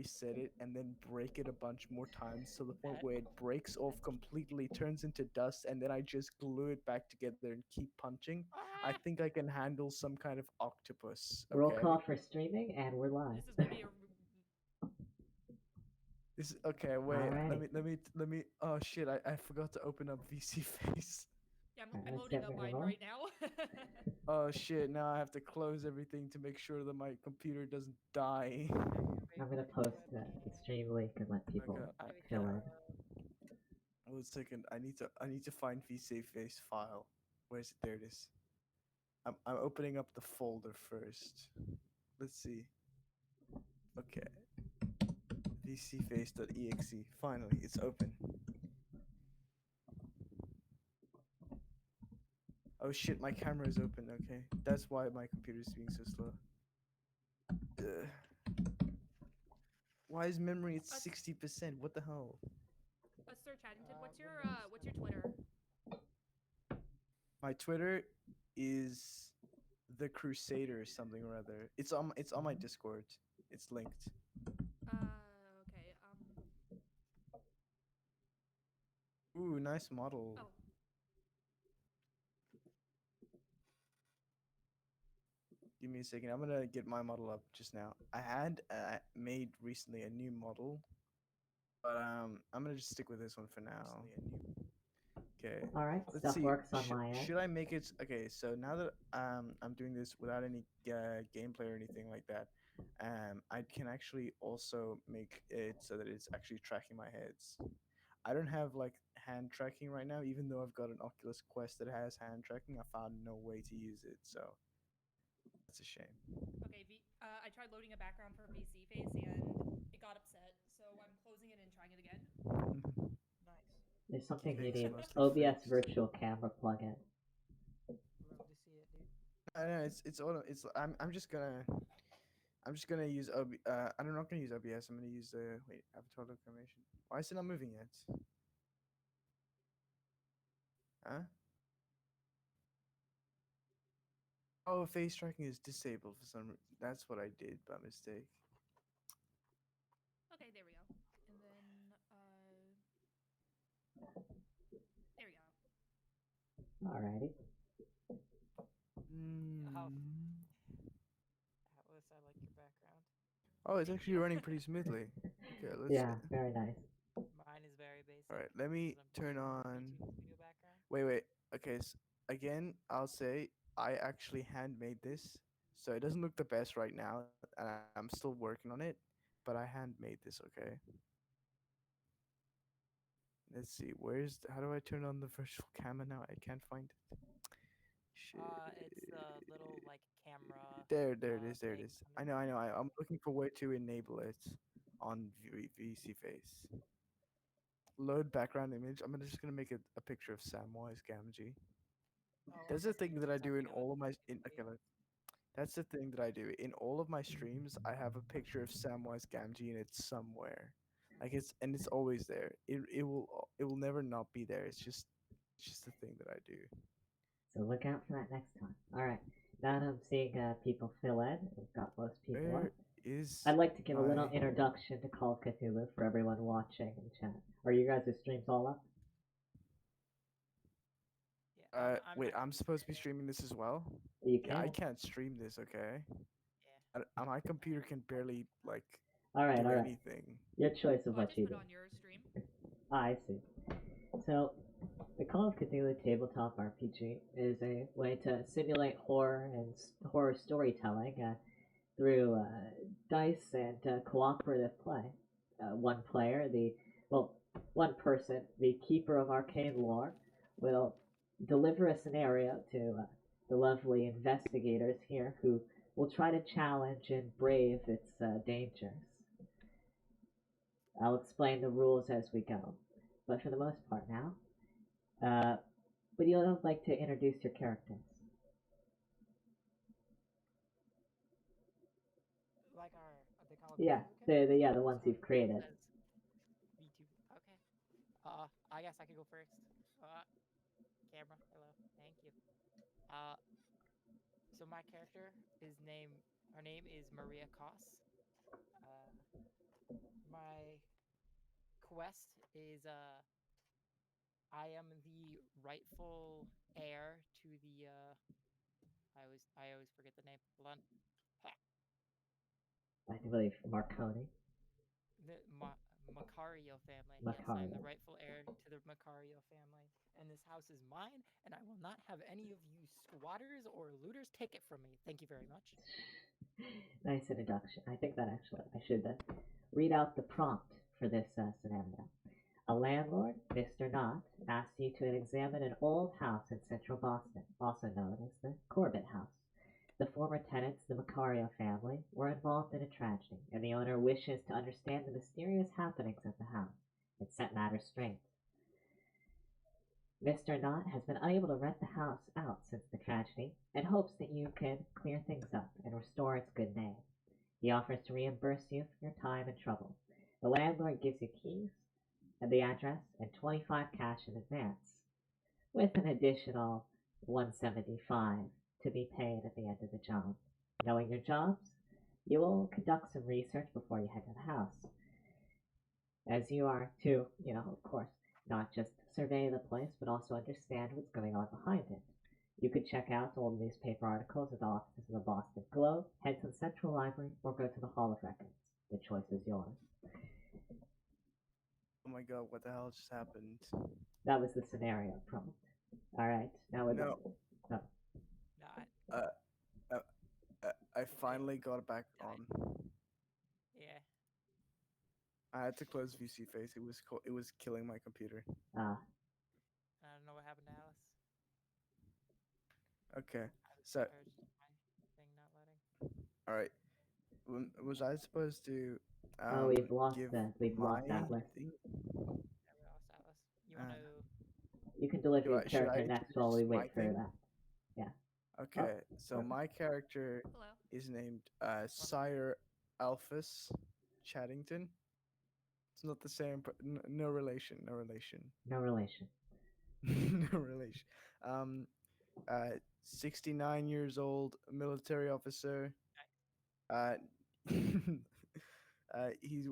reset it and then break it a bunch more times to the point where it breaks off completely, turns into dust, and then I just glue it back together and keep punching. I think I can handle some kind of octopus. Roll Okay. call for streaming, and we're live. This is gonna be a. This okay. Wait. Alrighty. Let me. Oh shit! I forgot to open up VC Face. Yeah, Alright, I'm let's loading get up rid of mine all. right now. Oh shit! Now I have to close everything to make sure that my computer doesn't die. I'm gonna post the stream link and let people Okay. fill in. One second. I need to find VC Face file. Where's it? There it is. I'm opening up the folder first. Let's see. Okay. vcface.exe. Finally, it's open. Oh shit, my camera is open. Okay. That's why my computer is being so slow. Why is memory at 60%? What the hell? Sir Chattington, what's your Twitter? My Twitter is the Crusader something or other. It's on my Discord. It's linked. Okay. Ooh, nice model. Oh. Give me a second. I'm gonna get my model up just now. I had made recently a new model, but I'm gonna just stick with this one for now. Okay. Alright, Let's stuff see. works on my end. Should I make it? Okay, so now that I'm doing this without any gameplay or anything like that, I can actually also make it so that it's actually tracking my heads. I don't have like hand tracking right now, even though I've got an Oculus Quest that has hand tracking. I found no way to use it, so that's a shame. Okay. I tried loading a background for VC Face and it got upset, so I'm closing it and trying it again. Nice. There's something you Face need. must be OBS fixed. virtual camera plugin. Love to see it, dude. I know it's auto. It's I'm just gonna use I'm not gonna use OBS. I'm gonna use wait, avatar locomotion. Why is it not moving yet? Huh? Oh, face tracking is disabled for some. That's what I did by mistake. Okay, there we go. And then there we go. Alrighty. How Mm. Atlas, I like your background. Oh, it's Thank actually you. running pretty smoothly. Okay, let's. Yeah, very nice. Mine is very basic. All right, let me 'cause I'm turn using on. YouTube Studio background. Wait. Okay, again, I'll say I actually handmade this, so it doesn't look the best right now, and I'm still working on it. But I handmade this. Okay. Let's see. How do I turn on the virtual camera now? I can't find it. Shit. It's the little like camera. There it is. There it thing is. I know. I'm looking for where to enable it on VC Face. Load background image. Just gonna make a picture of Samwise Gamgee. Oh, That's the okay. thing that I do in Something all of my about okay. That's the thing that I do in all of my streams. I have a picture of Samwise Gamgee and it's somewhere, like it's always there. It will never not be there. It's just the thing that I do. So look out for that next time. Alright, now that I'm seeing people fill in, we've got most people Where up. is I'd like to give a little my introduction to Call of Cthulhu for everyone watching in chat. Are you guys' streams all up? Yeah. wait? I'm I'm supposed to be streaming this as well. You Yeah, I can? can't stream this. Okay, Yeah. my computer can barely like Alright, do alright. anything. Your choice of Oh, I what just you put do. on your stream. I see. So, the Call of Cthulhu tabletop RPG is a way to simulate horror and horror storytelling through dice and cooperative play. One player, one person, the keeper of arcane lore, will deliver a scenario to the lovely investigators here who will try to challenge and brave its dangers. I'll explain the rules as we go, but for the most part now, would you like to introduce your characters? Like the Call of Yeah, Cthulhu the ones you've characters? created. VTuber. Okay. I guess I could go first. Camera. Hello. Thank you. Uh, so my character, her name is Maria Koss. quest is I am the rightful heir to the I always forget the name. Hold on. Ha! I believe Marconi. The Macario family. Yes, I am the Macario. rightful heir to the Macario family. And this house is mine, and I will not have any of you squatters or looters take it from me. Thank you very much. Nice introduction. I think that actually I should read out the prompt for this scenario. A landlord, Mr. Knott, asks you to examine an old house in central Boston, also known as the Corbett House. The former tenants, the Macario family, were involved in a tragedy, and the owner wishes to understand the mysterious happenings at the house and set matters straight. Mr. Knott has been unable to rent the house out since the tragedy and hopes that you can clear things up and restore its good name. He offers to reimburse you for your time and trouble. The landlord gives you keys and the address and 25 cash in advance, with an additional 175 to be paid at the end of the job. Knowing your jobs, you will conduct some research before you head to the house, as you are to, of course, not just survey the place, but also understand what's going on behind it. You could check out old newspaper articles at the offices of the Boston Globe, head to the Central Library, or go to the Hall of Records. The choice is yours. Oh my god, what the hell just happened? That was the scenario prompt. Alright, now we're No, done. Not. uh, I finally got it back on. Yeah. I had to close VC Face. It was killing my computer. Ah, I don't know what happened to Alice. Okay, Or so just my thing not loading. all right. Was I supposed to oh, we've lost give we've my lost Atlas. thing? Yeah, we lost Alice. You want to? You can deliver your Should I character next while we introduce my wait for thing? that. Yeah. Okay, so perfect. my character Hello. is named Sire Alphys Chaddington. It's not the same. No relation. No relation. No relation. No relation. Um, 69 years old, military officer. Uh, he's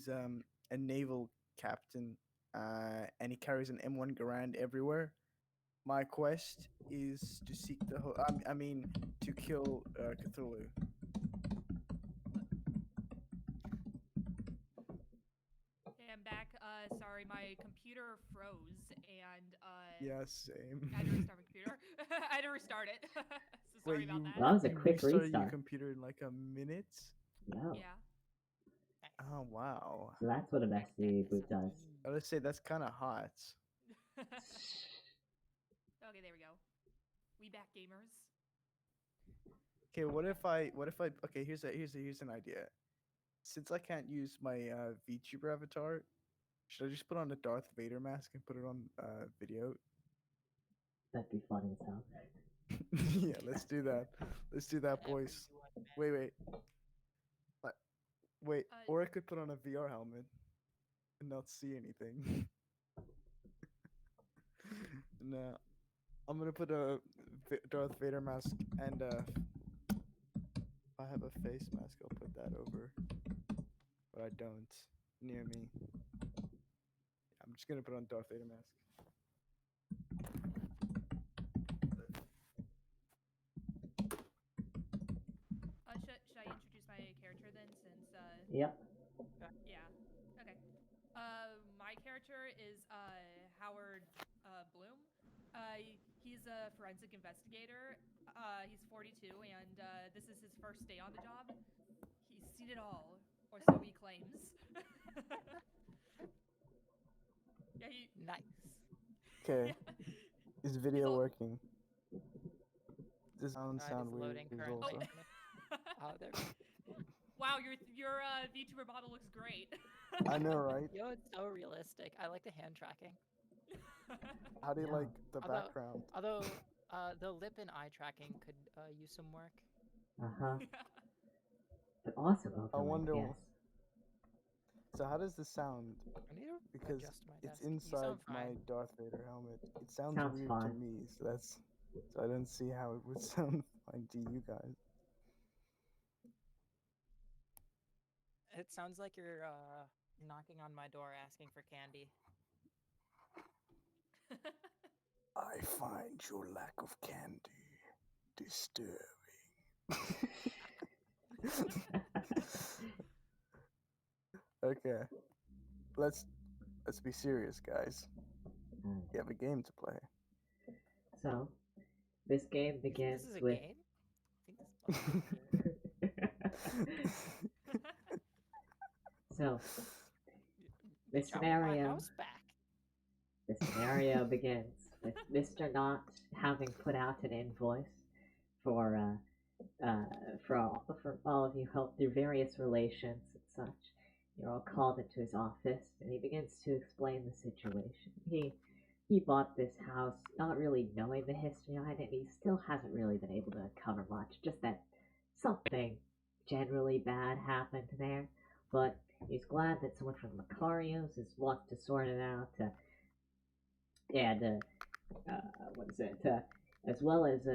a naval captain. And he carries an M1 Garand everywhere. My quest is to seek the I mean, to kill Cthulhu. Hey, I'm back. Sorry, my computer froze, and Yeah, same. I had to restart my computer. I had to restart it. So sorry Wait, about you that. That was a you quick restarted your restart. computer in like a minute? No. Yeah. Nice. Oh wow. So that's what a Nice bestie Dennis boot of does. Eve. I would say that's kind of hot. Okay, there we go. We back, gamers. Okay, okay, here's an idea. Since I can't use my VTuber avatar, should I just put on a Darth Vader mask and put it on video? That'd be funny as hell. Yeah, let's do that. Let's do that, Whatever boys. you want, man. Wait. Wait, Uh, or I could put on a VR helmet and not see anything. No, I'm gonna put a Darth Vader mask and if I have a face mask, I'll put that over. But I don't near me. I'm just gonna put on Darth Vader mask. should I introduce my character then, since Yep. yeah. Okay. My character is Howard Bloom. He's a forensic investigator. He's 42, and this is his first day on the job. He's seen it all, or so he claims. Yeah, Nice. Okay, yeah. is video all- working? Does sound It sound is weird loading as currently. also? Oh, there. Wow, your VTuber model looks great. I know, right? Yo, it's so realistic. I like the hand tracking. How do you Yeah. like the background? Although, the lip and eye tracking could use some work. Uh-huh. But awesome I overlay, wonder. yes. So how does this sound? I need to Because adjust my it's desk. You inside sound my fine. Darth Vader helmet. It sounds Sounds weird fine. to me, so I don't see how it would sound fine to you guys. It sounds like you're knocking on my door asking for candy. I find your lack of candy disturbing. Okay, let's be serious, guys. You have a game to play. So, this game You think begins this is a with. game? I think this So, this Bitch, I want my scenario house back. the scenario begins with Mr. Knott having put out an invoice for for all of you help through various relations and such. You're all called into his office, and he begins to explain the situation. He bought this house not really knowing the history behind it. He still hasn't really been able to cover much. Just that something generally bad happened there, but he's glad that someone from Macarios wants to sort it out. And what is it? As well as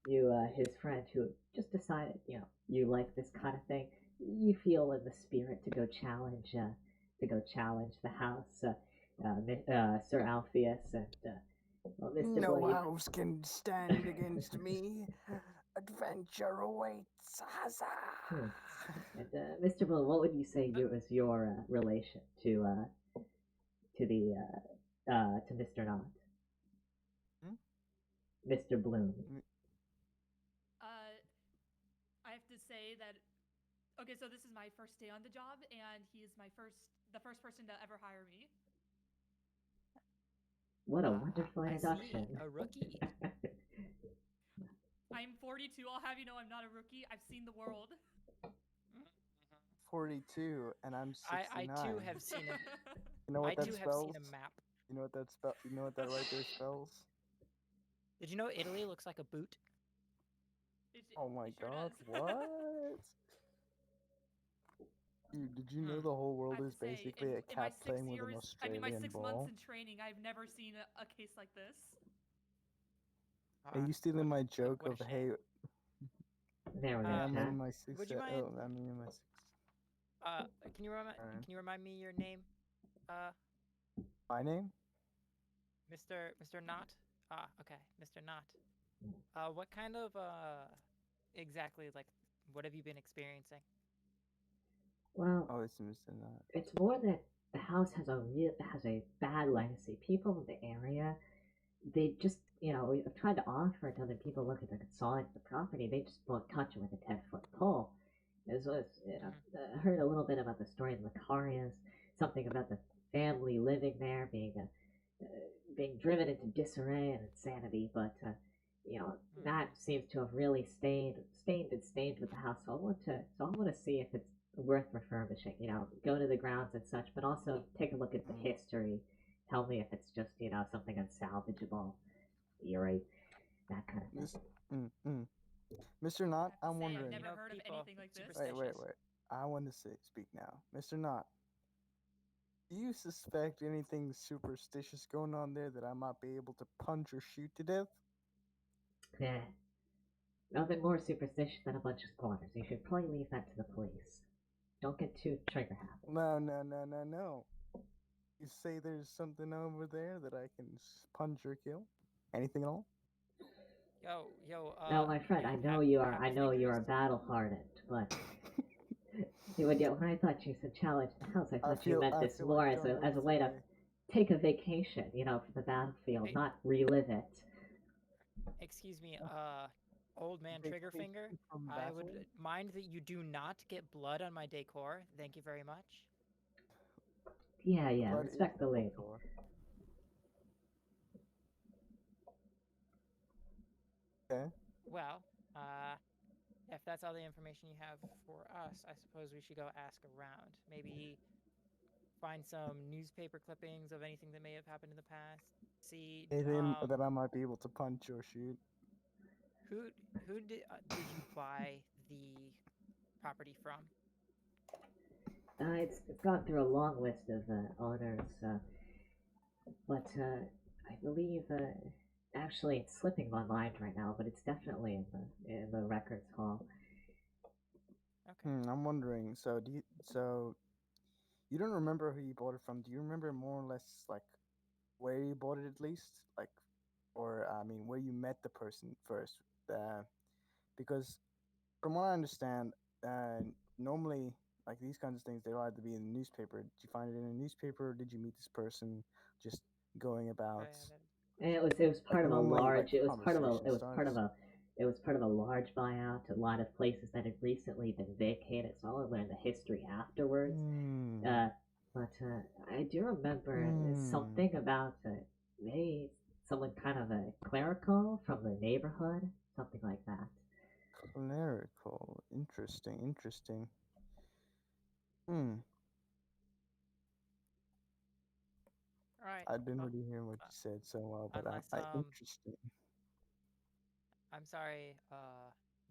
you, his friend who just decided, you like this kind of thing. You feel in the spirit to go challenge the house, Sir Alpheus and well, Mr. No Blue. house can stand against me. Adventure awaits. Huzzah! And Mr. Blue, what would you say was your relation to Mr. Knott? Mr. Bloom. I have to say that. Okay, so this is my first day on the job, and he is the first person to ever hire me. What a wonderful I introduction. see, a rookie. I'm 42. I'll have you know I'm not a rookie. I've seen the world. 42, and I'm 69. I too have seen it. You know what I that too spells? have seen a map. You know what that spell? You know what that right there spells? Did you know Italy looks like a boot? Oh my It sure god! does. What? Dude, did you know the whole world is basically a in my cat playing with an my Australian 6 months ball? in training, I've never seen a case like this. Are you stealing my joke what a of shame. hey? There we go, I'm chat. in my sixth. Would you mind- Oh, I'm in my sixth. Can you remind me your name? My name? Mr. Knott? Okay, Mr. Knott. What kind of exactly like what have you been experiencing? Well, Oh, it's Mr. Knott. it's more that the house has a bad legacy. People in the area, they just we've tried to offer to other people looking to consolidate the property. They just won't touch it with a 10-foot pole. As well as heard a little bit about the story of Macarius, something about the family living there being driven into disarray and insanity, but that seems to have really stained with the house. So I want to see if it's worth refurbishing. Go to the grounds and such, but also take a look at the history. Tell me if it's just something unsalvageable, eerie, that kind of thing. Mr. Knott, I'm I've wondering. never heard of anything like this. Wait. I want to speak now. Mr. Knott, do you suspect anything superstitious going on there that I might be able to punch or shoot to death? Yeah. Nothing more superstitious than a bunch of squatters. You should probably leave that to the police. Don't get too trigger happy. No. You say there's something over there that I can punch or kill? Anything at all? Yo. No, my friend, I know you are battle hardened, but when I thought you said challenge the house, I thought you meant this more as a way to take a vacation, from the battlefield, not relive it. Excuse me, old man Triggerfinger. I would mind that you do not get blood on my decor. Thank you very much. Yeah, respect the lady. Okay. Well, if that's all the information you have for us, I suppose we should go ask around. Maybe find some newspaper clippings of anything that may have happened in the past. See anything that I might be able to punch or shoot. Who did you buy the property from? It's gone through a long list of owners, but I believe actually it's slipping my mind right now, but it's definitely in the records hall. I'm wondering. So you don't remember who you bought it from? Do you remember more or less like where you bought it at least? Like, or I mean, where you met the person first? Uh, because from what I understand, normally like these kinds of things, they'll either be in the newspaper. Did you find it in a newspaper, or did you meet this person just going Oh about? yeah, that is a good And question. it was Like part of a normally, like large it was part of a conversation it was part of starts. a it was part of a large buyout. A lot of places that had recently been vacated, so I learned the history afterwards. Hmm. Uh, but I do remember Hmm. something about maybe someone kind of a clerical from the neighborhood, something like that. Clerical. Interesting. Interesting. Hmm. All right. I didn't Well, really hear what uh, you said so well, but unless interesting. I'm sorry,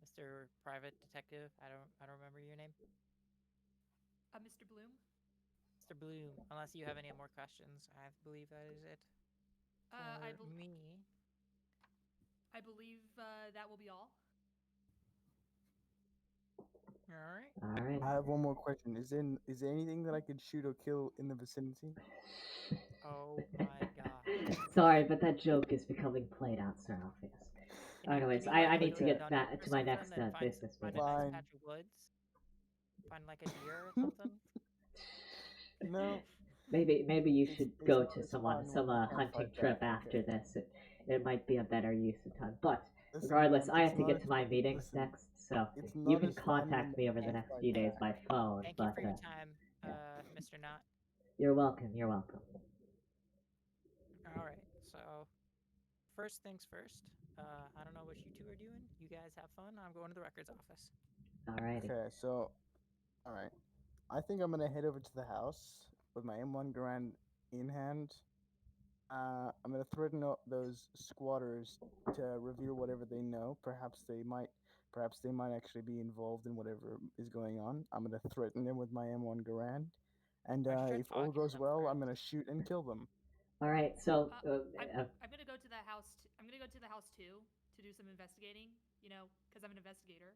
Mr. Private Detective. I don't remember your name, Mr. Bloom. Mr. Bloom. Unless you have any more questions, I believe that is it Uh, I for bel me. I believe that will be all. All right. Alrighty. I have one more question. Is there anything that I could shoot or kill in the vicinity? Oh my gosh. Sorry, but that joke is becoming played out, Sir Alpheus. Can Anyways, you I like need go to to a Okay. get dungeon back or to my something next and business find a meeting. nice Fine. patch of woods? Find like a deer or something? No, Maybe you should go to it's someone fine. some We can't hunting fight trip back. after Okay. this. It might be a better use of time. But Listen, regardless, man. I have to get to my meetings Listen. next, so It's you not can as fun when contact we me over the Thank, can't next fight few days back. by phone. thank you But for your time, yeah, Mr. Knott. you're welcome. You're welcome. All right. So first things first. I don't know what you two are doing. You guys have fun. I'm going to the records office. Alrighty. Okay. So, all right. I think I'm gonna head over to the house with my M1 Garand in hand. I'm gonna threaten those squatters to reveal whatever they know. Perhaps they might actually be involved in whatever is going on. I'm gonna threaten them with my M1 Garand, and Why don't you try if all talking to goes them well, I'm first? gonna shoot and kill them. All right. So Uh, I'm gonna go to the house. I'm gonna go to the house too to do some investigating. You know, because I'm an investigator.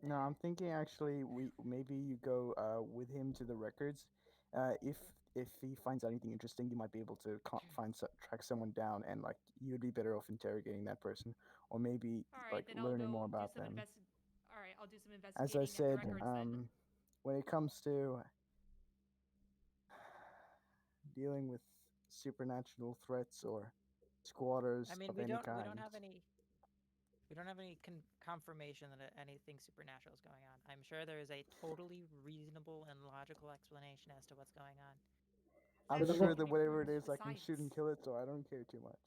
No, I'm thinking actually we maybe you go with him to the records. If he finds out anything interesting, you might be able to track someone down, and like you'd be better off interrogating that person, or maybe All right, like then I'll learning more go do about some them. invest. All right, I'll do some As I investigating at the said, records then. when it comes to dealing with supernatural threats or I squatters mean, of any we don't kind, have any confirmation that anything supernatural is going on. I'm sure there is a totally reasonable and logical explanation as to what's going on. I'm so the Exactly. sure more It that can be whatever it proved is, with I can shoot and science. kill it, so I don't care too much.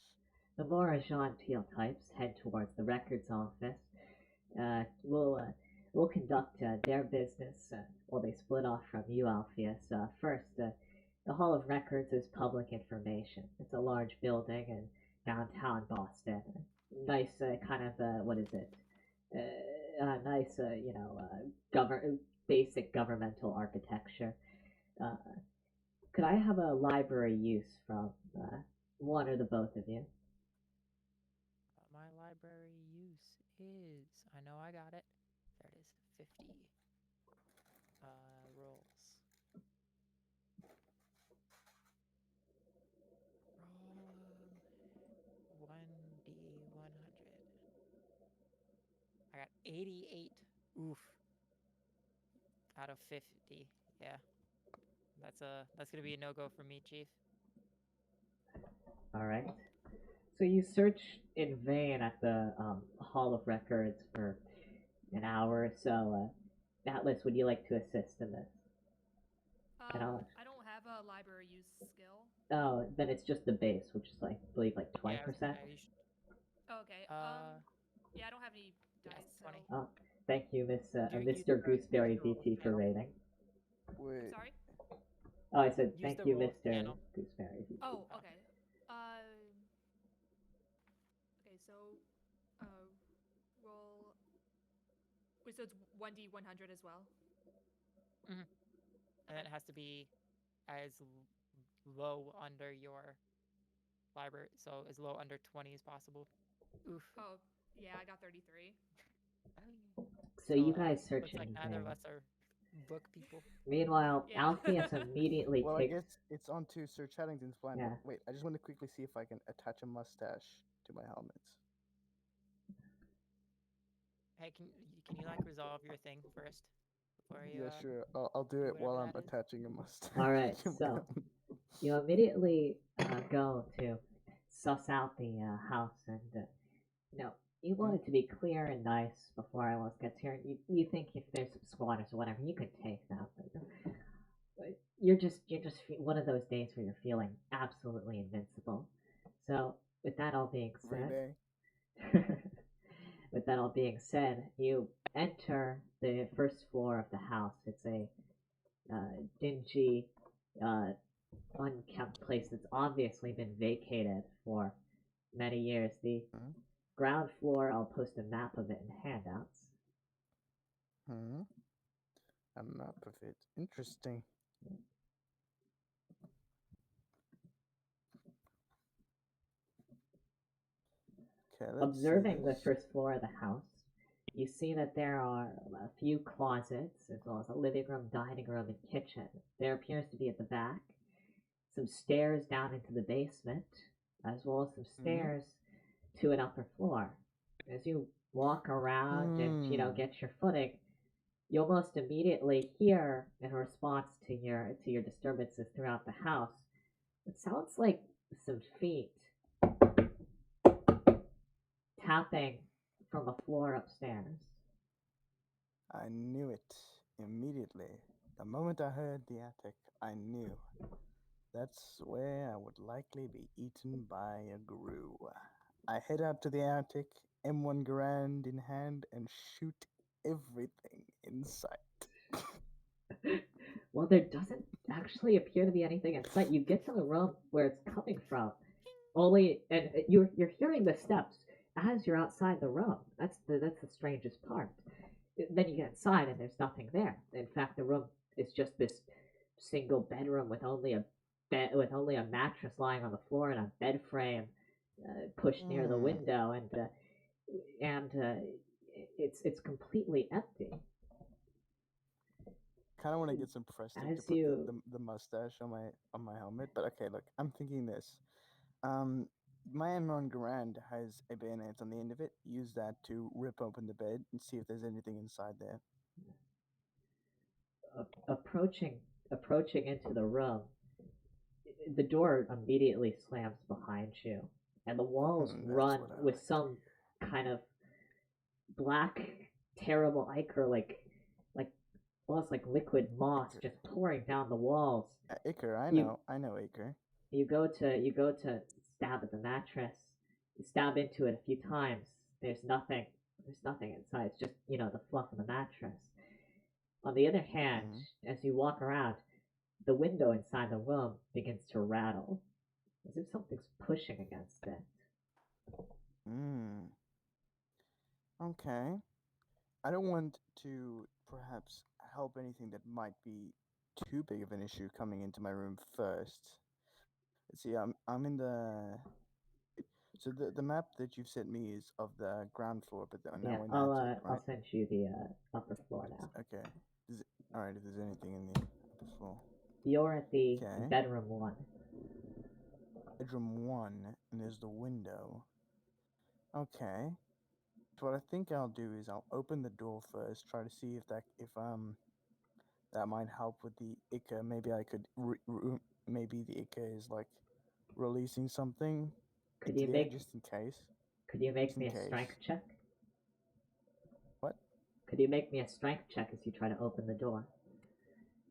the more Jean Peel types head towards the records office, uh, we'll uh, we'll conduct their business while they split off from you, Alpheus. First, the Hall of Records is public information. It's a large building in downtown Boston. Nice kind of what is it? Nice basic governmental architecture. Uh, could I have a library use from one or the both of you? My library use is, I know I got it. There it is, 50 rolls. Roll 1d100. I got 88. Oof, out of 50. Yeah, that's gonna be a no-go for me, Chief. All right. So you search in vain at the Hall of Records for an hour or so. Atlas, would you like to assist in this? And I'll, I don't have a library use skill. oh, then it's just the base, which is like I believe like Yeah, I was gonna 20%. say you should. Oh, okay. Uh, Yeah, I don't have any yes, dice, 20. so Oh, thank you, Use Mr. use Gooseberry the rules VT for panel. rating. I'm Wait. sorry. Oh, I said Use thank the you, rules Mr. panel. Gooseberry VT. Oh, Oh, okay. Okay. So, uh, roll. Wait, so it's 1d100 as well. hmm and Okay. it has to be as low under your library, so as low under 20 as possible. Oof. Oh, yeah, I got 33. So you guys search Looks like neither of anything. us are book people. Meanwhile, Yeah. Alpheus immediately Well, I takes. guess it's on to Sir Chattington's plan. Yeah. But wait, I just want to quickly see if I can attach a mustache to my helmet. Hey, can you like resolve your thing first before you Yeah, sure. I'll do do it while whatever I'm that is? attaching a mustache Alright, to my so helmet. you immediately go to suss out the house, and you know, you want Hmm? it to be clear and nice before everyone gets here. You think if there's some squatters or whatever, you can take them. But you're just one of those days where you're feeling absolutely invincible. So with that all being Every said, day. with that all being said, you enter the first floor of the house. It's a dingy, uh, unkempt place that's obviously been vacated for many years. The Hmm? ground floor, I'll post a map of it in handouts. Hmm? A map of it. Interesting. Okay, let's see Observing the this. first floor of the house, you see that there are a few closets, as well as a living room, dining room, and kitchen. There appears to be at the back some stairs down into the basement, as well as some Hmm? stairs to an upper floor. As you walk around and Hmm. get your footing, you almost immediately hear, in response to your disturbances throughout the house, it sounds like some feet tapping from a floor upstairs. I knew it immediately. The moment I heard the attic, I knew. That's where I would likely be eaten by a grue. I head out to the attic, M1 Garand in hand, and shoot everything in sight. Well, there doesn't actually appear to be anything in sight. You get to the room where it's coming from, only and you're hearing the steps as you're outside the room. That's the strangest part. Then you get inside and there's nothing there. In fact, the room is just this single bedroom with only a bed with only a mattress lying on the floor and a bed frame pushed near the Hmm. window, and it's completely empty. Kind of want to get some Prestic to As put you the mustache on my helmet, but okay, look, I'm thinking this. Um, my M1 Garand has a bayonet on the end of it. Use that to rip open the bed and see if there's anything inside there. approaching into the room, the door immediately slams behind you, and the walls That's run what I with like to some kind of black, terrible ichor, like almost like liquid moss, hear. just pouring down the walls. Acre, You I know Acre. you go to stab at the mattress. You stab into it a few times. There's nothing. There's nothing inside. It's just the fluff of the mattress. On the other hand, Mm-hmm. as you walk around, the window inside the room begins to rattle, as if something's pushing against it. Mm. Okay. I don't want to perhaps help anything that might be too big of an issue coming into my room first. Let's see, I'm in the so the map that you've sent me is of the ground floor, but Yeah, now in the attic, I'll right? send you the upper floor now. Okay. All right. If there's anything in the upper floor. You're at the Okay. bedroom one. Bedroom one, and there's the window. Okay. So what I think I'll do is I'll open the door first, try to see if that might help with the Ica. Maybe I could maybe the Ica is like releasing something Could into you the air make just in case. could you Just make in me a case. strength check? What? Could you make me a strength check as you try to open the door?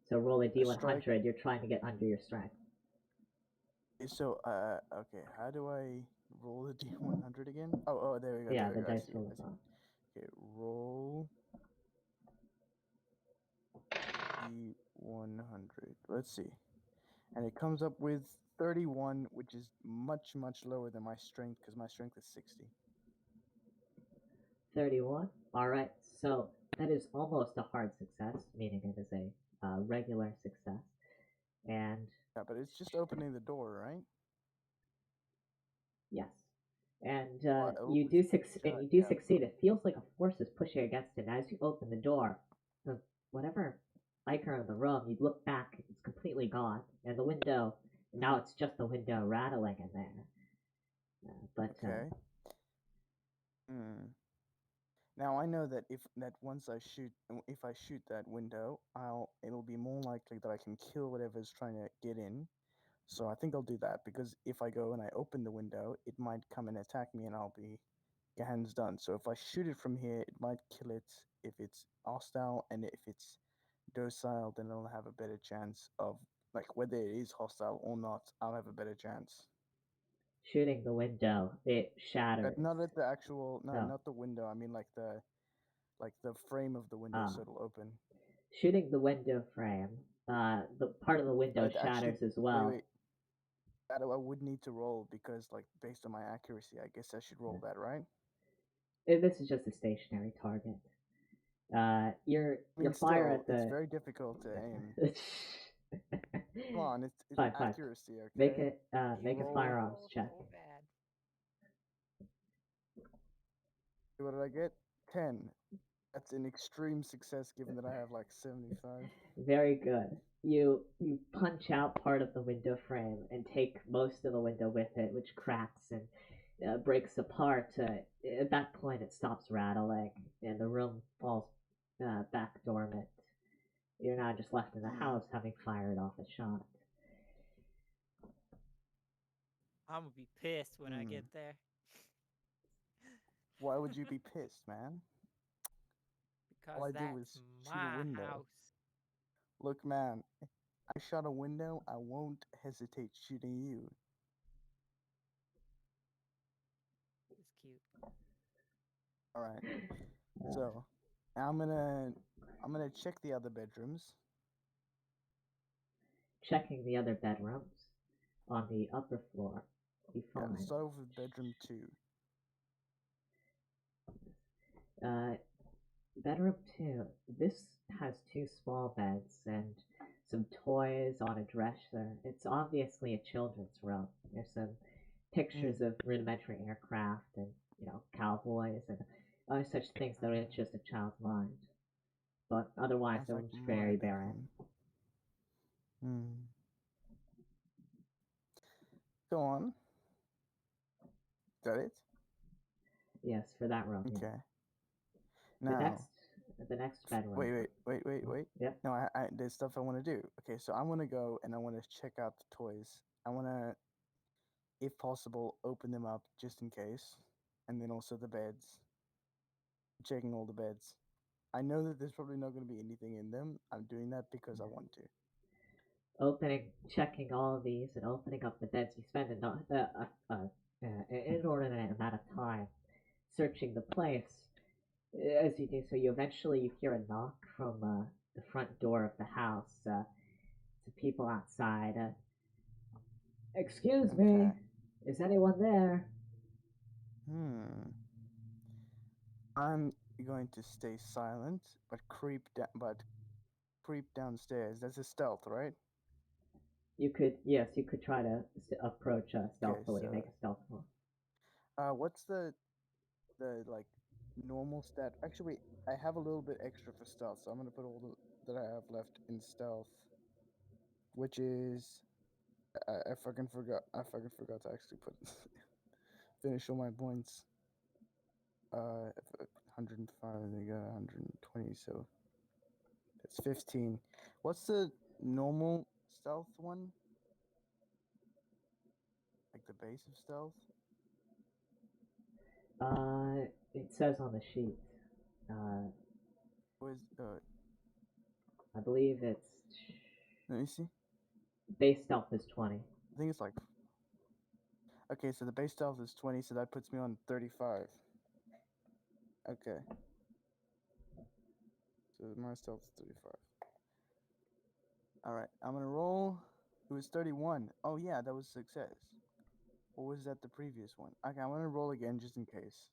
So roll a A strike. d100. You're trying to get under your strength. So okay, how do I roll the D100 again? Oh, there we go, Yeah, there we the go. I dice see it. roll I is see off. it. Okay, roll D100. Let's see. And it comes up with 31, which is much lower than my strength because my strength is 60. 31. All right. So that is almost a hard success, meaning it is a regular success. And Yeah, but it's just opening the door, right? yes, and Oh, you it's do shut. and you do Yeah. succeed. It feels like a force is pushing against it. And as you open the door, the whatever icon of the room, you look back, it's completely gone, and the window now Mm, it's just the window rattling in there. But okay. Hmm. Now I know that if once if I shoot that window, it'll be more likely that I can kill whatever's trying to get in. So I think I'll do that because if I go and I open the window, it might come and attack me, and I'll be hands done. So if I shoot it from here, it might kill it if it's hostile, and if it's docile, then I'll have a better chance of, like, whether it is hostile or not. I'll have a better chance. shooting the window, it shatters. Not at the actual, no, Oh, not the window. I mean like the frame of the window, ah, so it'll open. shooting the window frame. The part of the window Actually, shatters as wait, well. wait. That I would need to roll because, like, based on my accuracy, I guess I should roll that, right? This is just a stationary target. I Your mean, fire still, at it's the very difficult to aim. Come on, it's fine, fine. accuracy, Make okay? make a Roll. firearms check. So bad. What did I get? 10. That's an extreme success given that I have like 75. Very good. You punch out part of the window frame and take most of the window with it, which cracks and breaks apart. At that point, it stops rattling, and the room falls back dormant. You're now just left in the Hmm. house, having fired off a shot. I'm gonna be pissed when I get Hmm. there Why would you be pissed, man? All because I did that's was shoot a my window. house. Look, man, I shot a window. I won't hesitate shooting you. It's cute. All right. Uh, So I'm gonna check the other bedrooms. Checking the other bedrooms on the upper floor, you Yeah, let's find start off with bedroom 2. uh, bedroom 2. This has two small beds and some toys on a dresser. It's obviously a children's room. There's some pictures Hmm. of rudimentary aircraft and, cowboys and other such things that interest a child's mind. But otherwise, Sounds the like room's my very barren. bedroom. Hmm. Go on. Is that it? Yes, for that room, yeah. Okay. The Now, next, the next bedroom. wait. Yep. No, there's stuff I want to do. Okay, so I want to go and I want to check out the toys. I want to, if possible, open them up just in case, and then also the beds. Checking all the beds. I know that there's probably not going to be anything in them. I'm doing that because I want to. Checking all of these and opening up the beds. You spend an inordinate amount of time searching the place. As you do so, you hear a knock from the front door of the house. To people outside. Excuse me, Okay. is anyone there? Hmm. I'm going to stay silent, but creep downstairs. That's a stealth, right? You could try to approach Okay, stealthily, so make a stealth roll. what's the like normal stat? Actually, I have a little bit extra for stealth, so I'm gonna put all that I have left in stealth, which is I fucking forgot to actually put finish all my points. 105, and they got 120, so that's 15. What's the normal stealth one? Like the base of stealth? It says on the sheet. Uh, Was I believe it's let me see. base stealth is 20. I think it's like, okay, so the base stealth is 20, so that puts me on 35. Okay, so my stealth is 35. All right, I'm gonna roll. It was 31. Oh yeah, that was success. Or was that the previous one? Okay, I'm gonna roll again just in case.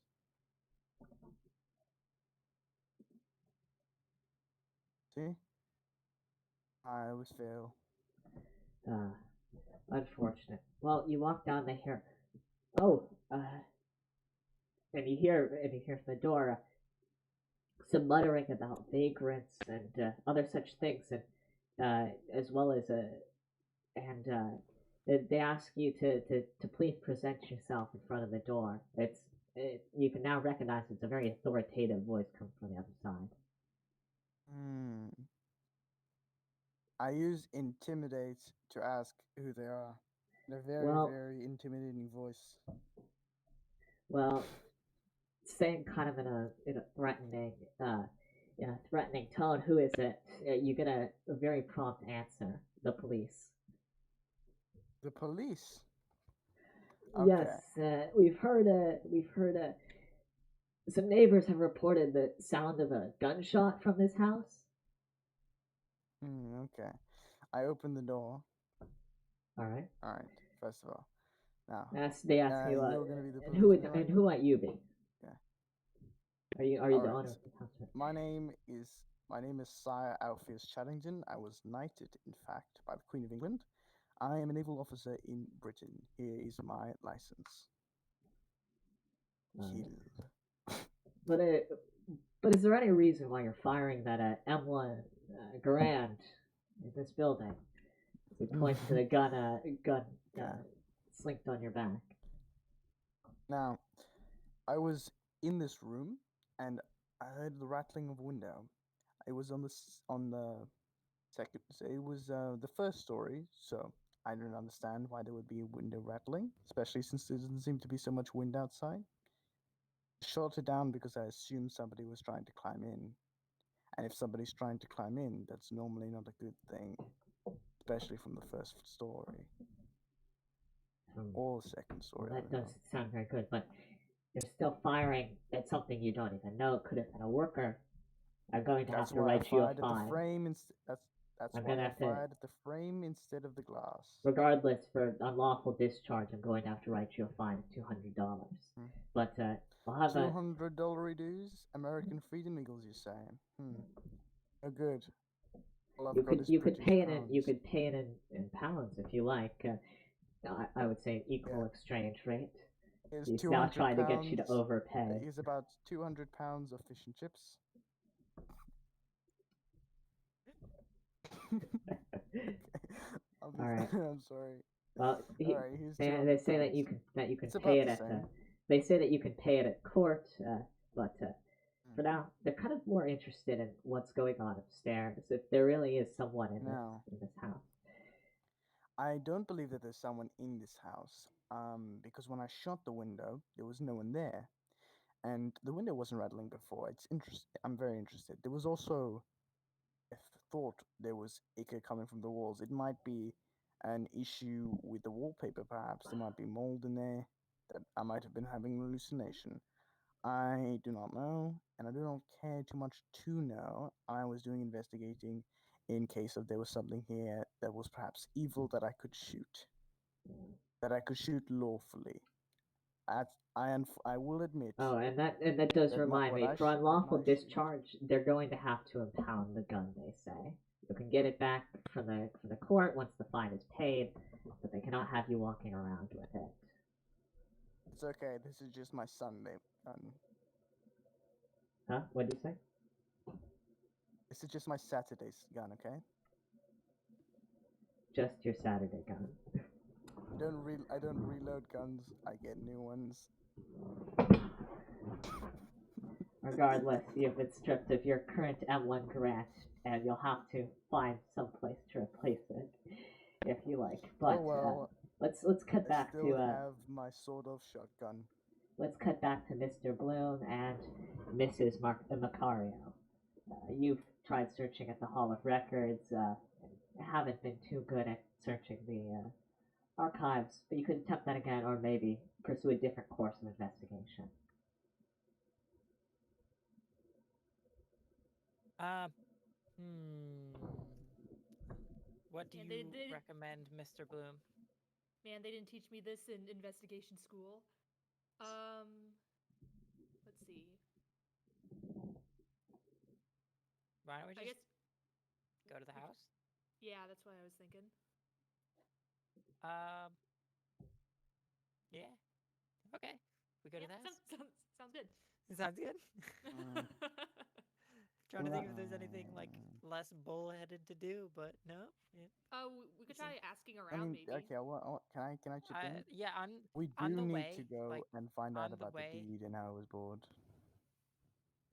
See? I was fail. Uh, Unfortunate. Well, you walk down the here. Oh, and you hear from the door some muttering about vagrants and other such things, and as well as and they ask you to please present yourself in front of the door. You can now recognize it's a very authoritative voice coming from the other side. Hmm. I use intimidate to ask who they are. They're very, Well, very intimidating voice. well, saying kind of in a threatening tone. Who is it? You get a very prompt answer. The police. The police. Yes, Okay. we've heard. Some neighbors have reported the sound of a gunshot from this house. Okay. I open the door. All right. All right. First of all, now, They ask you, you're gonna be the policeman, aren't and you? who might you be? Yeah. Are you All the right. owner of the house? Right? My name is Sire Alpheus Chaddington. I was knighted, in fact, by the Queen of England. I am a naval officer in Britain. Here is my license. Kill. But but is there any reason why you're firing that M1 Garand in this building? He points to the gun Okay. slinked on your back. Now, I was in this room and I heard the rattling of a window. It was on the second. It was the first story, so I don't understand why there would be a window rattling, especially since there doesn't seem to be so much wind outside. I shut it down because I assumed somebody was trying to climb in, and if somebody's trying to climb in, that's normally not a good thing, especially from the first story or the second Well, story. I that don't does know. sound very good, but you're still firing at something you don't even know. It could have been a worker. I'm going to have That's to why I write you a fired at the fine. frame. That's I'm why gonna I have to, fired at the frame instead of the glass. regardless for unlawful discharge, I'm going to have to write you a fine of $200. Hmm. But I'll have a $200 dues? American Freedom Eagles, you're saying? Oh, good. All I've you got could is British pounds. pay it in pounds if you like. I would say equal Yeah, exchange rate. here's He's two now hundred trying to get you to pounds. overpay. Here's about 200 pounds of fish and chips. All right. I'm sorry. Well, All right, here's they 200 say that pounds. you can It's pay about it the at same. they say that you can pay it at court, but Hmm. for now they're kind of more interested in what's going on upstairs. If there really is someone Now, in this house. I don't believe that there's someone in this house. Because when I shut the window, there was no one there, and the window wasn't rattling before. It's interesting. I'm very interested. There was also I thought there was ichor coming from the walls. It might be an issue with the wallpaper, perhaps. There might be mold in there that I might have been having an hallucination. I do not know, and I do not care too much to know. I was doing investigating in case of there was something here that was perhaps evil that I could shoot lawfully. I will admit Oh, and that does that remind what me. I For what unlawful I shoot. discharge, they're going to have to impound the gun. They say you can get it back from the court once the fine is paid, but they cannot have you walking around with it. It's okay. This is just my Sunday. Huh? What did you say? This is just my Saturday's gun, okay? Just your Saturday gun. I don't reload guns. I get new ones. Regardless, you've been stripped of your current M1 Garage, and you'll have to find some place to replace it if you like. Oh But well, let's cut I back still to have my sort of shotgun. Mr. Bloom and Mrs. Macario. You've tried searching at the Hall of Records. Haven't been too good at searching the archives, but you could attempt that again, or maybe pursue a different course of investigation. Uh, hmm. What do And you recommend, Mr. Bloom? man, they didn't teach me this in investigation school. Let's see. Why don't we I just guess. go to the house? Yeah, that's what I was thinking. Um, yeah. Okay. We go to that? Sounds good. Sounds good. Mm. Trying to think if Well- there's anything like less bullheaded to do, but no. Yeah. We could try asking I around, mean, maybe. okay. Can I chip in? Yeah, We on do the need way, to go like, and find on out the about the way. deed and how it was bought.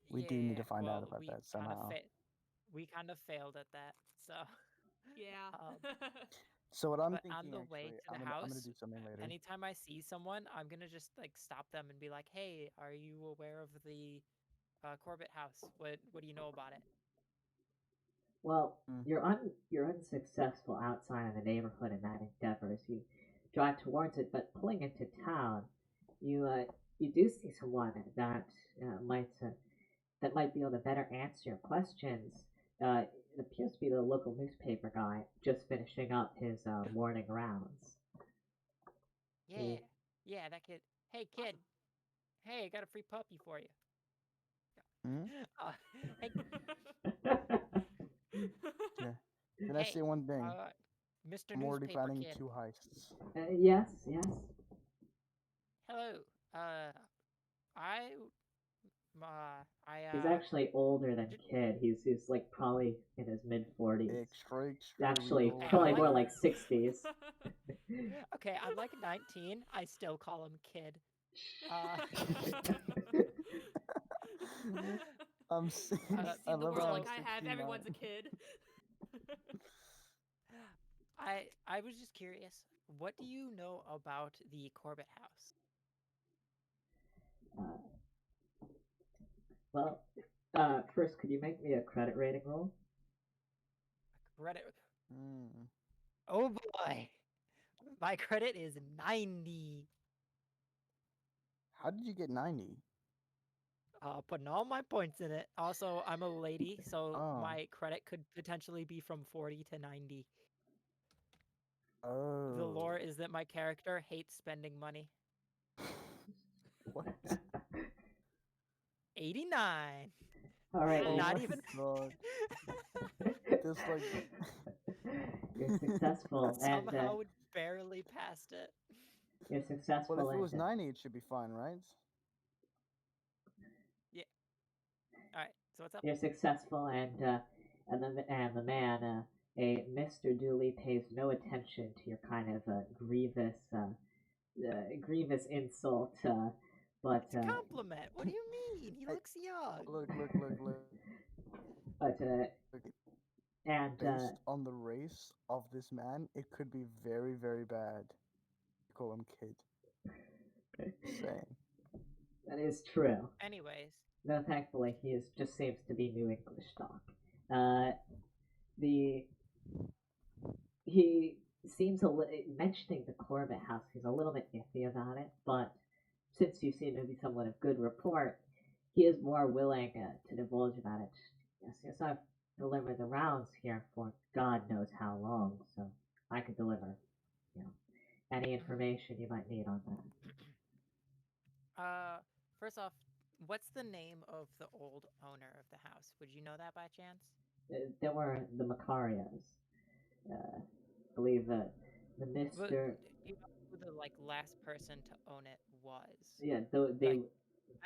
We do need to find out about that somehow. We kind of failed at that, so. Yeah. So what I'm But thinking, on the way actually, to the I'm gonna house, do something later. anytime I see someone, I'm gonna just like stop them and be like, "Hey, are you aware of the Corbett house? What do you know about it?" Well, Mm. you're unsuccessful outside of the neighborhood in that endeavor as you drive towards it, but pulling into town, you do see someone that might be able to better answer your questions. It appears to be the local newspaper guy just finishing up his morning rounds. Yeah, yeah, that kid. Hey, kid. Hey, I got a free puppy for you. Hmm? Uh, hey, Yeah. Can I hey, say one thing? Mr. I'm already Newspaper planning Kid. 2 heists. Yes, yes. Hello. I, He's actually older than J- Kid. He's like probably in his mid-40s. Extra Actually, legal. probably I'm more like- like 60s. Okay, I'm like 19. I still call him kid. I'm You've seen I the love world how like I'm I have. 69. Everyone's a kid. I was just curious. What do you know about the Corbett house? Well, first, could you make me a credit rating roll? Credit. Mm. Oh boy, my credit is 90. How did you get 90? Putting all my points in it. Also, I'm a lady, so Oh. my credit could potentially be from 40 to 90. Oh. The lore is that my character hates spending money. What? 89. All right, Oh Not my even. god. There's like. You're successful, and Somehow barely passed it. you're successful. Well, if it and, was 90, it should be fine, right? All right. So what's up? You're successful, and the man, a Mr. Dooley, pays no attention to your kind of grievous insult. But It's a compliment. What do you mean? He Hey, looks young. Look. but and Based on the race of this man, it could be very, very bad. Call him kid. Just saying. that is true. Anyways, Though thankfully just seems to be New English talk. The he seems mentioning the Corbett house. He's a little bit iffy about it, but since you seem to be someone of good report, he is more willing to divulge about it. Yes, I've delivered the rounds here for God knows how long, so I could deliver, any information you might need on that. first off, what's the name of the old owner of the house? Would you know that by chance? There were the Macarios. I believe that the But Mister. do you know who the last person to own it was? Yeah, they.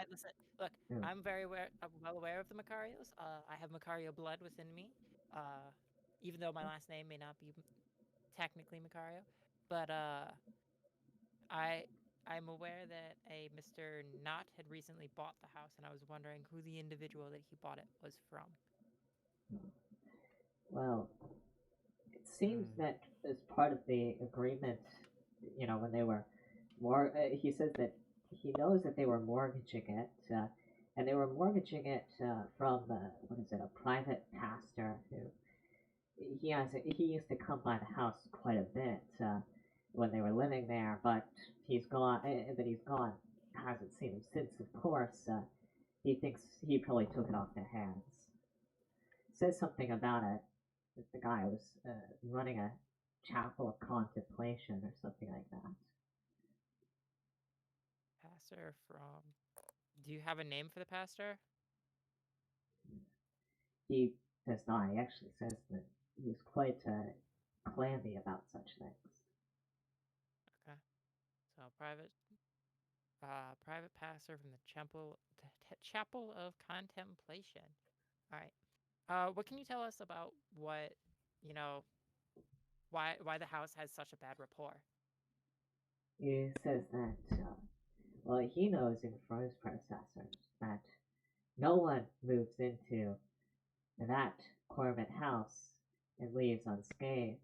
Listen, look, Yeah. I'm well aware of the Macarios. I have Macario blood within me. Even though my last name may not be technically Macario, but I'm aware that a Mr. Knott had recently bought the house, and I was wondering who the individual that he bought it was from. Well, it seems that as part of the agreement, when they were he says that he knows that they were mortgaging it, and they were mortgaging it from what is it, a private pastor who he used to come by the house quite a bit when they were living there, but he's gone. He's gone. Hasn't seen him since, of course. He thinks he probably took it off their hands. Says something about it. That the guy was running a chapel of contemplation or something like that. Pastor from. Do you have a name for the pastor? He does not. He actually says that he was quite clammy about such things. Okay. So private. Private passer from the Chapel of Contemplation. All right. What can you tell us about what, you know, why the house has such a bad rapport? He says that, well, he knows in from his predecessors that no one moves into that Corbett house and leaves unscathed.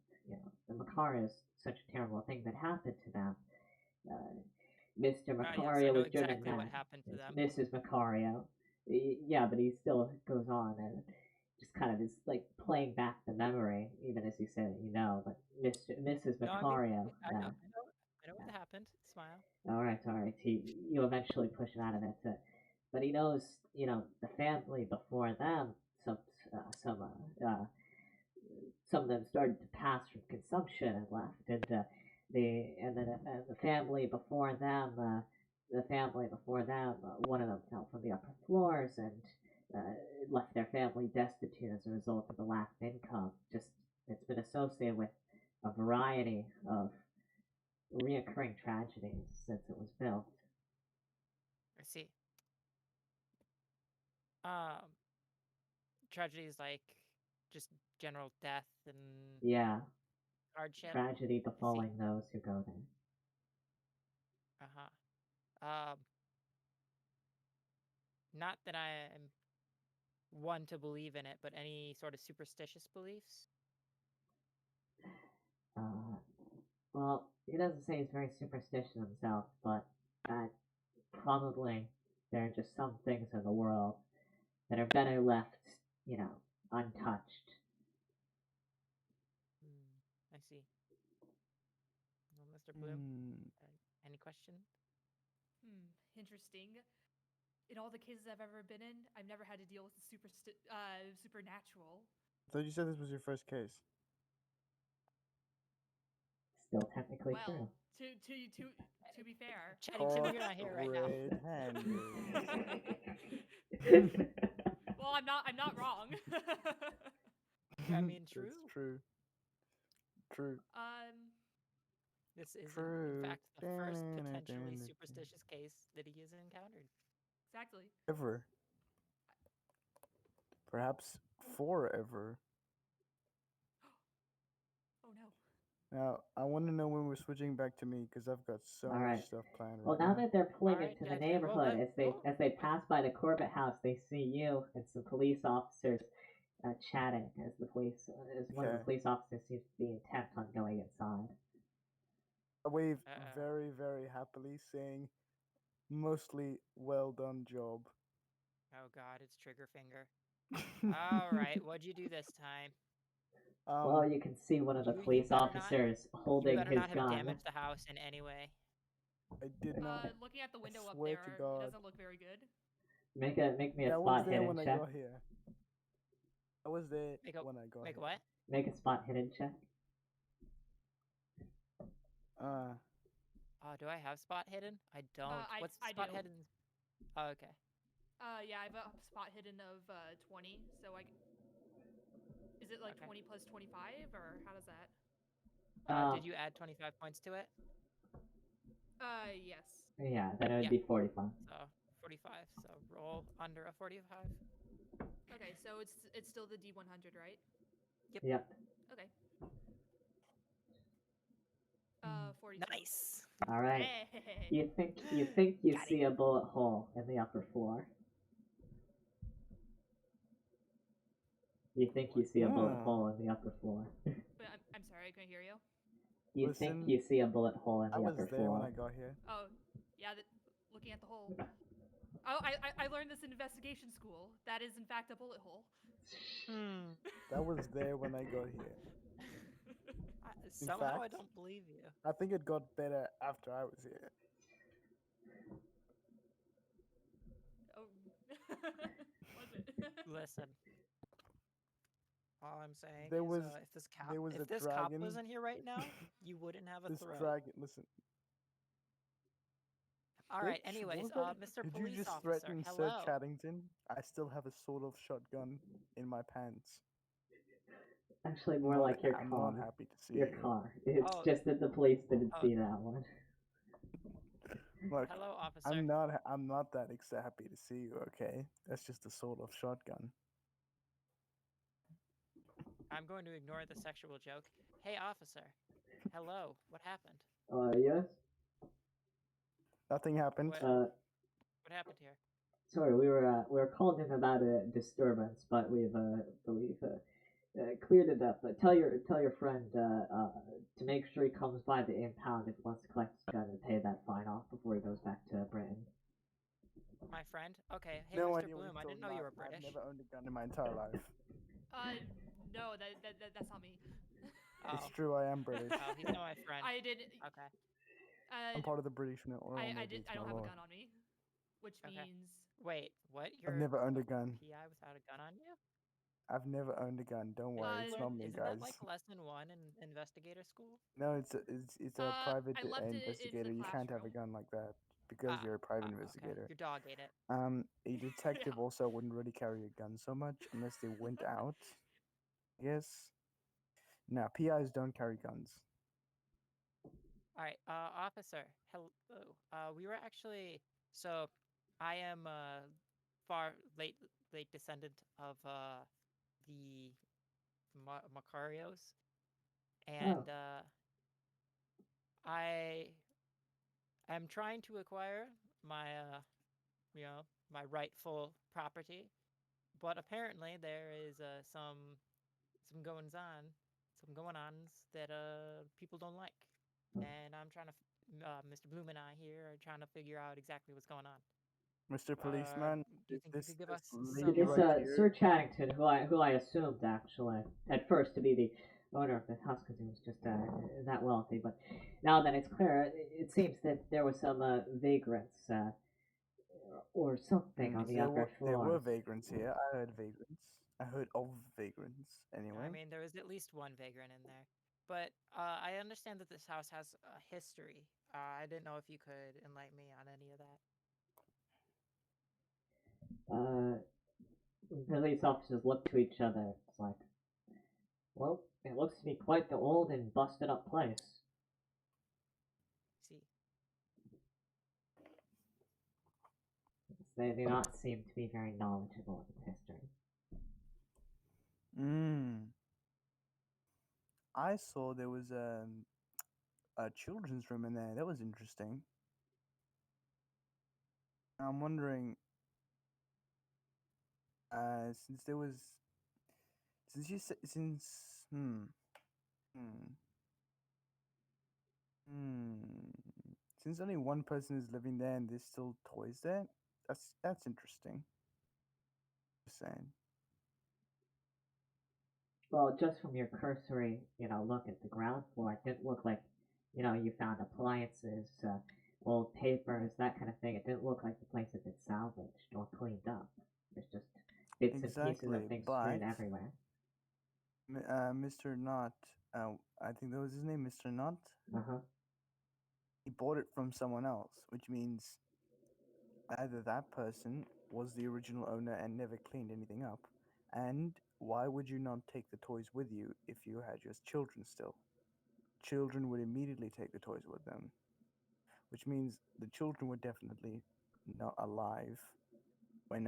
The Macaria is such a terrible thing that happened to them. Uh, Mr. Yes, I Macario know was driven exactly what mad. happened to them. Mrs. Macario. Yeah, but he still goes on and just kind of is like playing back the memory, even as you say that but Mrs. No, I mean, Macario. I know what happened. Smile. All right, all right. You eventually push him out of it, but he knows, the family before them. Some, some, some of them started to pass from consumption and left, and the family before them, one of them fell from the upper floors and uh, left their family destitute as a result of the lack of income. Just it's been associated with a variety of reoccurring tragedies since it was built. I see. Um, Tragedies like just general death and Yeah, hardship. tragedy I see. befalling those who go there. Um, Not that I am one to believe in it, but any sort of superstitious beliefs? Uh, well, he doesn't say he's very superstitious himself, but uh, probably there are just some things in the world that are better left, untouched. I see. Well, Mr. Bloom, any questions? Interesting. In all the cases I've ever been in, I've never had to deal with the supernatural. I thought you said this was your first case. Still technically Well, true. to be fair, Chattington, you're not here right now. Red-handed. well, I'm not wrong. I mean, true. It's true. True. This is, True. in fact, the first potentially superstitious case that he has encountered. Exactly. Ever. Perhaps forever. Oh no. Now, I want to know when we're switching back to me because I've got so All much right. stuff planned Well, right now now. that they're pulling Alright, into the Judge, well, neighborhood, then- as they pass by the Corbett house, they see you and some police officers chatting as one of the Okay. police officers seems to be intent on going inside. I wave Uh-oh. very, very happily, saying, mostly well done job. Oh god, it's trigger finger. Alright, what'd you do this time? Well, you can see one of the you police better not- officers You holding better his not have gun. damaged the house in any way. I did not. Looking at the window up swear there, to it God. doesn't look very good. Make me a I was spot there hidden when I check. got here. I was there when I got Make here. a what? Make a spot hidden check. Do I have spot hidden? I don't. What's I spot do. hidden? Oh, okay. Yeah, I have a spot hidden of 20, so is it like Okay. 20 plus 25, or how does that? Did you add 25 points to it? Yes. Yeah, then it would be 45. So 45. So roll under a 45. Okay, so it's still the D100, right? Yep. Okay. 42. Nice. All right. Hey. You think you Got see a bullet hole in the upper floor? You think you see a bullet hole in the upper floor? But I'm sorry, I couldn't hear you. You think you see a bullet hole in the upper I was there floor? when I got here. Oh, yeah. Looking at the hole. Oh, I learned this in investigation school. That is in fact a bullet hole. That was there when I got here. Somehow I fact, don't believe you. I think it got better after I was here. Oh. Was it? Listen. All I'm saying There is, was- if this there was a cop dragon. wasn't here right now, you wouldn't have a This throat. dragon, listen. All right. Bitch, Anyways, was that- Mr. Did Police you just Officer, threaten hello. Sir Chattington? I still have a sort of shotgun in my pants. Actually, more like your I'm car. not happy to see Your you. car. It's Oh. just that the police didn't Oh. see that one. Look, Hello, officer. I'm not that happy to see you. Okay, that's just a sort of shotgun. I'm going to ignore the sexual joke. Hey, officer. Hello. What happened? Yes. Nothing happened. What what happened here? Sorry, we were called in about a disturbance, but we've believe cleared it up. Tell your friend to make sure he comes by the impound if he wants to collect his gun and pay that fine off before he goes back to Britain. My friend? Okay. Hey, No Mr. idea what Bloom, he's I didn't talking know you about. were I've British. never owned a gun in my entire life. Uh, no, that's not me. It's Oh. true, I am British. Oh, he's not my friend. I did. Okay. Uh, I'm part of the British Royal I Navy. did. It's I my don't have a lord. gun on me, which Okay. means Wait, what? I've You're never owned a a gun. PI without a gun on you? I've never owned a gun. Don't worry, it's not me, Isn't that guys. like lesson one in investigator school? No, it's a private I left it in investigator. the You can't have a classroom. gun like that because you're a private Okay. investigator. Your dog ate it. A Yeah. detective also wouldn't really carry a gun so much unless they went out. Yes. No, PIs don't carry guns. All right, officer. Hello. We were actually so I am far late descendant of the Macarios, Oh, and I am trying to acquire my my rightful property, but apparently there is some goings on, some going ons that people don't like, and I'm trying to. Mr. Bloom and I here are trying to figure out exactly what's going on. Mr. Policeman, Do you think you could give this us lady some? this right here. Sir Chaddington, who I assumed actually at first to be the owner of the house because he was just that wealthy, but now that it's clear, it seems that there was some vagrants or something on the upper There were floors. vagrants here. I heard vagrants. I heard of vagrants. I Anyway, mean, there was at least one vagrant in there, but I understand that this house has a history. I didn't know if you could enlighten me on any of that. Uh, the police officers look to each other. It's like, well, it looks to be quite the old and busted up place. See, They do not seem to be very knowledgeable of its history. mm, I saw there was a children's room in there. That was interesting. I'm wondering, since there was, since you said, since, hmm, hmm, since only one person is living there and there's still toys there, that's interesting. Just saying. Well, just from your cursory, look at the ground floor, it didn't look like, you found appliances, old papers, that kind of thing. It didn't look like the place had been salvaged or cleaned up. There's just bits and pieces of Exactly, things strewn but everywhere. Mr. Knott, I think that was his name, Mr. Knott. Uh huh. He bought it from someone else, which means either that person was the original owner and never cleaned anything up, and why would you not take the toys with you if you had just children still? Children would immediately take the toys with them, which means the children were definitely not alive when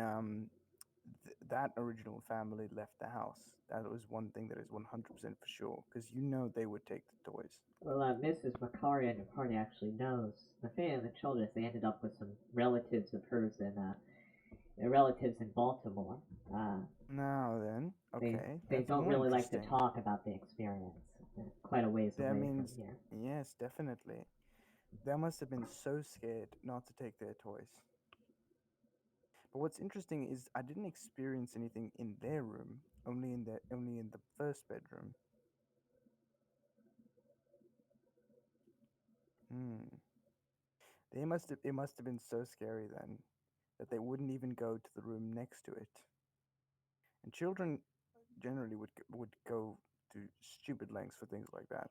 that original family left the house. That was one thing that is 100% for sure, because you know they would take the toys. Well, Mrs. Macari and her party actually knows. The family and the children, they ended up with some relatives of hers and their relatives in Baltimore. Uh, Now then, they okay, they that's don't more really like to interesting. talk about the experience. They're quite a ways That away from means, here. yes, definitely. They must have been so scared not to take their toys. But what's interesting is I didn't experience anything in their room, only in the first bedroom. Hmm. It must have been so scary then that they wouldn't even go to the room next to it. And children generally would go to stupid lengths for things like that.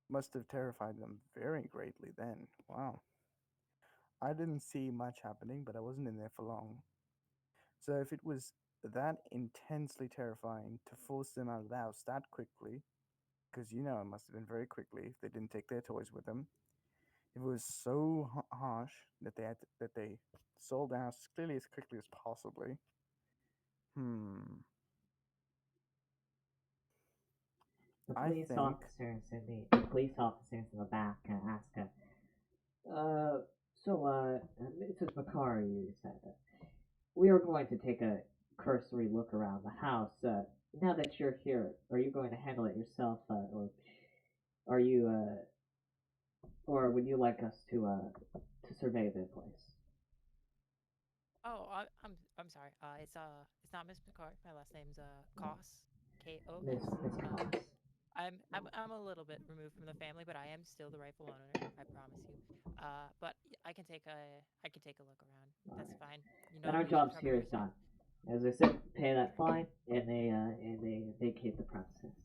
Must have terrified them very greatly then. Wow. I didn't see much happening, but I wasn't in there for long. So if it was that intensely terrifying to force them out of the house that quickly, because it must have been very quickly if they didn't take their toys with them, If it was so harsh that they sold the house clearly as quickly as possibly. Hmm. The I police think. officers in the police officers in the back ask her, Mrs. Macari, you said that we are going to take a cursory look around the house. Now that you're here, are you going to handle it yourself, or are you, or would you like us to survey the place? Oh, I'm sorry. It's not Miss Picard. My last name's Koss, Miss Kos. Miss Cox. I'm a little bit removed from the family, but I am still the rightful owner. I promise you. But I can take a look around. That's Alright. fine. You Then don't our need to job's trouble here is yourself. done. As I said, pay that fine, and they vacate the premises.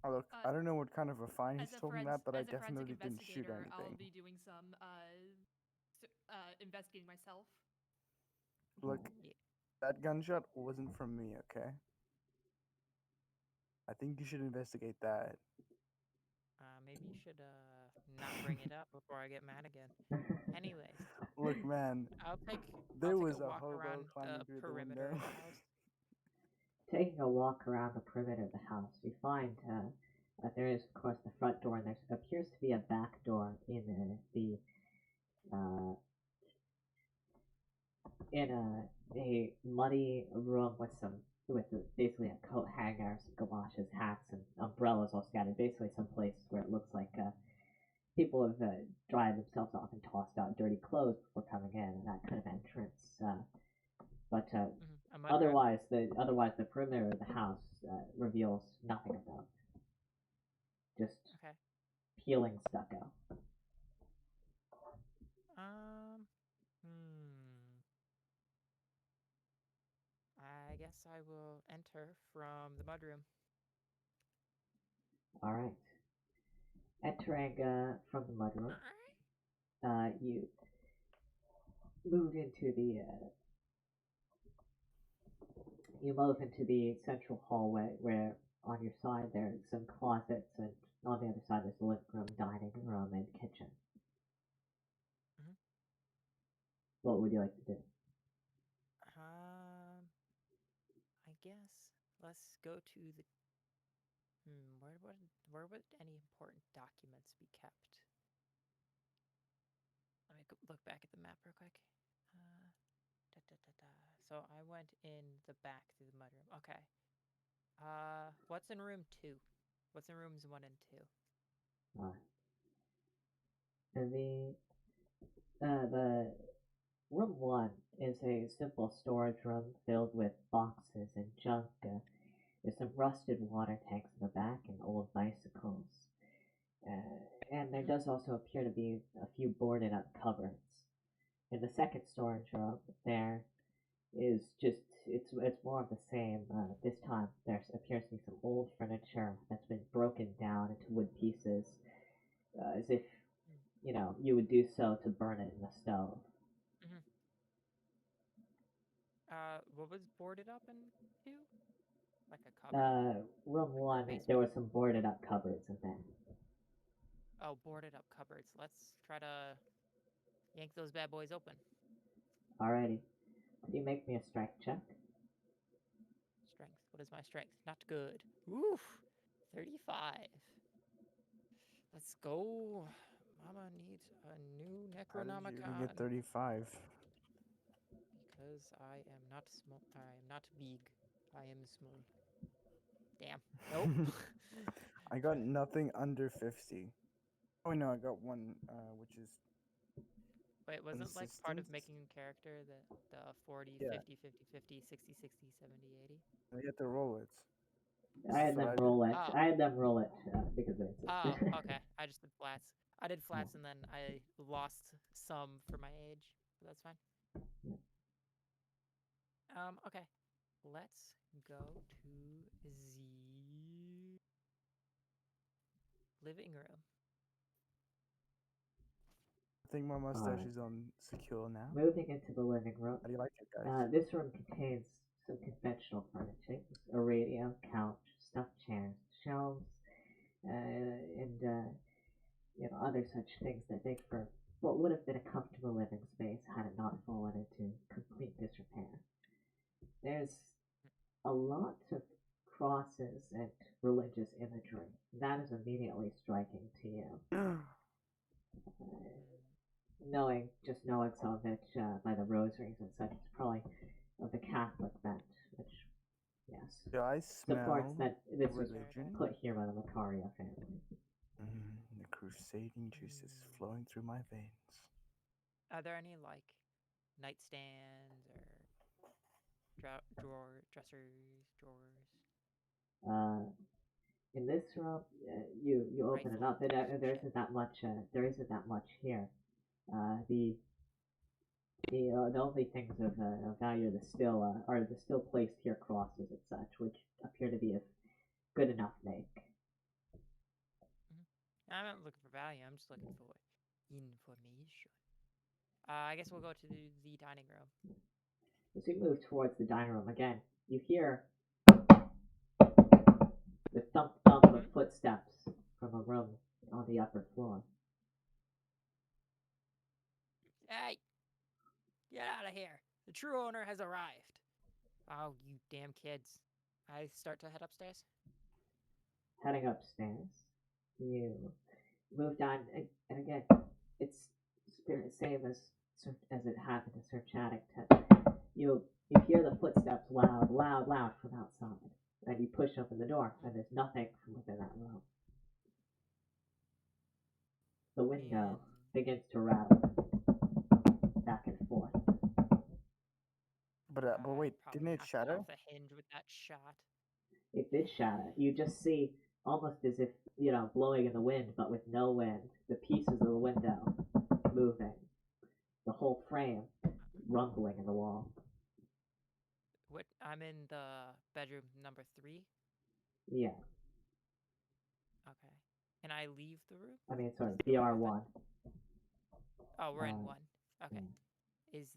Oh, look, I don't know what kind of a fine he's As a talking about, but I as a forensic definitely didn't shoot investigator, I'll anything. be doing some investigating myself. Look, Yeah. that gunshot wasn't from me, okay? I think you should investigate that. Maybe you should not bring it up before I get mad again. Anyways, Look, man, I'll there take a was a walk hobo around climbing the through the perimeter window. of the house. Taking a walk around the perimeter of the house, you find that there is, of course, the front door, and there appears to be a back door uh, in a muddy room with basically a coat hanger, some galoshes, hats, and umbrellas all scattered. Basically, some place where it looks like people have dried themselves off and tossed out dirty clothes before coming in, and that kind of entrance. But A mud run. otherwise the perimeter of the house reveals nothing about just Okay. peeling stucco. Um. Hmm. I guess I will enter from the mudroom. All right, entering from the mudroom, you move into the central hallway where on your side there's some closets and on the other side there's the living room, dining room, and kitchen. Mhm. What would you like to do? I guess let's go to the. Where would any important documents be kept? Let me look back at the map real quick. Da, da, da, da. So I went in the back through the mudroom. Okay. What's in room 2? What's in rooms 1 and 2? And the room one is a simple storage room filled with boxes and junk. There's some rusted water tanks in the back and old bicycles. And there does also appear to be a few boarded up cupboards. In the second storage room, there is it's more of the same. This time, there appears to be some old furniture that's been broken down into wood pieces, as if you would do so to burn it in the stove. Mm-hmm. What was boarded up in 2? Like a cupboard? Room Like or a one, there basement? were some boarded up cupboards in there. Oh, boarded up cupboards. Let's try to yank those bad boys open. Alrighty. Could you make me a strength check? Strength. What is my strength? Not good. Oof. 35. Let's go. Mama needs a new How did you even Necronomicon. get 35? Because I am not small. I am not big. I am small. Damn. Nope. I got nothing under 50. Oh no, I got one, which is Wait, wasn't like part of consistent. making a character the 40, Yeah, 50, 50, 50, 60, 60, 70, 80? you have to roll it. I This is had what them I did. roll it. Oh. I had them roll it because Oh, it's. okay. I just did flats. I did flats and then I lost some for my age. But that's fine. Okay. Let's go to the living room. I think my mustache Alright. is on secure now. Moving into the living room. How do you like it, guys? This room contains some conventional furniture: a radio, couch, stuffed chairs, shelves, and other such things that make for what would have been a comfortable living space had it not fallen into complete disrepair. There's a lot of crosses and religious imagery. That is immediately striking to you. Knowing some of it by the rosaries and such, it's probably of the Catholic bent, which, yes, Do I supports smell that this was religion? put here by the Macaria family. The crusading juice is flowing through my veins. Are there any like nightstands or drawers? Uh, in this room, you open it up. Rifles, There shit. isn't that much. There isn't that much here. The only things of value are the still placed here crosses and such, which appear to be of good enough make. I'm not looking for value. I'm just looking for information. I guess we'll go to the dining room. As you move towards the dining room again, you hear the thump thump of footsteps from a room on the upper floor. Hey, get out of here! The true owner has arrived. Oh, you damn kids! I start to head upstairs. Heading upstairs, you move down, and again, it's spirit same as it happened to Sir Chaddington. You hear the footsteps loud, loud, loud from outside, and you push open the door, and there's nothing from within that room. The window begins to rattle back and forth. But wait, Probably didn't it knocked shatter? off the hinge with that shot. It did shatter. You just see, almost as if, blowing in the wind, but with no wind, the pieces of the window moving. The whole frame rumbling in the wall. What? I'm in the bedroom number 3. Yeah. Okay. Can I leave the room? I mean, sorry, Is the door open? BR1. Oh, we're in 1. Okay. Yeah. Is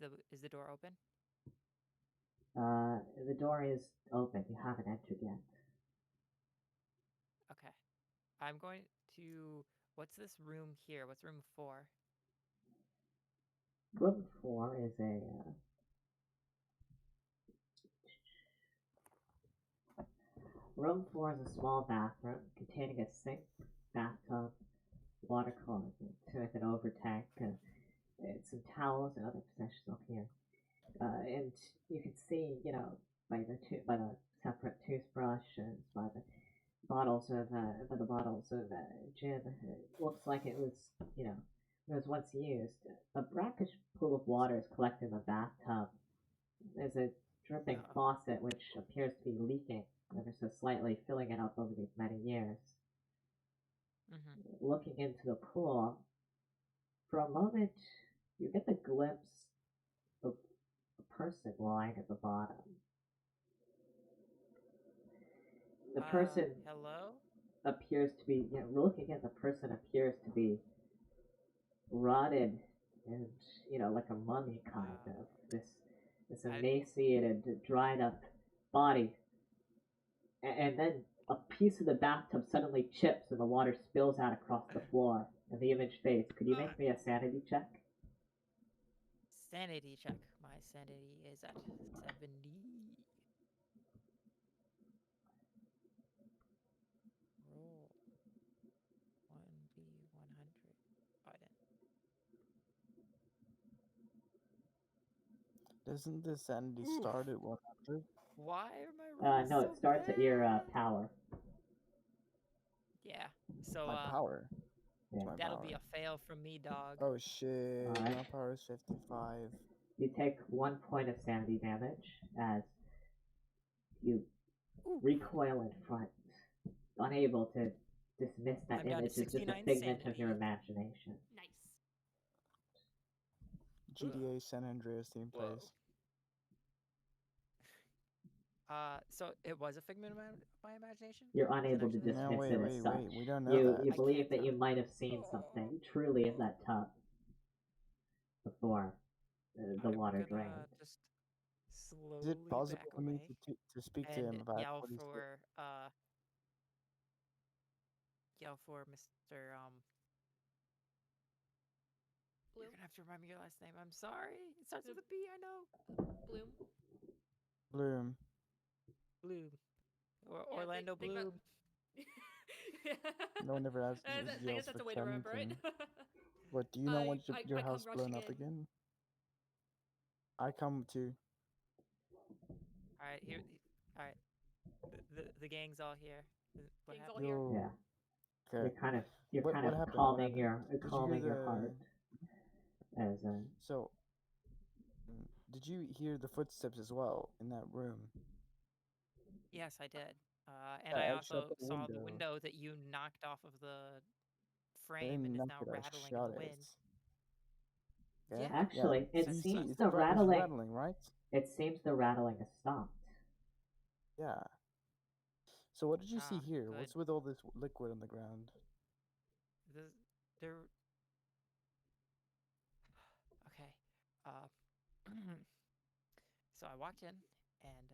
the door open? The door is open. You haven't entered yet. Okay. I'm going to. What's this room here? What's room 4? Room 4 is Room 4 is a small bathroom containing a sink, bathtub, water closet with an overtank, and some towels and other possessions up here. And you can see, by the separate toothbrush and by the bottles of gin, it looks like it was once used. A brackish pool of water is collected in the bathtub. There's a dripping faucet which appears to be leaking ever so slightly, filling it up over these many years. Looking into the pool, for a moment, you get the glimpse of a person lying at the bottom. The person hello? appears to be, looking at the person appears to be rotted and, like a mummy kind of. This emaciated, dried up body. And then a piece of the bathtub suddenly chips and the water spills out across the floor and the image fades. Could you make me a sanity check? Sanity check. My sanity is at 70. Roll 1d100. Button. Doesn't the sanity start at 100? Why are my rolls No, so it starts at your power. Yeah. So My power. Yeah. My that'll power. be a fail from me, dog. Oh shit! Alright. My power is 55. You take 1 point of sanity damage as you recoil in front, unable to dismiss that I'm down to image as just a 69 figment of your sanity. imagination. Nice. GTA San Andreas theme Whoa. plays. So it was a figment of my imagination? You're unable to actually- dismiss No, wait, it as wait, such. wait. We don't know You that. I believe can't that you tell. might have seen something truly in that tub before the water I'm gonna drained. just slowly Is it possible back for me away to speak to and him about yell what he's for Mr. You're Bloom. gonna have to remind me your last name. I'm sorry. It starts The- with a B. I know. Bloom. Bloom. Bloom. Or Yeah, Orlando think about. Bloom. No one ever asks, I guess yells that's for a way to remember it. Clemington. What, do you not want your I come house blown rushing up in. again? I come too. All right, here. All right, the gang's all here. What Gang's all happened? here. Yo. Yeah, Okay. you're kind What of happened? What calming happened? your Did you hear calming your the? heart as So, did you hear the footsteps as well in that room? Yes, I did. And Yeah, I I shut also the saw the window. window that you knocked off of the I frame didn't and is knock now it. I rattling in shot the it. wind. Okay. Yeah. actually So it you That's see, seems it's the it's rattling rattling, right? has stopped. Yeah. So what did you see Ah, here? good. What's with all this liquid on the ground? The, there. Okay. Uh. So I walked in, and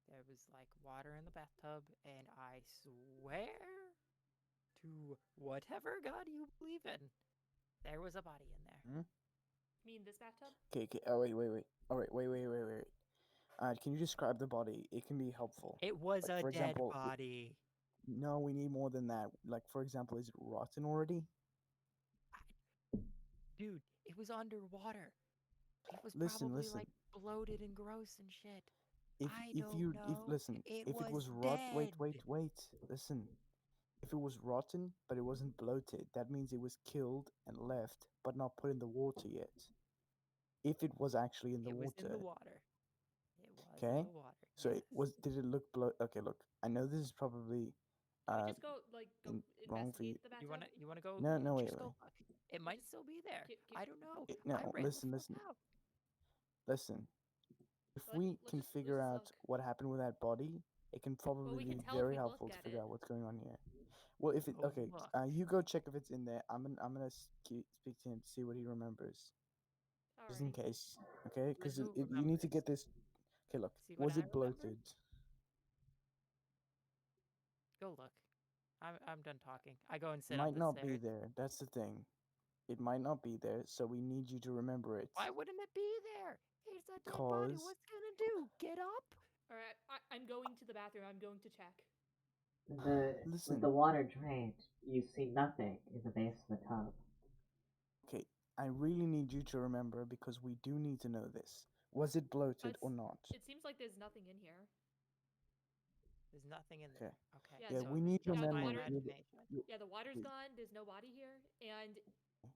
there was like water in the bathtub, and I swear to whatever god you believe in, there was a body in there. Hmm? You mean this bathtub? Okay. Oh wait. All right. Wait. Can you describe the body? It can be helpful. It was Like, a for dead example, body. no, we need more than that. Like, for example, is it rotten already? Dude, it was underwater. It was Listen, probably listen. like bloated and gross and shit. If I if don't you if know. listen, It if it was was rot, dead. wait. Listen. If it was rotten, but it wasn't bloated, that means it was killed and left, but not put in the water yet. If it was actually in the It was in the water, water. It was in okay? the water. So Yes. it was. Did it look Okay, look. I know this is probably Can we uh just go wrong for you. investigate the bathtub? You wanna go? No, wait, Just go wait. look. It might still be there. I don't know. No, I ran listen, the fuck out. listen. If Let's we can just figure out look. what happened with that body, it can probably We can be tell if very we look helpful to at figure it. out what's going on here. Well, if it Go okay, look. you go check if it's in there. I'm gonna speak to him to see what he remembers, just in Alright. case. Okay, because Who you need to remembers? get this. Okay, look. See what Was I it remember? bloated? Go look. I'm done talking. I go and It sit on might the not be stairs. there. That's the thing. It might not be there, so we need you to remember it. Why wouldn't it be there? It's a dead body. Cause What's it gonna do? Get up? Alright, I'm going to the bathroom. I'm going to check. With listen. the water drained, you see nothing in the base of the tub. Okay, I really need you to remember because we do need to know this. Was it bloated or not? It seems like there's nothing in here. There's nothing in Okay. there. Okay. Yeah, so we need your just my memory. imagination. Yeah, the water's Please. gone. There's no body here, and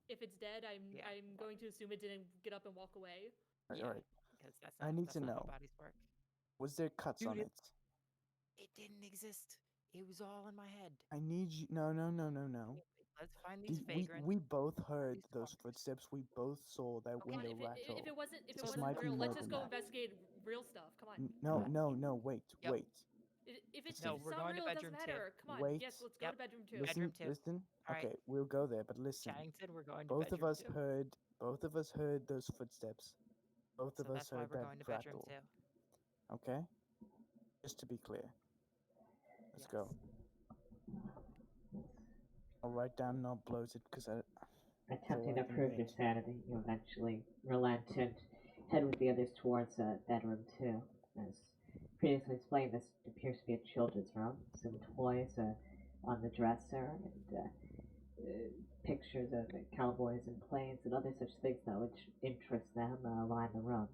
if it's dead, Yeah. I'm going to assume it didn't get up and walk away. Yeah, All right. because that's I not need that's to not know. how bodies work. Was there cuts Dude, on it? It didn't exist. It was all in my head. I need you. No. Let's find these We vagrants. both heard these those corpses. footsteps. We both saw that Come on, window rattle. if it wasn't This might be real, more let's just than go that. investigate real stuff. Come on. No. Wait. Yep. If it's No, we're not going to real, it doesn't bedroom matter. Come on. Wait. Yes, let's go to bedroom 2. Bedroom two. Listen. All right. Okay, we'll go there, but listen. Shaddington, we're going to Both of bedroom us 2. heard. Both of us heard those footsteps. Both So of us that's why heard we're that going to bedroom rattle. 2. Okay. Just to be clear. Let's go. I'll write down not bloated because Attempting to I can prove your wait. sanity, you eventually relent and head with the others towards bedroom 2. As previously explained, this appears to be a children's room. Some toys on the dresser and pictures of cowboys and planes and other such things that would interest them line the room.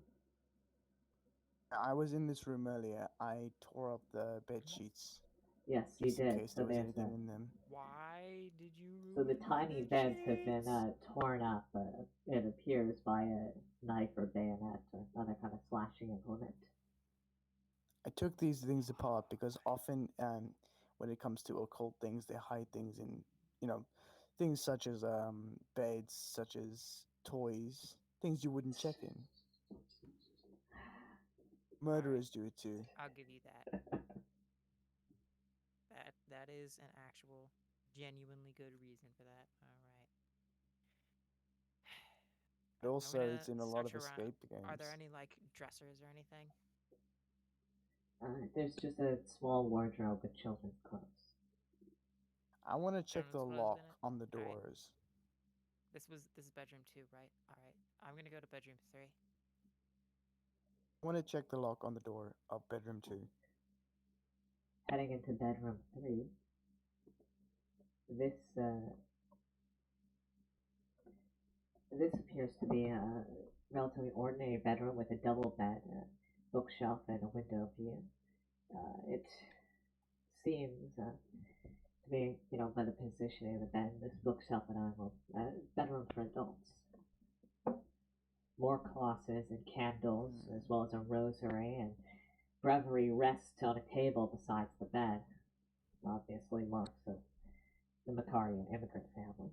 I was in this room earlier. I tore up the bed sheets Yes, you just in did. case So there was there's anything in them. Why did you So the ruin tiny bed beds have been sheets? torn up, it appears, by a knife or bayonet or other kind of slashing implement. I took these things apart because often, when it comes to occult things, they hide things in, things such as beds, such as toys, things you wouldn't check in. Murderers do it too. I'll give you that. That is an actual, genuinely good reason for that. All right. But I'm also, gonna it's in a lot of search around. escape games. Are there any like dressers or anything? There's just a small wardrobe with children's clothes. I want to check the Children's clothes lock in it? on the All right. doors. This is bedroom 2, right? All right. I'm gonna go to bedroom 3. I want to check the lock on the door of bedroom 2. Heading into bedroom 3, this this appears to be a relatively ordinary bedroom with a double bed, a bookshelf, and a window view. It seems to be, by the positioning of the bed, this bookshelf and I will bedroom for adults. More crosses and candles, as well as a rosary and breviary rest on a table beside the bed. Obviously, marks of the Macarian immigrant family.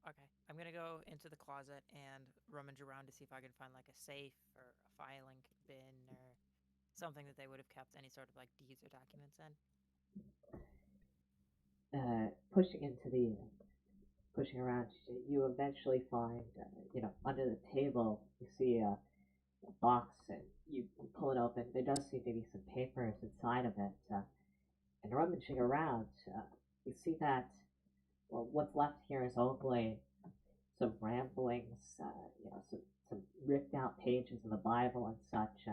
Okay. I'm gonna go into the closet and rummage around to see if I can find like a safe or a filing bin or something that they would have kept any sort of like deeds or documents in. Pushing pushing around, you eventually find, under the table, you see a box, and you pull it open. There does seem to be some papers inside of it, and rummaging around, you see that, well, what's left here is only some ramblings, some ripped out pages of the Bible and such.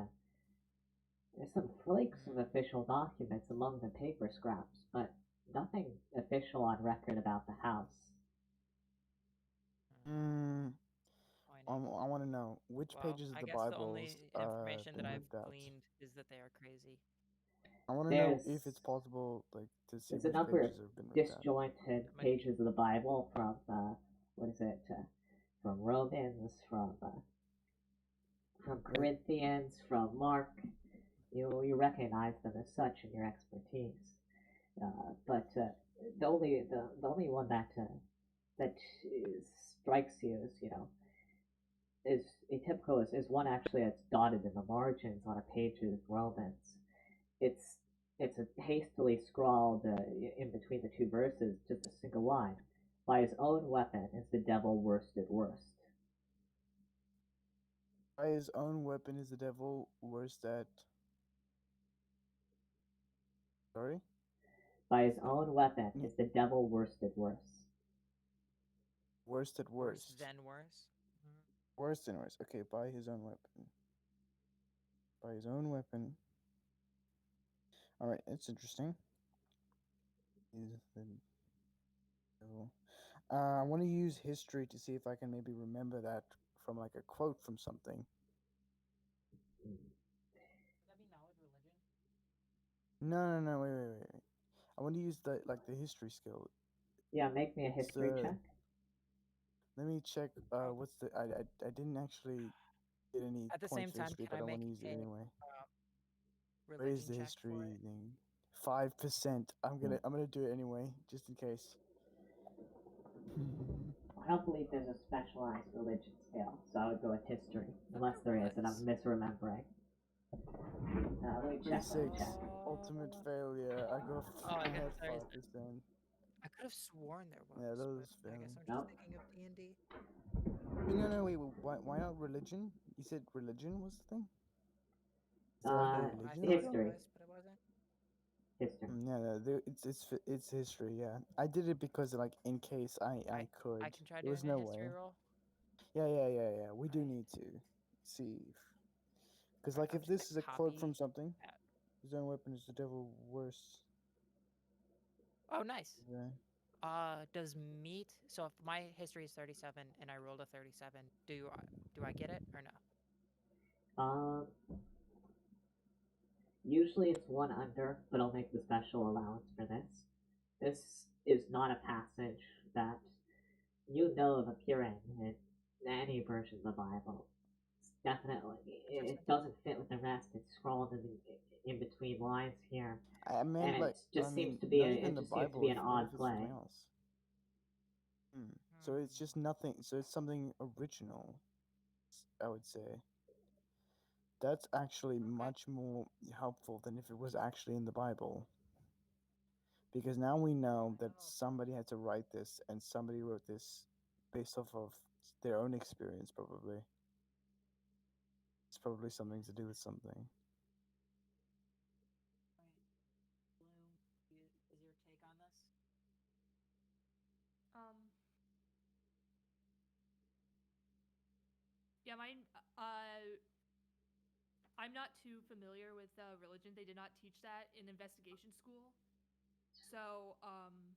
There's some flakes of Mm, official documents among the paper scraps, but nothing official on record about the house. Mm, I Disappointing. want to know which Well, pages of I the guess the Bibles only information that been I've ripped out. gleaned is that they are crazy. I want to know There's if it's possible, like, to see there's a which number of pages have been ripped out. disjointed I'm gonna, pages of the Bible from what is it? From Romans, from Right? Corinthians, from Mark. You recognize them as such in your expertise, but the only one that strikes you as is atypical is one actually that's dotted in the margins on a page of Romans. It's it's a hastily scrawled in between the two verses, just a single line. By his own weapon is the devil worsted worst. By his own weapon is the devil worse at. Sorry? By his Is it own weapon is the devil worsted worst. worst at worse worst? than worse. Mhm. Worse than worse. Okay, by his own weapon. By his own weapon. Alright, it's interesting. Is the devil. I want to use history to see if I can maybe remember that from like a quote from something. Would that be knowledge religion? No, wait. I want to use the history skill. Yeah, make me a It's history check. let me check. Oh, What's the? I didn't actually get any at the points same for time, history, can but I I want make to use it a anyway. What is religion the check for history it? thing? 5%. I'm gonna do it anyway, just in case. I don't believe there's a specialized religion scale, so I would go with history, I thought unless there there is, and I'm was. misremembering. Let me check. Let me 26. check. Ultimate failure. I go. Oh, I I guess had there is. 5%. I could have sworn there Yeah, was, but those I fail. guess I'm just Nope. thinking of D&D. Wait, no, wait. Why not religion? You said religion was the thing. Is there like a Uh, I religion thought it thing? history. was, but it wasn't. History. No, it's history. Yeah, I did it because like in case I I could. can try There was doing a no history way. roll. Yeah. We do Alright. need to see, because Alright, like I'm if just gonna this is a quote from copy something, that. his own weapon is the devil worse. Oh, nice. Yeah. Does meat? So if my history is 37 and I rolled a 37, do I get it or no? Um, Usually it's one under, but I'll make the special allowance for this. This is not a passage that you know of appearing in any version of the Bible. It's definitely, Interesting. it doesn't fit with the rest. It's scrawled in between lines here, I and meant it like I just seems mean to be not even it the just seems to be Bible. an What odd if it's play. something else? Hmm. So it's just nothing. So it's something original. I would say that's actually Okay. much more helpful than if it was actually in the Bible. Because now we know I that don't know. somebody had to write this and somebody wrote this based off of their own experience, probably. It's probably something to do with something. Alright. Bloom, is your take on this? Um, Yeah, mine. I'm not too familiar with religion. They did not teach that in investigation school. So, Um,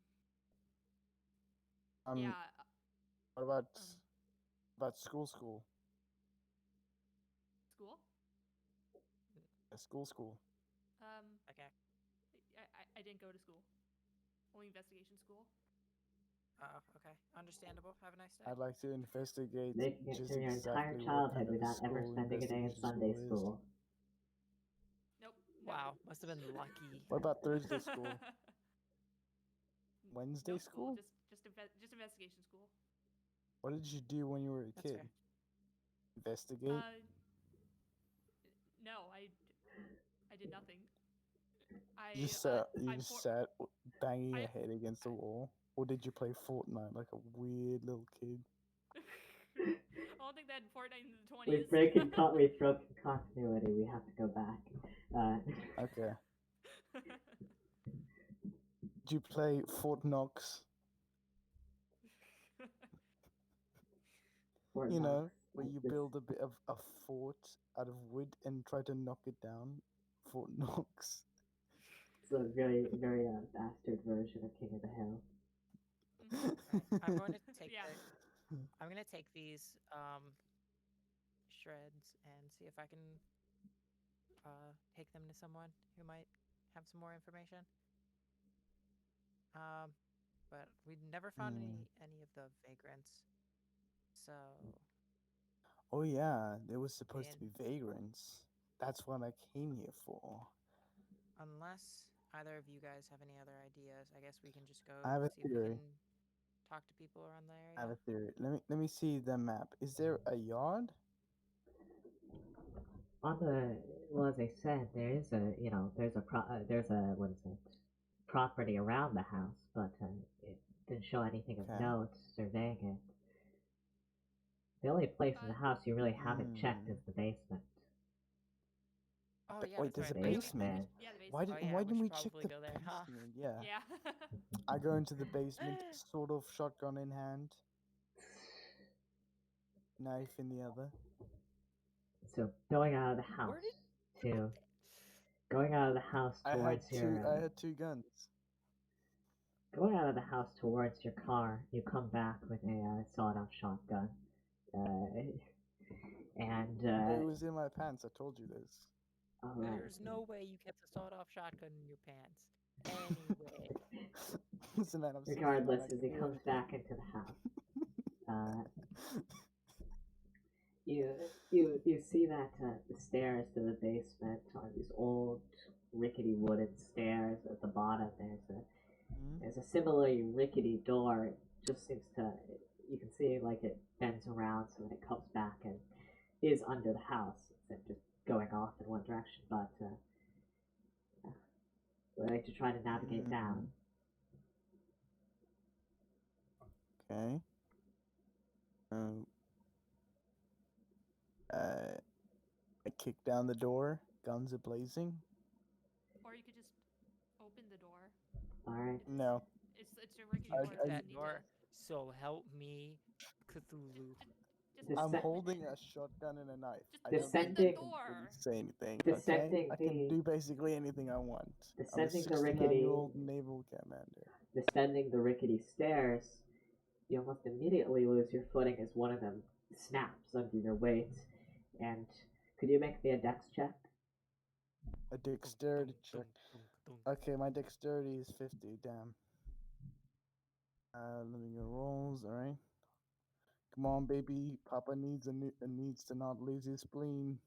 yeah. what about school? School? School. Okay. I didn't go to school. Only investigation school. Oh, okay. Understandable. Have a nice day. I'd like to investigate Making it just through your entire exactly what childhood kind of a without ever school spending a day in investigation Sunday school is. school. Nope. No. Wow, must have been lucky. What about Thursday school? Wednesday no school? Just investigation school. What did you do when you were a That's kid? fair. Investigate? No, I did nothing. You just sat banging your head against the wall? Or did you play Fortnite like a weird little kid? I don't think they had Fortnite in the 20s. We've broken continuity. We have to go back. Okay. Did you play Fort Knox? Fort You Knox, know, where like you this- build a bit of a fort out of wood and try to knock it down? Fort Knox. It's a very, very bastard version of King of the Hill. Right. I'm going to take Yeah. I'm gonna take these shreds and see if I can take them to someone who might have some more information. But we never found any of the vagrants. So Oh yeah, there was supposed to And- be vagrants. That's what I came here for. unless either of you guys have any other ideas, I guess we can just go I have a see if we theory. can talk to people around the I have area. a theory. Let me see the map. Is there a yard? As I said, there is there's a what is it, property around the house, but it didn't show anything of Okay. note surveying it. The only place in the house you really haven't checked is the basement. Oh yeah, Wait, that's there's right. a basement? Yeah, the basement. Why Oh, yeah, why we didn't should we check probably the go there, huh? basement? Yeah. Yeah. I go into the basement, sort of shotgun in hand, knife in the other. So going out of the house going out of the house towards I had two guns. going out of the house towards your car, you come back with a sawed-off shotgun, and It was in my pants. I told you this. all right. There's no way you kept a sawed-off shotgun in your pants. Anyway. Listen, man, I'm 16, Regardless, I as can he do comes anything. back into the house, you see that the stairs to the basement are these old rickety wooden stairs. At the bottom, there's a similarly rickety door. It just seems to, you can see like it bends around so that it comes back and is under the house instead of just going off in one direction. But we like to try to navigate down. Okay. I kick down the door, guns are blazing. Or you could just open the door. All right. No. It's a rickety I- door. I- You That need door. to- So help me, Cthulhu. Just This I'm se- holding a shotgun and a knife. Just I don't open think the I can door. really say anything. Descending Okay, I can the- do basically anything I want. I'm a Descending the rickety- 69-year-old naval commander. Descending the rickety stairs, you almost immediately lose your footing as one of them snaps under your weight. And could you make me a dex check? A dexterity check. Okay, my dexterity is 50. Damn. Let me go rolls. All right. Come on, baby. Papa needs needs to not lose his spleen.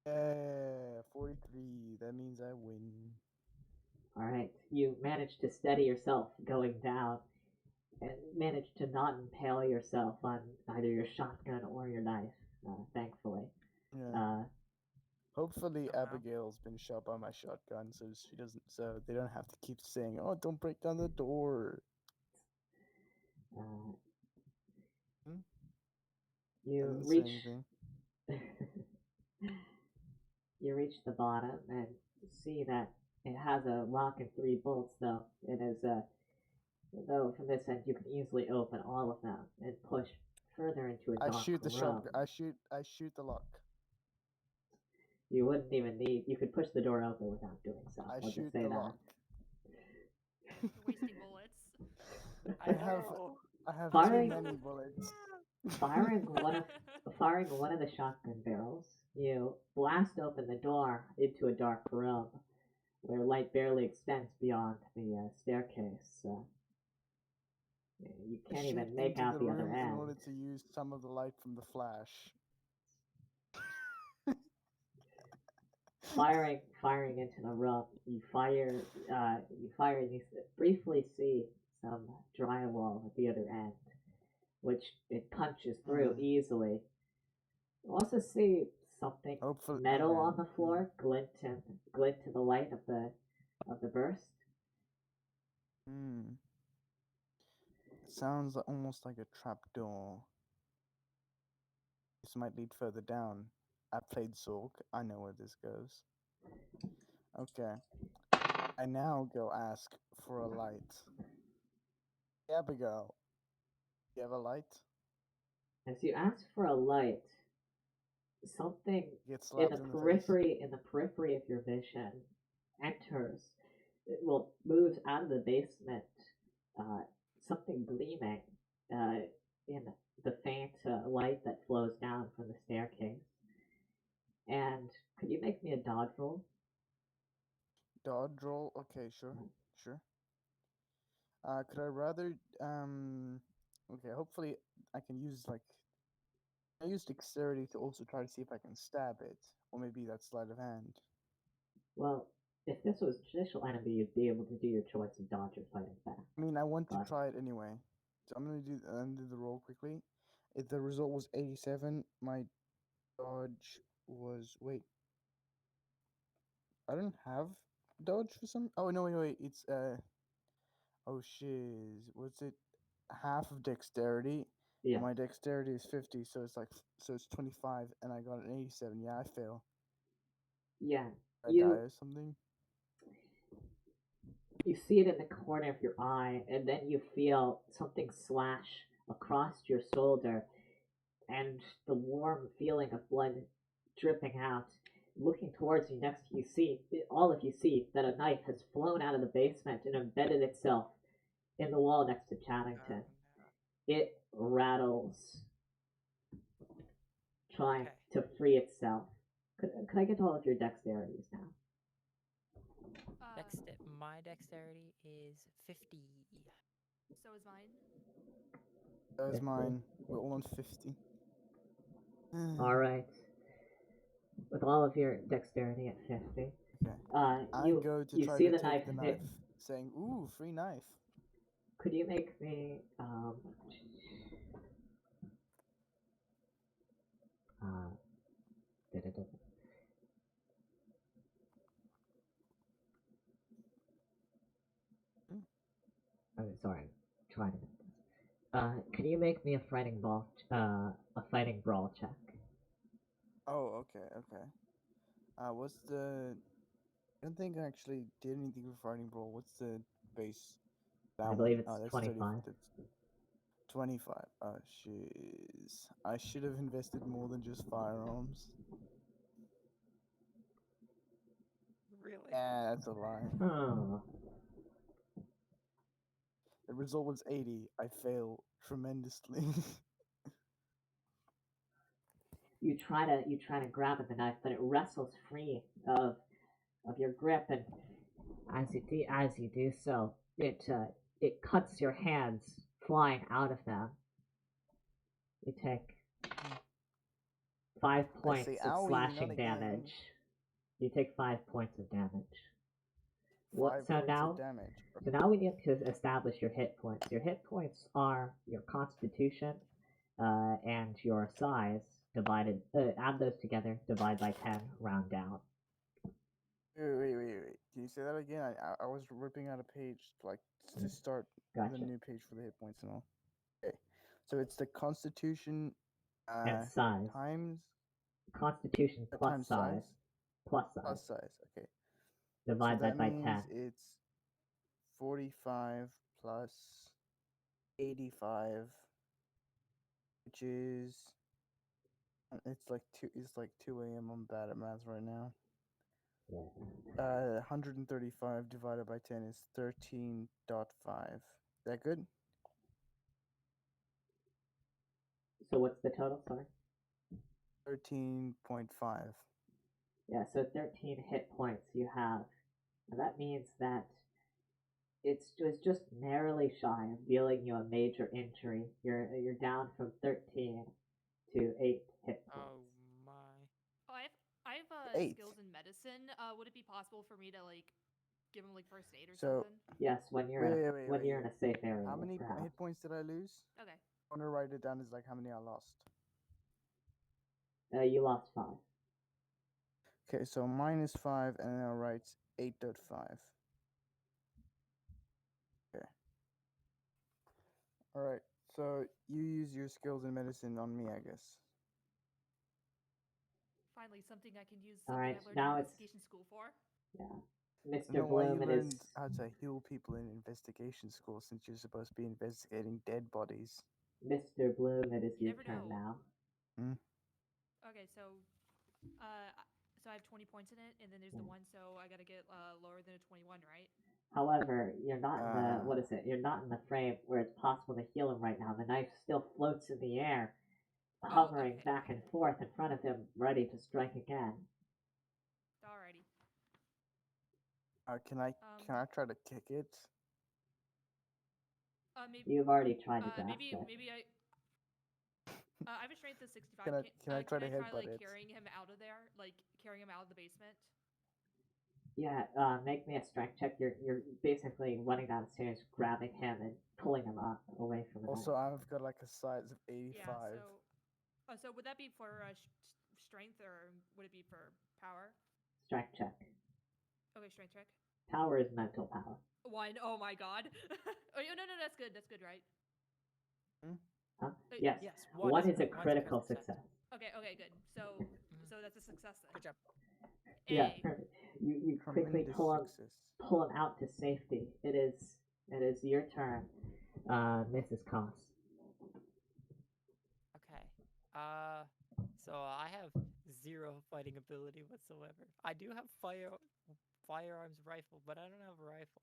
Yeah, 43. That means I win. Alright, you manage to steady yourself going down and manage to not impale yourself on either your shotgun or your knife, thankfully. Yeah. Hopefully, Somehow. Abigail's been shot by my shotgun, so she doesn't. So they don't have to keep saying, "Oh, don't break down the door." I You didn't say reach anything. you reach the bottom and see that it has a lock and 3 bolts, though. It is Though from this end, you can easily open all of them and push further into a I dark shoot the room. shotgun. I shoot the lock. You wouldn't even need. You could push the door open without doing so. I I'll just shoot say the that. lock. You're wasting bullets. I have- know. I have Firing- too many bullets. Firing one of the shotgun barrels, you blast open the door into a dark room where light barely extends beyond the staircase. You I can't shoot even make into out the the other room in end. order to use some of the light from the flash. Firing into the room, you briefly see some drywall at the other end, which it punches through easily. You also see something Hopefully, metal okay. on the floor glint to the light of the burst. It sounds almost like a trap door. This might lead further down. I played Zork. I know where this goes. Okay. I now go ask for a light. Abigail, you have a light? As you ask for a light, something Get in slapped the in the periphery of your vision enters. It will moves out of the basement. Something gleaming in the faint light that flows down from the staircase. And could you make me a dodge roll? Dodge roll? Okay, sure. Could I rather okay, hopefully I can use I use dexterity to also try to see if I can stab it. Or maybe that's sleight of hand. Well, if this was a traditional enemy, you'd be able to do your choice of dodge or fighting back. I mean, I want to But- try it anyway. So I'm gonna do the roll quickly. If the result was 87, my dodge was wait. I don't have dodge for some. Oh no, wait. It's oh shiz. What's it? Half of dexterity. Yeah. And my dexterity is 50, so it's 25, and I got an 87. Yeah, I fail. Yeah. I die or something. You see it in the corner of your eye, and then you feel something slash across your shoulder, and the warm feeling of blood dripping out. Looking towards you, all of you see that a knife has flown out of the basement and embedded itself in the wall next to Chaddington. It rattles, trying to free itself. Could I get all of your dexterities now? My dexterity is 50. So is mine. That was 50. mine. We're all on 50. Alright. With all of your dexterity at 50, Okay. I you go to you try see to the take knife the hit. knife, saying, "Ooh, free knife." Could you make me da-da-da. Oh, sorry, I'm trying to. Can you make me a fighting brawl check? Oh, okay. What's the? I don't think I actually did anything for fighting brawl. What's the base? I That believe one. it's Oh, that's 25. That's 25. Oh, shiz. I should have invested more than just firearms. Really? Yeah, that's a lie. Oh. The result was 80. I fail tremendously. You try to grab at the knife, but it wrestles free of your grip, and as you do so, it cuts your hands flying out of them. You take 5 I points say, of "Owie, slashing not again." damage. You take 5 points of damage. 5 So points now, of damage. so now we need to establish your hit points. Your hit points are your constitution and your size divided. Add those together, divide by 10, round down. Wait. Can you say that again? I was ripping out a page to start Gotcha. the new page for the hit points and all. Okay, so it's the Constitution And size. times Constitution plus times size. Plus size. plus size. Okay, Divide so that by means 10. it's 45 plus 85, which is it's like 2 a.m. I'm bad at math right now. Yeah. 135 divided by 10 is 13.5. That good? So what's the total? Sorry. 13.5. Yeah. So 13 hit points you have. And that means that it's just narrowly shy of dealing you a major injury. You're down from 13 to 8 hit Oh points. my. Oh, I have 8. skills in medicine. Would it be possible for me to like give him like first aid or So something? Yes, when you're when you're in a safe area, How many perhaps. hit points did I lose? Okay. I want to write it down as like how many I lost. You lost 5. Okay, so minus 5, and then I'll write 8.5. Okay. All right. So you use your skills in medicine on me, I guess. Finally, something I can use. All Something right, I learned now in it's investigation school for. yeah, I don't know Mr. why you Bloom. It learned is how to heal people in investigation school since you're supposed to be investigating dead bodies. Mr. Bloom. It is You your never turn know. now. Okay, so I have 20 points in it, and then there's the one, so I gotta get lower than a 21, right? However, you're not in the Uh, what is it? You're not in the frame where it's possible to heal him right now. The knife still floats in the air, Oh, hovering okay, back okay. and forth in front of him, ready to strike again. Alrighty. can I try to kick it? Maybe, You've already tried to grasp maybe, it. maybe I have a strength of 65. Can I try to Can I try headbutt like it? carrying him out of there, like carrying him out of the basement? Yeah, make me a strength check. You're basically running down the stairs, grabbing him and pulling him up away from the Also, knife. I've got like a size of 85. Yeah. So would that be for strength or would it be for power? Strength check. Okay, strength check. Power is mental power. 1. Oh my god. Oh no, that's good. That's good, right? Huh? Yes. Yes, One is a one's critical success. Okay, good. Mhm. So that's a success then. Good job. Yeah, A. perfect. You quickly Tremendous pull him success. out to safety. It is your turn, Mrs. Koss. Okay. So I have 0 fighting ability whatsoever. I do have firearms rifle, but I don't have a rifle.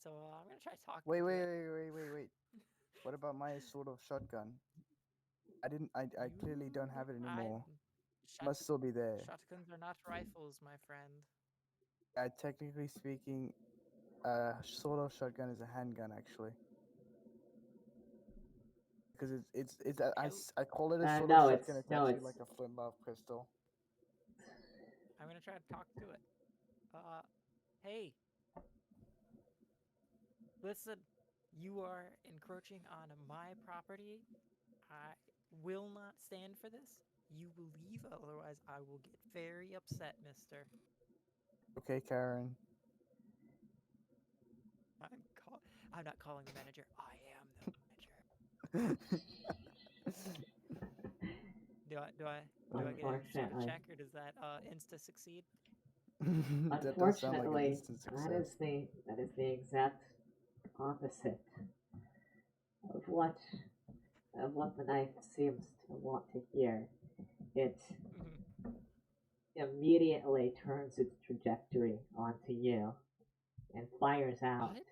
So I'm gonna try talking Wait, to wait, it. wait, wait, wait, wait. What about my sort of shotgun? I clearly don't have it anymore. Must still be there. Shotguns are not rifles, my friend. Technically speaking, sort of shotgun is a handgun actually. Because I call it a sort of No, shotgun. It's no, actually it's like a flintlock pistol. I'm gonna try to talk to it. Hey, listen, you are encroaching on my property. I will not stand for this. You will leave, otherwise I will get very upset, mister. Okay, Karen. I'm not calling the manager. I am the manager. Do I get any sort of unfortunately. check, or does that insta succeed? That does sound like an Unfortunately, instant that is success. the exact opposite of what the knife seems to want to hear. It immediately turns its trajectory onto you and fires out What?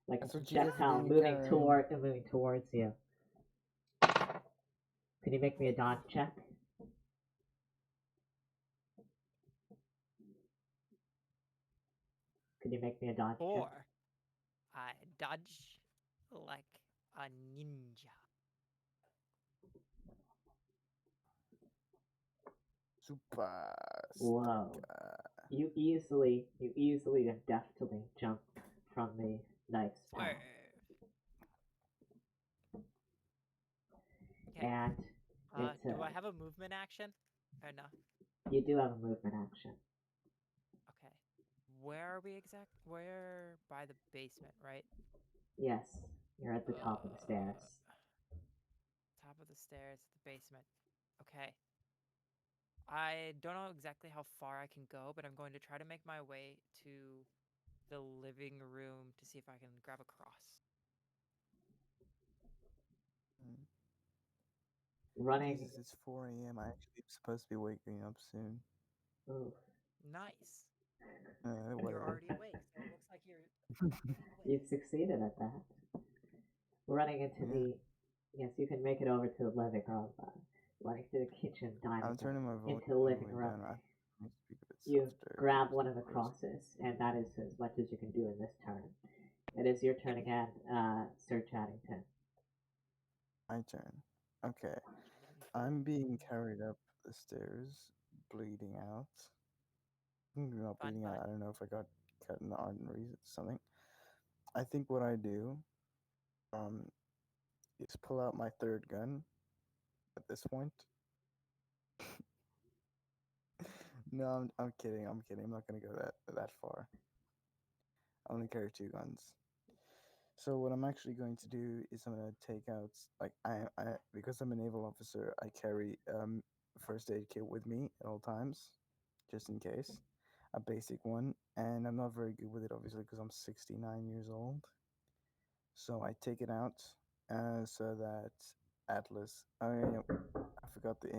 like a That's what you get for projectile being a Karen. moving towards you. Can you make me a dodge check? Can you make me a dodge check? 4. I dodge like a ninja. Super. Whoa. You easily and deftly jump from the knife's Swerve. path. Okay. And Do I have a movement action? Or no? you do have a movement action. Okay. Where are we exact? Where by the basement, right? Yes, you're at the top of the stairs. Top of the stairs, the basement. Okay. I don't know exactly how far I can go, but I'm going to try to make my way to the living room to see if I can grab a cross. running. Jesus, it's 4 a.m. I actually am supposed to be waking up soon. Ooh, Nice. You're Whatever. already awake, so it looks like you're awake. you've succeeded at that. Running into Yeah. the yes, you can make it over to the living room. Running to the kitchen, dining I'm turning my room, volume into the all the living way room. down. I need to speak a bit You softer. grab because one of the of course. crosses, and that is as much as you can do in this turn. It is your turn again, Sir Chaddington. My turn. Okay. Chatting I'm King. being carried up the stairs, bleeding out. Not Fun, bleeding out. fun. I don't know if I got cut in the arteries or something. I think what I do um, is pull out my third gun at this point. No, I'm kidding. I'm kidding. I'm not gonna go that far. I only carry two guns. So what I'm actually going to do is I'm gonna take out like I because I'm a naval officer. I carry first aid kit with me at all times, just in case. A basic one, and I'm not very good with it obviously because I'm 69 years old. So I take it out so that Atlas. Oh yeah, I forget the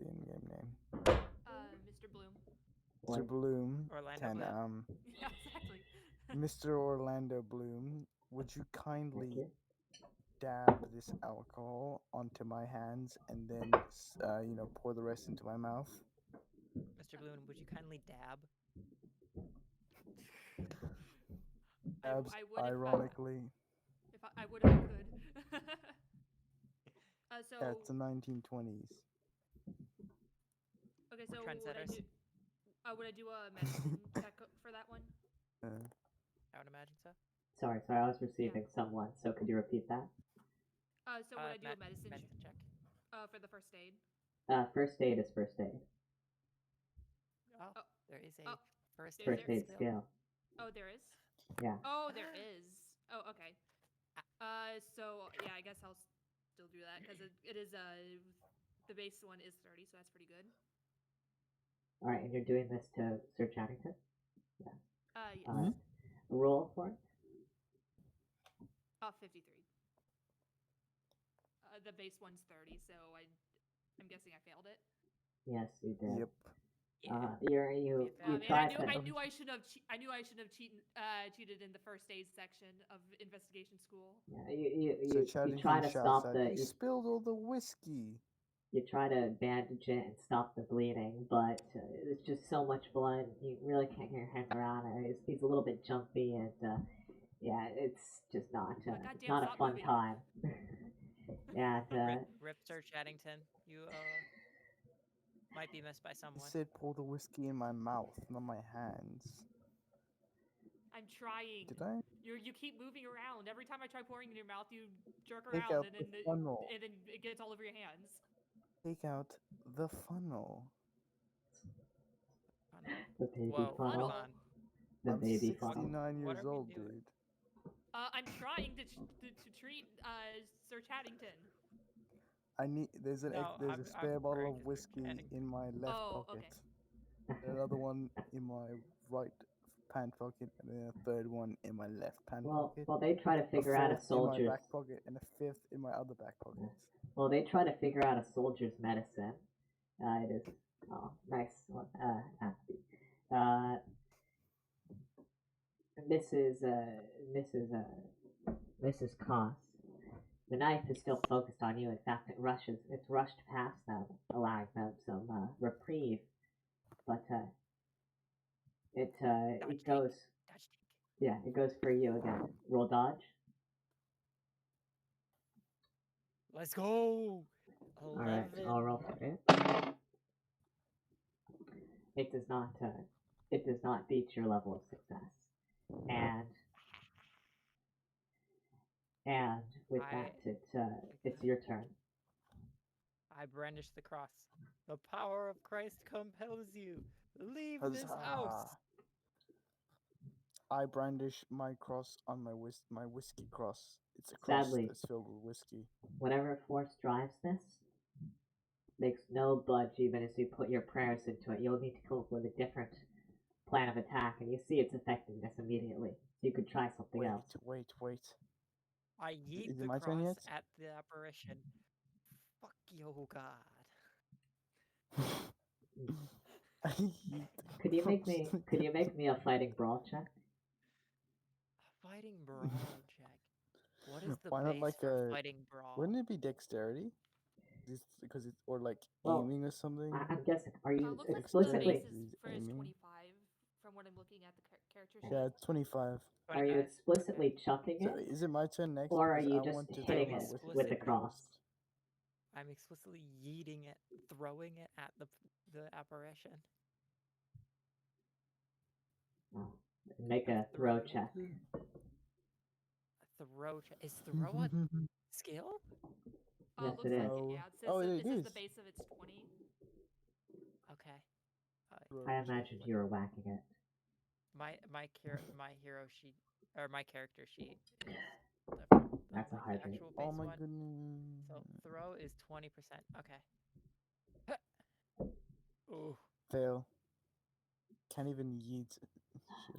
in-game name. Mr. Bloom. Mr. What? Bloom Orlando can Bloom. Yeah, exactly. Mr. Orlando Bloom, would you Thank kindly you. dab this alcohol onto my hands and then pour the rest into my mouth? Mr. Bloom, would you kindly dab? Dabs, I would ironically. if I would if I could. Yeah, So it's the 1920s. okay, We're so trendsetters. would I do a medicine check for that one? Uh, I would imagine so. Sorry, I was Yeah. receiving someone. So could you repeat that? So would I do a medicine medicine check. for the first aid? First aid is first aid. Oh, Oh, there is a oh, first is aid First there? aid skill. skill. Oh, there is. Yeah. Oh, there is. Oh, okay. So yeah, I guess I'll still do that because it is the base one is 30, so that's pretty good. All right, and you're doing this to Sir Chaddington. Yes. All right. Roll for it. 53. The base one's 30, so I'm guessing I failed it. Yes, you did. yep. Yeah. You I tried knew to. I knew I should have cheated in the first aid section of investigation school. Yeah, So you try Chaddington to shouts stop out, the "You spilled all the whiskey!" you try to bandage it and stop the bleeding, but there's just so much blood. You really can't get your hands around it. He's a little bit jumpy, and yeah, it's just Goddamn, not a stop fun moving. time. And Rip Sir Chaddington. You might be missed by He someone. said, "Pour the whiskey in my mouth, not my hands." I'm trying. Did I? You keep moving around. Every time I try pouring in your mouth, you jerk Take around, out the funnel. and then it gets all over your hands. Take out the funnel. Funnel. the baby Whoa, hold funnel, Funnel. on. the I'm baby funnel. 69 What years are we old, doing? dude. I'm trying to treat Sir Chaddington. There's No, there's a I'm spare bottle referring of to Sir whiskey Chaddington. in my left Oh, pocket. okay. Another one in my right pant pocket, and then a third one in my left pant pocket. Well, they try to A figure out a fourth in my soldier's. back pocket, and a fifth in my other back pocket. Well, they try to figure out a soldier's medicine. It is nice one. Mrs. Mrs. Koss. The knife is still focused on you. In fact, it's rushed past them, allowing them some reprieve. But it Dodge goes, tank. Dodge tank. yeah, it goes for you again. Roll dodge. Let's go. All right, 11. I'll roll for it. It does not. It does not beat your level of success. And with that, it's your turn. I brandish the cross. The power of Christ compels you. Leave this Huzzah. house. I brandish my cross on my whiskey cross. It's a cross Sadly, that's filled with whiskey. whatever force drives this makes no budge even as you put your prayers into it. You'll need to come up with a different plan of attack, and you see its effectiveness immediately. So you could try something else. Wait. I yeet Is it the my turn cross yet? at the apparition. Fuck yo god. I hate Could you make me? Could you make me a fighting brawl check? A fighting brawl check. What is the Why not base like for a? fighting brawl? Wouldn't it be dexterity? Because it's or like Well, aiming or something. I'm guessing. Are you Looks like the explicitly? base Is for is aiming? 25 from what I'm looking at the character sheet. Yeah, it's 25. Are you 25? explicitly chucking So it, is it my turn next? or are Because you I just want to hitting throw it my whiskey with the at cross? Ghost. I'm explicitly yeeting it, throwing it at the apparition. Oh, make I'm a throw throwing it. check. A throw check. Is throw a skill? Yes, Looks it like is. it. Yeah, it says Oh, it it says the is. base of it's 20. Okay. Throw I check. imagined you were whacking it. My hero sheet or my character sheet is different than That's a like hard the hit. actual Oh base my one. goodness. So throw is 20%. Okay. Ooh. Fail. Can't even yeet shit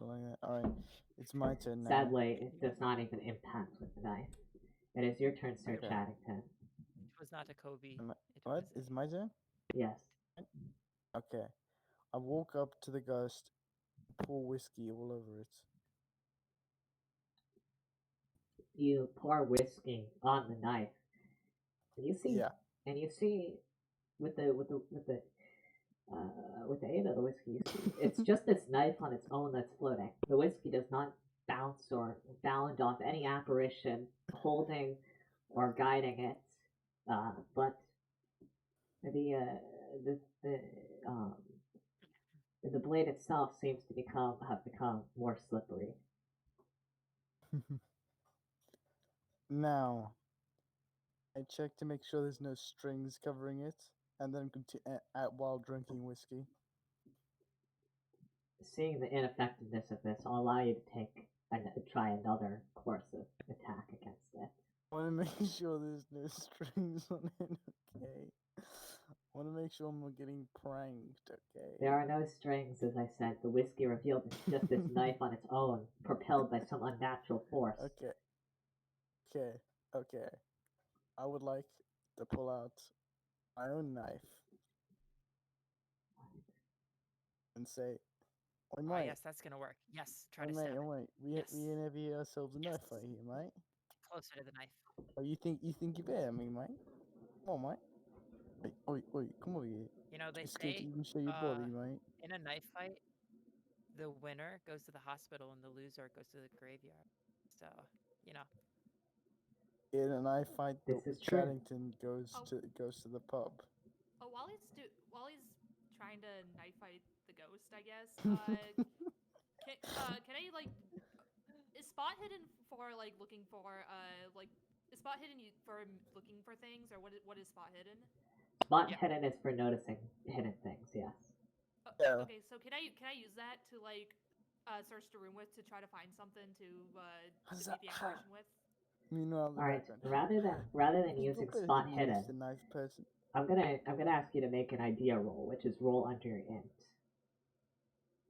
like that. Alright, it's my turn now. Sadly, it does not even impact with the knife. It is your turn, Sir Okay. Chaddington. It was not a Kobe. Am I- It What? was It's my turn? Yes. Okay. I walk up to the ghost, pour whiskey all over it. You pour whiskey on the knife. And you see, Yeah. with the aid of the whiskey, you see it's just this knife on its own that's floating. The whiskey does not bounce or bound off any apparition holding or guiding it, but the the um, the blade itself seems to have become more slippery. Now, I check to make sure there's no strings covering it, and then while drinking whiskey. Seeing the ineffectiveness of this, I'll allow you to try another course of attack against it. I want to make sure there's no strings on it, okay? I want to make sure I'm not getting pranked, okay? There are no strings, as I said. The whiskey revealed it's just this knife on its own, propelled by some unnatural force. Okay. I would like to pull out my own knife and say, "Oi, Ah, mate, yes, that's gonna work. Yes, try oi, to mate, stab it. oi, mate. We Yes. never hear ourselves a knife Yes. right here, mate. Closer to the knife. Oh, you think you're better than me, mate? Come on, mate. Oi, come over here. You know, they You're scared to say even show your body, mate. in a knife fight, the winner goes to the hospital and the loser goes to the graveyard. So, you know. In a knife fight, This is true. Chaddington goes to the pub. Oh, while he's trying to knife fight the ghost, I guess. Can I like is spot hidden for like looking for is spot hidden for looking for things, or what is spot hidden? Spot Yeah. hidden is for noticing hidden things, yes. Yeah. Okay, so can I use that to like search the room with to try to find something to defeat the apparition with? Meanwhile, in the Alright, background. rather than You're using better spot than me, hidden, Mr. Knife Person. I'm gonna ask you to make an idea roll, which is roll under your int.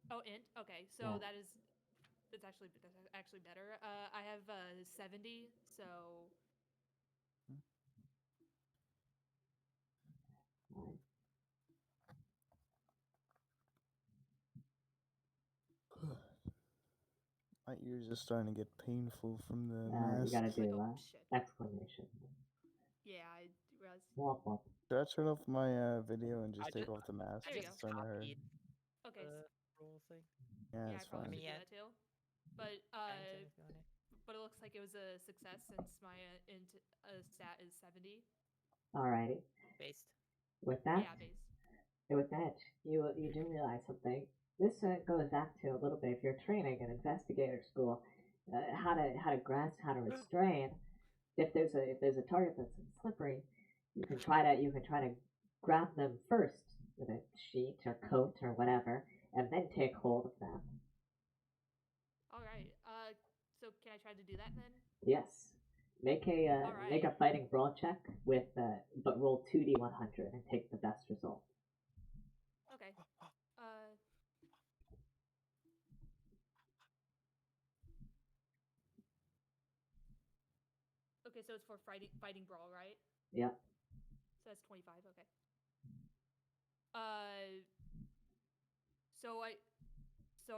Oh, int. Okay, so Yeah. that's actually better. I have 70, so Alright. My ears are starting to get painful from the You mask. gotta like, do oh shit. exclamation. Yeah, I realized. Womp womp. Should I turn off my video and just I take just- off the mask? There you It's go. starting to hurt. Copied Okay, the roll thing. Yeah, yeah, I it's probably fine. should do Yeah. that too. But Chaddington, if you want it. but it looks like it was a success since my int stat is 70. Alrighty. Based. With that, Yeah, base. you do realize something. This goes back to a little bit if you're training in investigator school, how to grasp, how to restrain. If there's a target that's slippery, you can try to grab them first with a sheet or coat or whatever, and then take hold of them. All right. So can I try to do that then? Yes. Make a fighting brawl check with but roll 2d100 and take the best result. Okay. Okay, so it's for fighting brawl, right? Yep. That's 25. Okay. Uh, so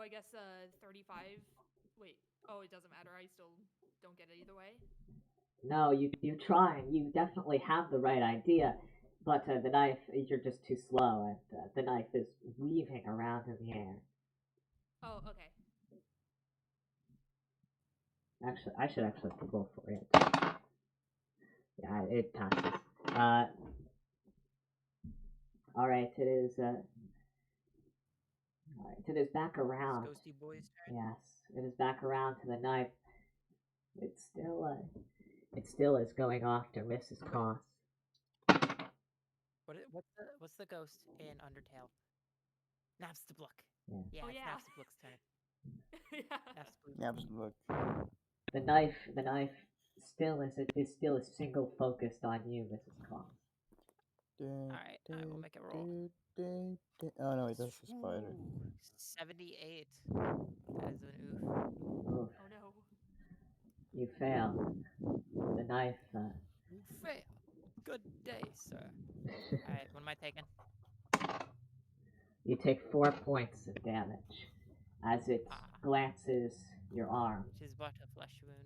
I guess 35. Wait. Oh, it doesn't matter. I still don't get it either way. No, you try, and you definitely have the right idea, but the knife, you're just too slow, and the knife is weaving around in the air. Oh, okay. Actually, I should actually roll for it. Yeah, it passes. All right, it is. All right, it is back around. Ghosty boy's turn. Yes, it is back around to the knife. It's still, it still is going after Mrs. Cross. What's the ghost in Undertale? Napstablook. Yeah. Yeah, Oh, it's yeah. Napstablook's turn. Yeah. Napstablook. Yeah, but look. The knife, still is still is single focused on you, Mrs. Cross. Alright, I will make a roll. Oh no, wait, that's the spider. Ooh, 78. That is an oof. Oof, Oh no. you fail. The knife. You fail. Good day, sir. Alright, what am I taking? You take 4 points of damage as it Ah, glances your arm. which is but a flesh wound.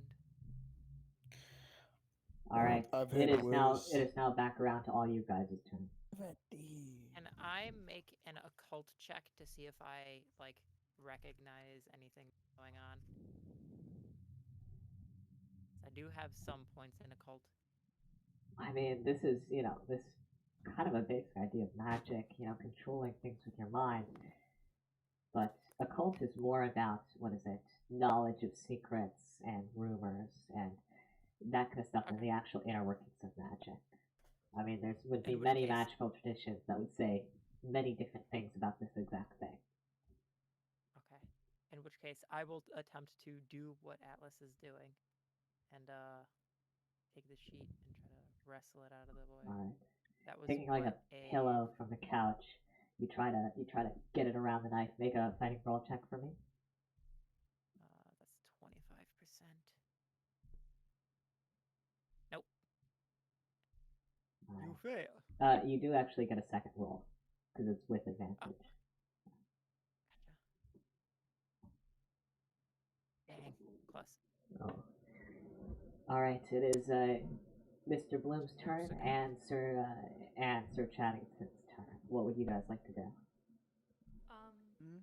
All right, I've it had is now. worse. It is now back around to all you guys' turn. Can I make an occult check to see if I, like, recognize anything going on? I do have some points in occult. I mean, this is this kind of a basic idea of magic. Controlling things with your mind. But occult is more about what is it? Knowledge of secrets and rumors and that kind of stuff than Okay. the actual inner workings of magic. I mean, there would be In which many case- magical traditions that would say many different things about this exact thing. Okay. In which case, I will attempt to do what Atlas is doing, and take the sheet and try to wrestle it out of the void. All right. That was Taking like what a pillow from the couch, you try to get it around the knife. Make a fighting brawl check for me. That's 25%. Nope. All You right. fail. You do actually get a second roll because it's with advantage. Gotcha. Dang, close. Oh. All right. It is Mr. Bloom's turn and Sir Chattington's turn. What would you guys like to do? Hmm?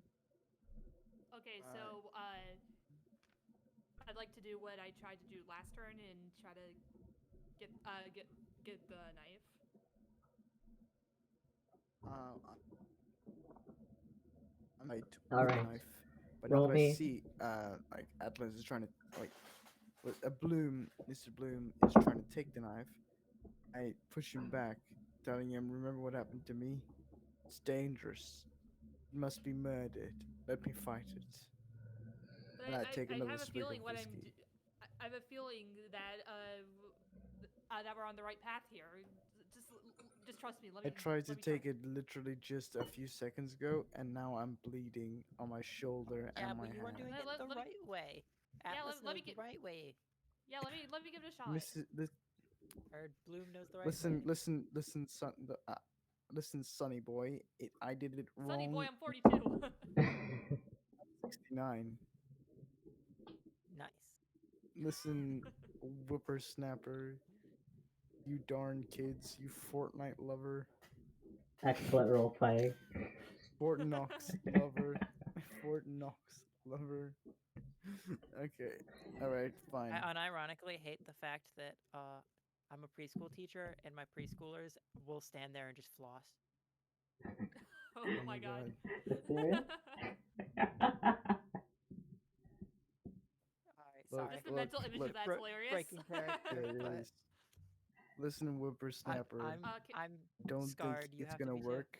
Okay, so I'd like to do what I tried to do last turn and try to get the knife. I'm right All with right. the knife, but Roll now that me. I see like Atlas is trying to with a Bloom, Mr. Bloom is trying to take the knife. I push him back, telling him, "Remember what happened to me? It's dangerous. It must be murdered. Let me fight it." But And I take I another have a swig feeling of what whiskey. I have a feeling that that we're on the right path here. Just trust me. I tried to let me take try. it literally just a few seconds ago, and now I'm bleeding on my shoulder Yeah, and my but you are hand. doing it Let the me- right way. Yeah, Atlas let me knows the get. right way. Yeah, let me give it a shot. Or Bloom knows the right Listen, way. listen, listen, son. Listen, Sonny boy. I did it Sonny boy, wrong. I'm 42. 69. Nice. Listen, whippersnapper. You darn kids. You Fortnite lover. Excellent role playing. Fort Knox lover. Fort Knox lover. Okay. All right. Fine. I unironically hate the fact that I'm a preschool teacher and my preschoolers will stand there and just floss. Oh my god. That's serious? Alright, Look, sorry. Just the look, mental image look. of that's Bro- hilarious. breaking character. Yeah, it but is. Listen, whippersnapper. I'm Don't scarred. think You it's have to gonna be too. work.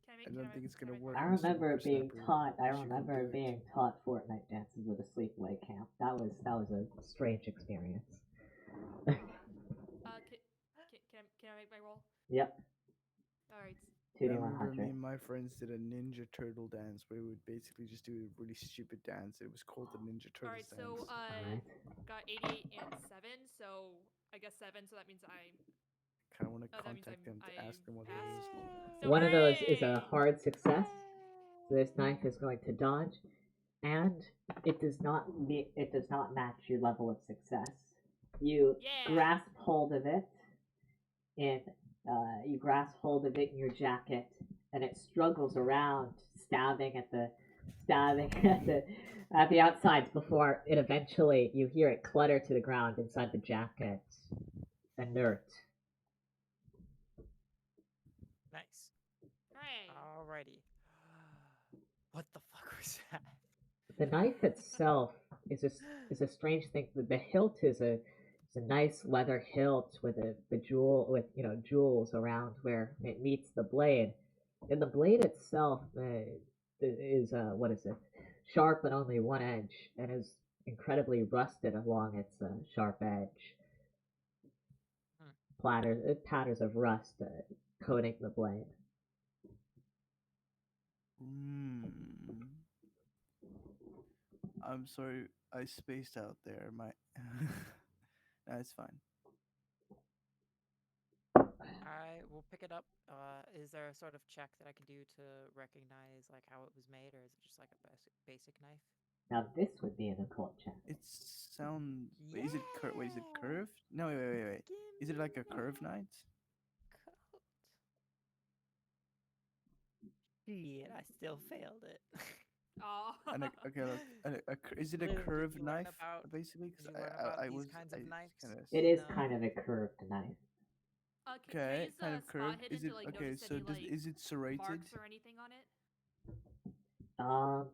Can I don't think it's gonna make my work. I roll? Mr. remember being Whippersnapper, taught. I but you can remember do it. being taught Fortnite dances at a sleepaway camp. That was a strange experience. Can I make my roll? Yep. All right. I 2d100. remember me and my friends did a Ninja Turtle dance where we would basically just do a really stupid dance. It was called the Ninja All Turtles right. So dance. Alright. got 88 and 7. So I guess 7. So that means I kind of want to Oh, that means contact them to I ask them what it is. passed. So One of those is a hooray! hard success. So this knife is going to dodge, and it does not match your level of success. You Yeah. grasp hold of it in in your jacket, and it struggles around, stabbing at the outsides before it eventually you hear it clutter to the ground inside the jacket, inert. Nice. Hooray. Alrighty. What the fuck was that? The knife itself is a strange thing. The hilt is a nice leather hilt with the jewel with jewels around where it meets the blade, and the blade itself is what is it? Sharp but only one edge, and is incredibly rusted along its sharp edge. Hmm. Patters of rust coating the blade. Hmm. I'm sorry, I spaced out there. My, no, it's fine. I will pick it up. Is there a sort of check that I can do to recognize like how it was made, or is it just like a basic knife? Now this would be an occult check. It sounds. Wait, is it Wait, is it curved? No, wait. Is it like a curved knight? Cult. Shit, I still failed it. Oh. Okay, look. Is it a Lou, did curved you learn knife? about- Basically, Did because you learn about I these was kinds I of knives? kind of. It is kind of a curved knife. Can I Okay, use kind a of spot curved. hidden Is it to like okay? notice So any like is it serrated? marks or anything on it? Um,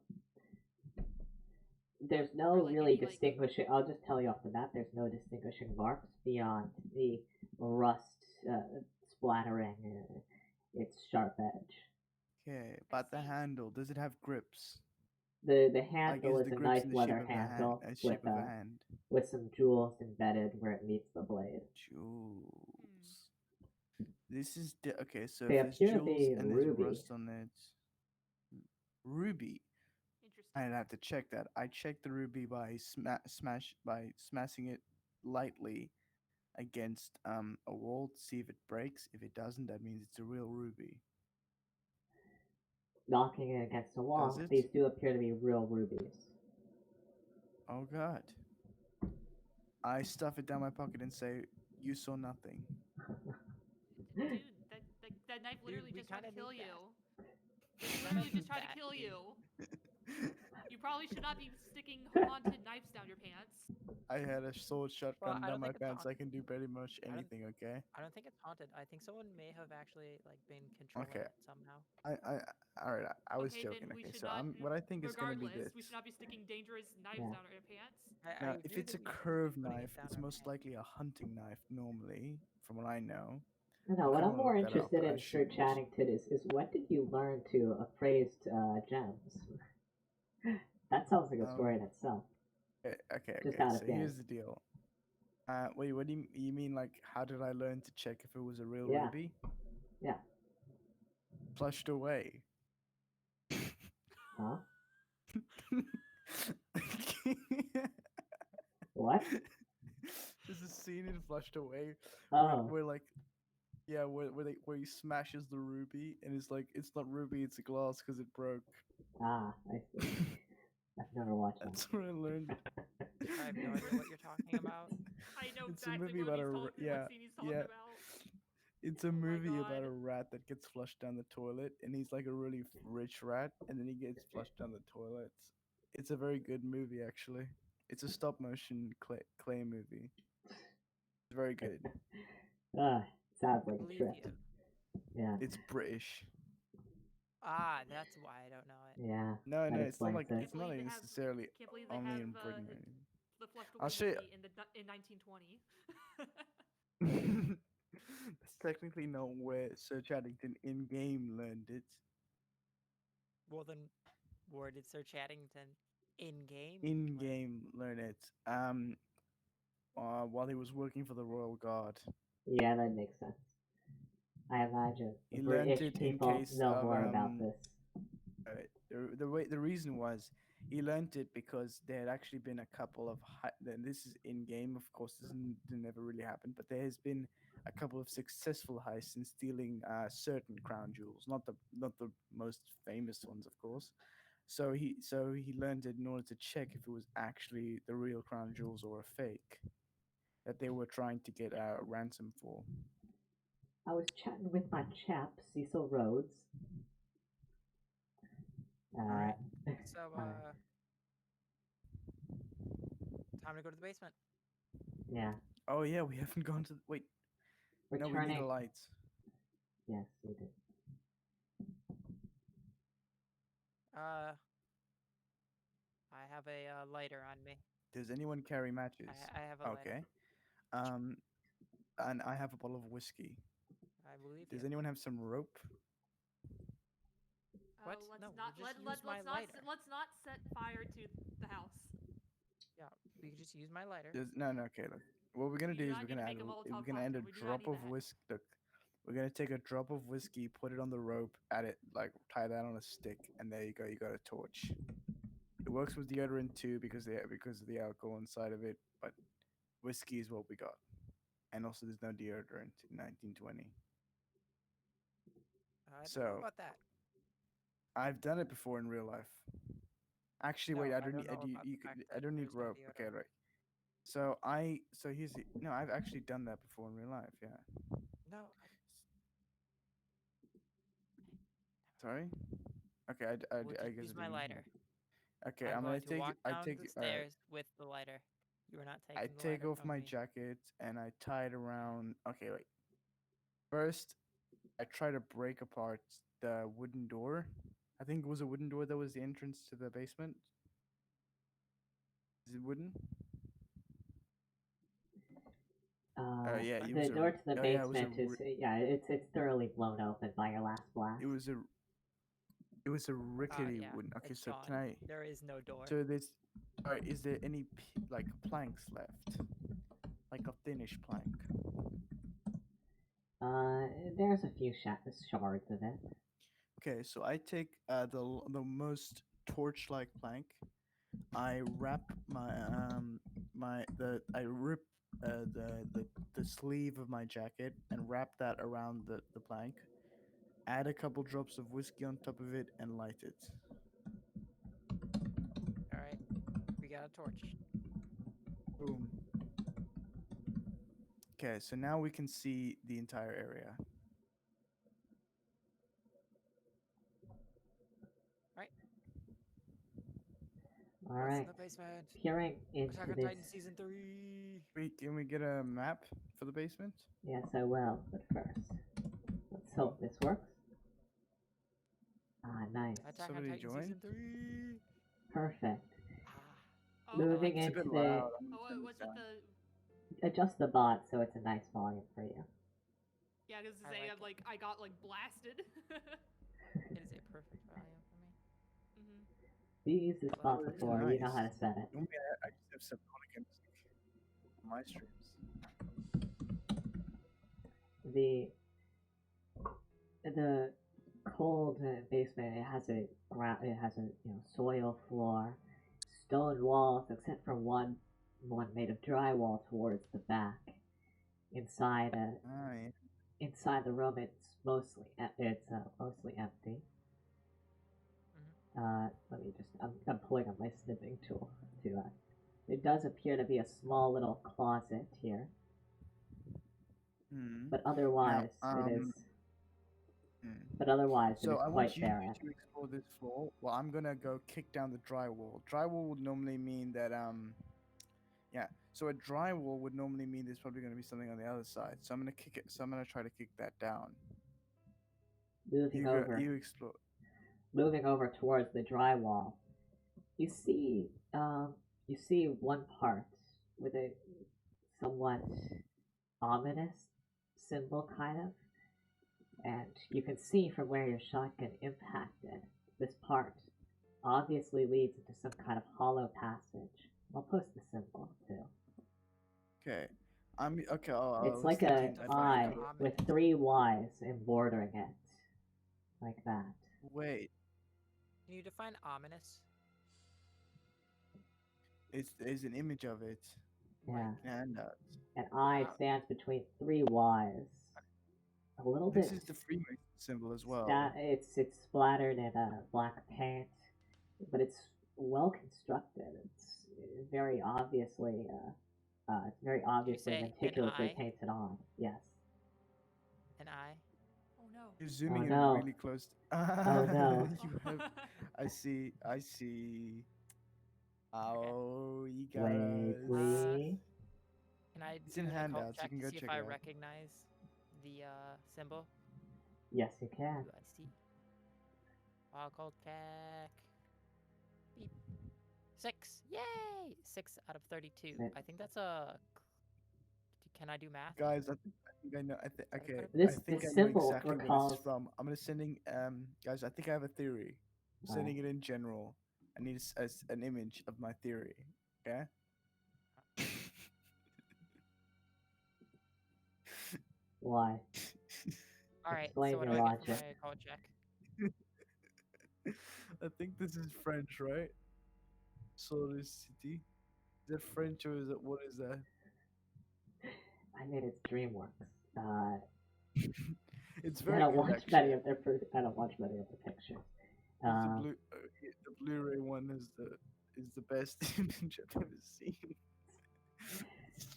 there's Or no like really any like distinguishing. I'll just tell you off the bat. There's no distinguishing marks beyond the rust splattering its sharp edge. Okay, I but the see. handle, does it have grips? The Like, handle is is the a grips nice in the shape leather of handle shape of a hand? with some jewels embedded where it meets the blade. Hmm. Jewels. This is okay. So They if there's appear to jewels be and there's ruby. rust on it, ruby. Interesting. I'd have to check that. I checked the ruby by smashing it lightly against a wall to see if it breaks. If it doesn't, that means it's a real ruby. Knocking it against a Does wall, it? these do appear to be real rubies. Oh God. I stuff it down my pocket and say, "You saw nothing." Dude, that knife Dude, literally we just tried kind to of kill need that. you. It We kind literally of just need tried to that, kill dude. you. You probably should not be sticking haunted knives down your pants. I had a sword Well, shotgun I down don't my think it's pants. I haunted. can do pretty much I don't. anything. Okay. I don't think it's haunted. I think someone may have actually like been controlling Okay. it somehow. All right. I was Okay, then joking. we Okay. should So not. what I think is gonna be Regardless, this. we should not be sticking dangerous knives Yeah. down our pants. I Now, if agree it's that a we shouldn't be curved putting knife, it down it's our most pants. likely a hunting knife normally, from what I know. No, I what kind of I'm want to more look that up, interested but I in, Sir shouldn't. Chaddington, is what did you learn to appraise gems? That sounds like a story in Um. itself. Just Okay. out So of game. here's the deal. Wait. What do you mean? Like, how did I learn to check if it was a real Yeah, ruby? yeah. Flushed away. Huh? What? There's a scene in Flushed Away Oh, where like yeah where he smashes the ruby and it's like it's not ruby, it's a glass because it broke. I see. I've never watched that. That's where I learned. I have no idea what you're talking about. I know It's a exactly movie about what scene he's talking yeah. about. It's a Oh my movie about god. a rat that gets flushed down the toilet, and he's like a really rich rat, and then he gets flushed down the toilet. It's a very good movie, actually. It's a stop motion clay movie. It's very good. Sounds I like a believe trip. you. Yeah, It's British. Ah, that's why I don't know it. yeah. No, That it's not explains like it. it's not like necessarily Can't believe they only have in Britain. Or the flushed I'll away show you. movie in 1920. That's technically not where Sir Chaddington in game learned it. Well, then, where did Sir Chaddington in game In learn? game learn it. While he was working for the Royal Guard, Yeah, that makes sense. I imagine the he learned British it in people case know of more about this. the reason was he learned it because there had actually been a couple of then this is in game, of course, this never really happened, but there has been a couple of successful heists in stealing certain crown jewels, not the most famous ones, of course. So he learned it in order to check if it was actually the real crown jewels or a fake that they were trying to get a ransom for. I was chatting with my chap, Cecil Rhodes. Alright. Uh, So, alright. time to go to the basement. Yeah, Oh yeah, we haven't gone to. Wait, no, we need returning. a light. Yes, we did. Uh, I have a lighter on me. Does anyone carry matches? I have a lighter. Okay. Um, and I have a bottle of whiskey. I believe Does you. anyone have some rope? What? Let's No, not we'll just let, use my lighter. let's not set fire to the house. Yeah, we can just use my lighter. No. Okay, look. What we're gonna You do do is not we're need to gonna make a Molotov we're gonna add a cocktail. We do not drop need of that. whiskey. Look, we're gonna take a drop of whiskey, put it on the rope, add it like tie that on a stick, and there you go. You got a torch. It works with deodorant too because of the alcohol inside of it. But whiskey is what we got, and also there's no deodorant in 1920. I don't know So about that. I've done it before in real life. Actually, No, wait. I I don't need. don't know about You the could. fact I that don't need there's no rope. Okay, deodorant. right. So here's the no. I've actually done that before in real life. Yeah. No, Sorry. Okay. we'll I just guess use I my didn't hear. lighter. Okay. I'm I'm going gonna to walk I down take. the All right. stairs with the lighter. You are not I taking the take lighter off from my me. jacket and I tie it around. Okay. Wait. First, I try to break apart the wooden door. I think it was a wooden door that was the entrance to the basement. Is it wooden? Yeah. It The was a. door to the Oh yeah. It was a. basement is yeah, it's thoroughly blown open by your last blast. It was a. It was a rickety Yeah, wooden. Okay. it's So gone. can I? There is no door. So there's. Alright. Is there any like planks left? Like a thinnish plank. There's a few shards of it. Okay. So I take the most torch-like plank. I wrap I rip the sleeve of my jacket and wrap that around the plank. Add a couple drops of whiskey on top of it and light it. All right, we got a torch. Boom. Okay, so now we can see the entire area. Right. All What's right, in the basement? peering Attack into on this. Titan season 3. Wait, can we get a map for the basement? Yes, I will. But first, let's hope this works. Ah, nice. Attack on Somebody Titan join? season 3. Perfect. Ah, Oh, Moving It's a into bit the loud. I'm oh, gonna turn what's this with down. the? adjust the bot so it's a nice volume for you. Yeah, because I like I'm like I got like blasted. it is a perfect volume for me. hmm You used this Well, bot that's before. You know how nice. to set it. Normally I just have Subnautica music on my streams. The cold basement. It has a soil floor, stone walls except for one made of drywall towards the back. Inside Ah, yeah. inside the room, it's mostly empty. Let me just. I'm pulling up my snipping tool to. There does appear to be a small little closet here, Hmm. but Now, otherwise it is. But otherwise, it So is I want quite you barren. to explore this floor. Well, I'm gonna go kick down the drywall. Drywall would normally mean that yeah. So a drywall would normally mean there's probably gonna be something on the other side. So I'm gonna kick it. So I'm gonna try to kick that down. Moving over, You explore. moving over towards the drywall, you see, one part with a somewhat ominous symbol, kind of, and you can see from where your shotgun impacted. This part obviously leads into some kind of hollow passage. I'll post the symbol too. Okay. I'm okay. It's I like was a thinking if I eye go- with 3 Y's embordering it, like that. Wait. Can you define ominous? There's an image of it. Yeah. handouts. An eye stands between three Y's. A little This bit. is the Freemason symbol as well. It's splattered in black paint, but it's well constructed. It's very obviously say an meticulously eye? painted on. Yes. An eye? Oh no. You're zooming in no. really close. Oh no. You have. I see. I see. Okay. Oh, you got Wait, us. please. Can I It's do in an occult handouts. You check can to go see if check I it out. recognize the symbol? Yes, you can. Do I see? Occult check. Beep. 6. Yay! 6 out of 32. Six. I think that's a. Can I do math? Guys, I think I know. Okay. This I think this I know symbol exactly what recalls. it's from. I'm gonna sending. Guys, I think I have a theory. I'm sending it in general. I need an image of my theory. Okay. Why? Alright, Explain so what do your I get for logic. my occult check? I think this is French, right? Solar City. Is it French or is it what is that? I mean, it's DreamWorks. It's I very don't good watch actually. many of their. I don't watch many of the pictures. The Blu-ray one is the best image I've ever seen.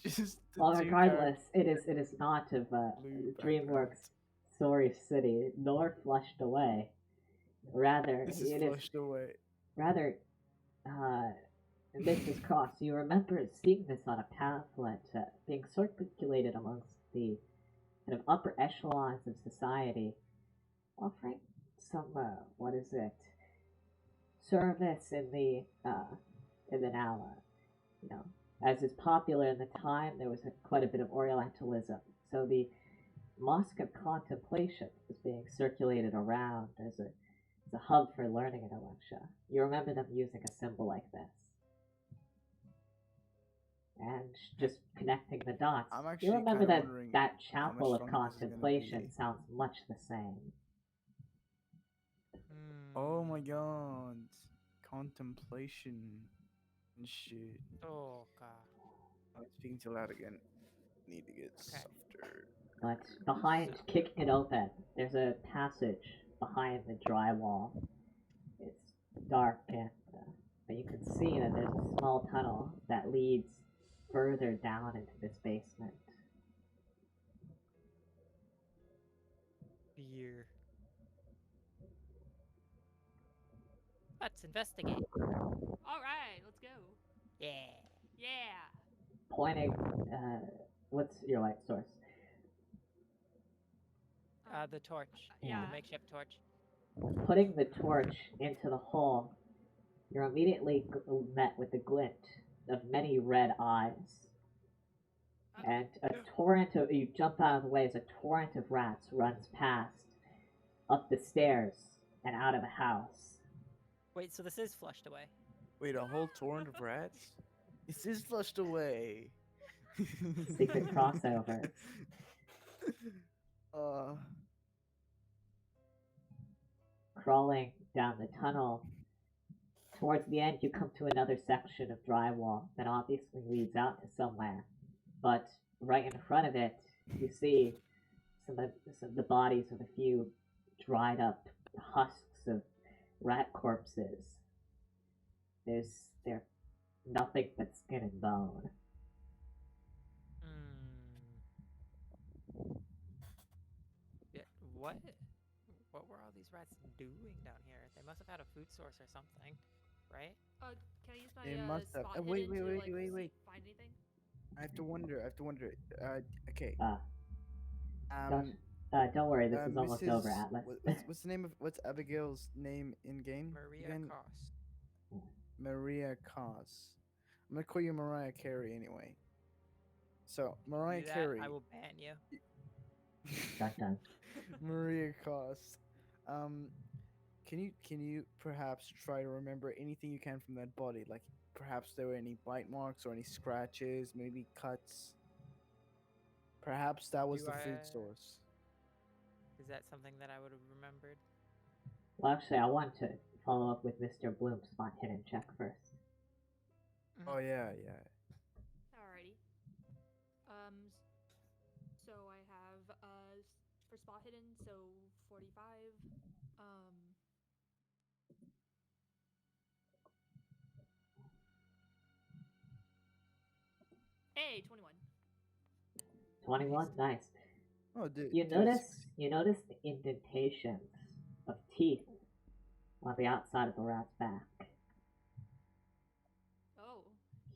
It's just the Well, two regardless, it is not of blue DreamWorks' backgrounds. Sorry City, nor Flushed Away. Rather, This is it is flushed away. rather. Mrs. Cross, you remember seeing this on a pamphlet being circulated amongst the kind of upper echelons of society, offering some what is it? Service in the now as is popular in the time, there was quite a bit of Orientalism. So the Mosque of Contemplation was being circulated around as a hub for learning in Alexia. You remember them using a symbol like this. And just connecting the dots. I'm You actually remember kinda that wondering that how much chapel of longer this is gonna contemplation be. sounds much the same. Oh my god. Contemplation and shit. Oh, God. I'm speaking too loud again. Need to get Okay. softer. But behind, So- kicking it open, there's a passage behind the drywall. It's dark, but you can see that there's a small tunnel that leads further down into this basement. Beer. Let's investigate. All right, let's go. Yeah. Yeah. Pointing, what's your light source? The torch. Yeah. The makeshift torch. Putting the torch into the hole, you're immediately met with the glint of many red eyes. And you jump out of the way as a torrent of rats runs past, up the stairs, and out of the house. Wait, so this is flushed away. Wait, a whole torrent of rats? This is flushed away. Secret crossover. Crawling down the tunnel, towards the end you come to another section of drywall that obviously leads out to somewhere. But right in front of it, you see some of the bodies of a few dried up husks of rat corpses. They're nothing but skin and bone. Yeah, what were all these rats doing down here? They must have had a food source or something, right? Can I use my They must have. spot Wait, hidden wait, to wait, wait. find anything? I have to wonder. Okay. Don't worry, this is almost Mrs. over, Atlas. What's the name of what's Abigail's name in game? Maria again? Koss. Maria Koss. I'm gonna call you Mariah Carey anyway. So Mariah Do that, Carey. I will ban you. Dun. Maria Koss. Can you perhaps try to remember anything you can from that body? Like perhaps there were any bite marks or any scratches, maybe cuts. Perhaps that was Do the I- food source. Is that something that I would have remembered? Well, actually, I want to follow up with Mr. Bloom's spot hidden check first. Oh yeah. Alrighty. for spot hidden, so 45. Hey, 21. 21, nice. Oh, dude. You notice the indentations of teeth on the outside of the rat's back. Oh.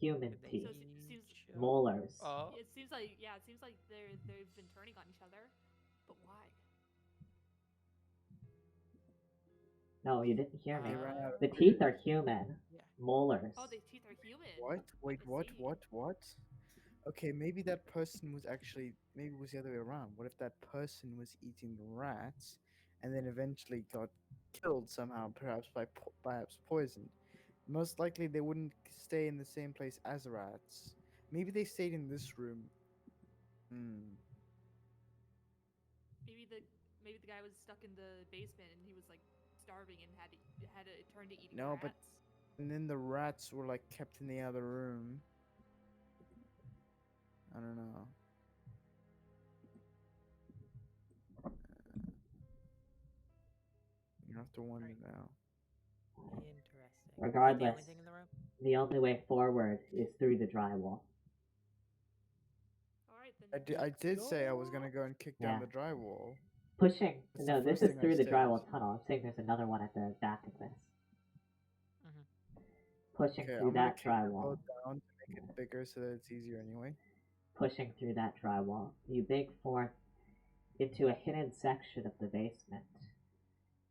Human Did they teeth, So it seems each- molars. Oh, it seems like they've been turning on each other. But why? No, you didn't hear me. They ran out of The food. teeth are human. Yeah. Molars. Oh, the teeth are human. What? Wait, I what? see. What? Okay, maybe that person was actually, maybe it was the other way around. What if that person was eating the rats and then eventually got killed somehow, perhaps poisoned? Most likely they wouldn't stay in the same place as the rats. Maybe they stayed in this room. Hmm. Maybe the guy was stuck in the basement and he was like starving and had to turn to eating No, but rats. and then the rats were like kept in the other room. I don't know. You have to wonder now. interesting. Is that the Regardless, only thing in the room? the only way forward is through the drywall. All right then. I did say I was go. gonna go and kick Yeah. down the drywall. Pushing. That's the No, this first is thing I through the said. drywall tunnel. I'm saying there's another one at the back of this. Pushing Okay, through I'm gonna that kick the drywall. boat down to make it bigger so that it's easier anyway. Pushing through that drywall, you dig forth into a hidden section of the basement.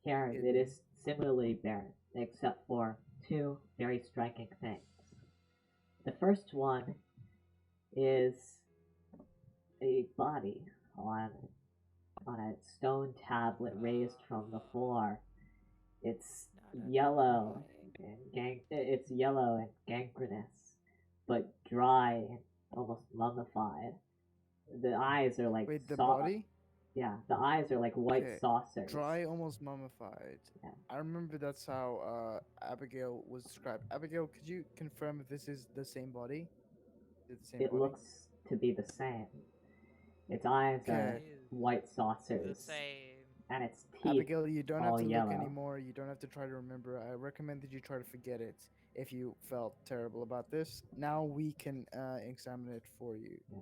Here, it is similarly barren, except for two very striking things. The first one is a body on a stone tablet raised from the floor. It's yellow it's yellow and gangrenous, but dry and almost mummified. The eyes are like Wait, the body? Yeah, the eyes are like white Okay, saucers. Dry, almost mummified. Yeah. I remember that's how Abigail was described. Abigail, could you confirm if this is the same body? Is it the same It body? looks to be the same. Its eyes are Okay. white The saucers, same. and its teeth Abigail, you don't have all to yellow. look anymore. You don't have to try to remember. I recommend that you try to forget it if you felt terrible about this. Now we can examine it for you. Yeah.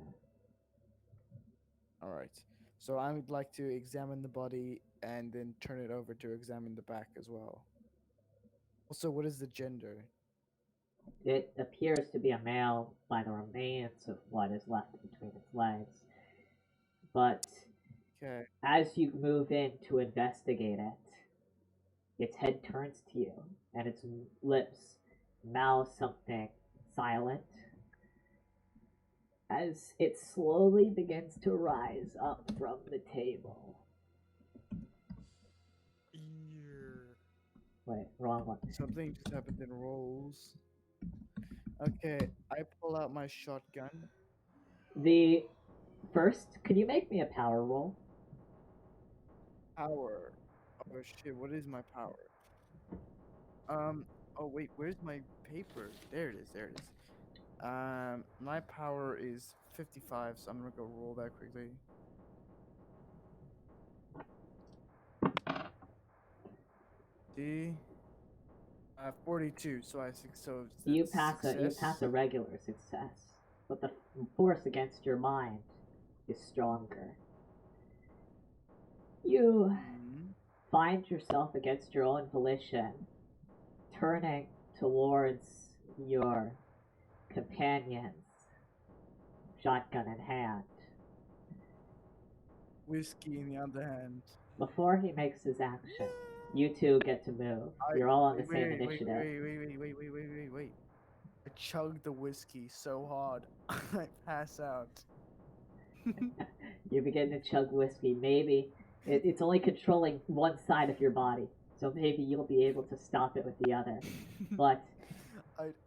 All right. So I would like to examine the body and then turn it over to examine the back as well. Also, what is the gender? It appears to be a male by the remains of what is left between its legs. But Okay. as you move in to investigate it, its head turns to you, and its lips mouth something silent as it slowly begins to rise up from the table. Wait, wrong one. Something just happened in rolls. Okay, I pull out my shotgun. The first, could you make me a power roll? Power. Oh shit, what is my power? Oh wait, where's my paper? There it is, there it is. My power is 55, so I'm gonna go roll that quickly. D. 42, so You that's pass success. a regular success, but the force against your mind is stronger. You Mhm. find yourself against your own volition, turning towards your companions, shotgun in hand. Whiskey in the other hand. Before he makes his action, you two get to move. You're all on the same initiative. Wait. I chugged the whiskey so hard, I pass out. You begin to chug whiskey. Maybe it's only controlling one side of your body, so maybe you'll be able to stop it with the other. But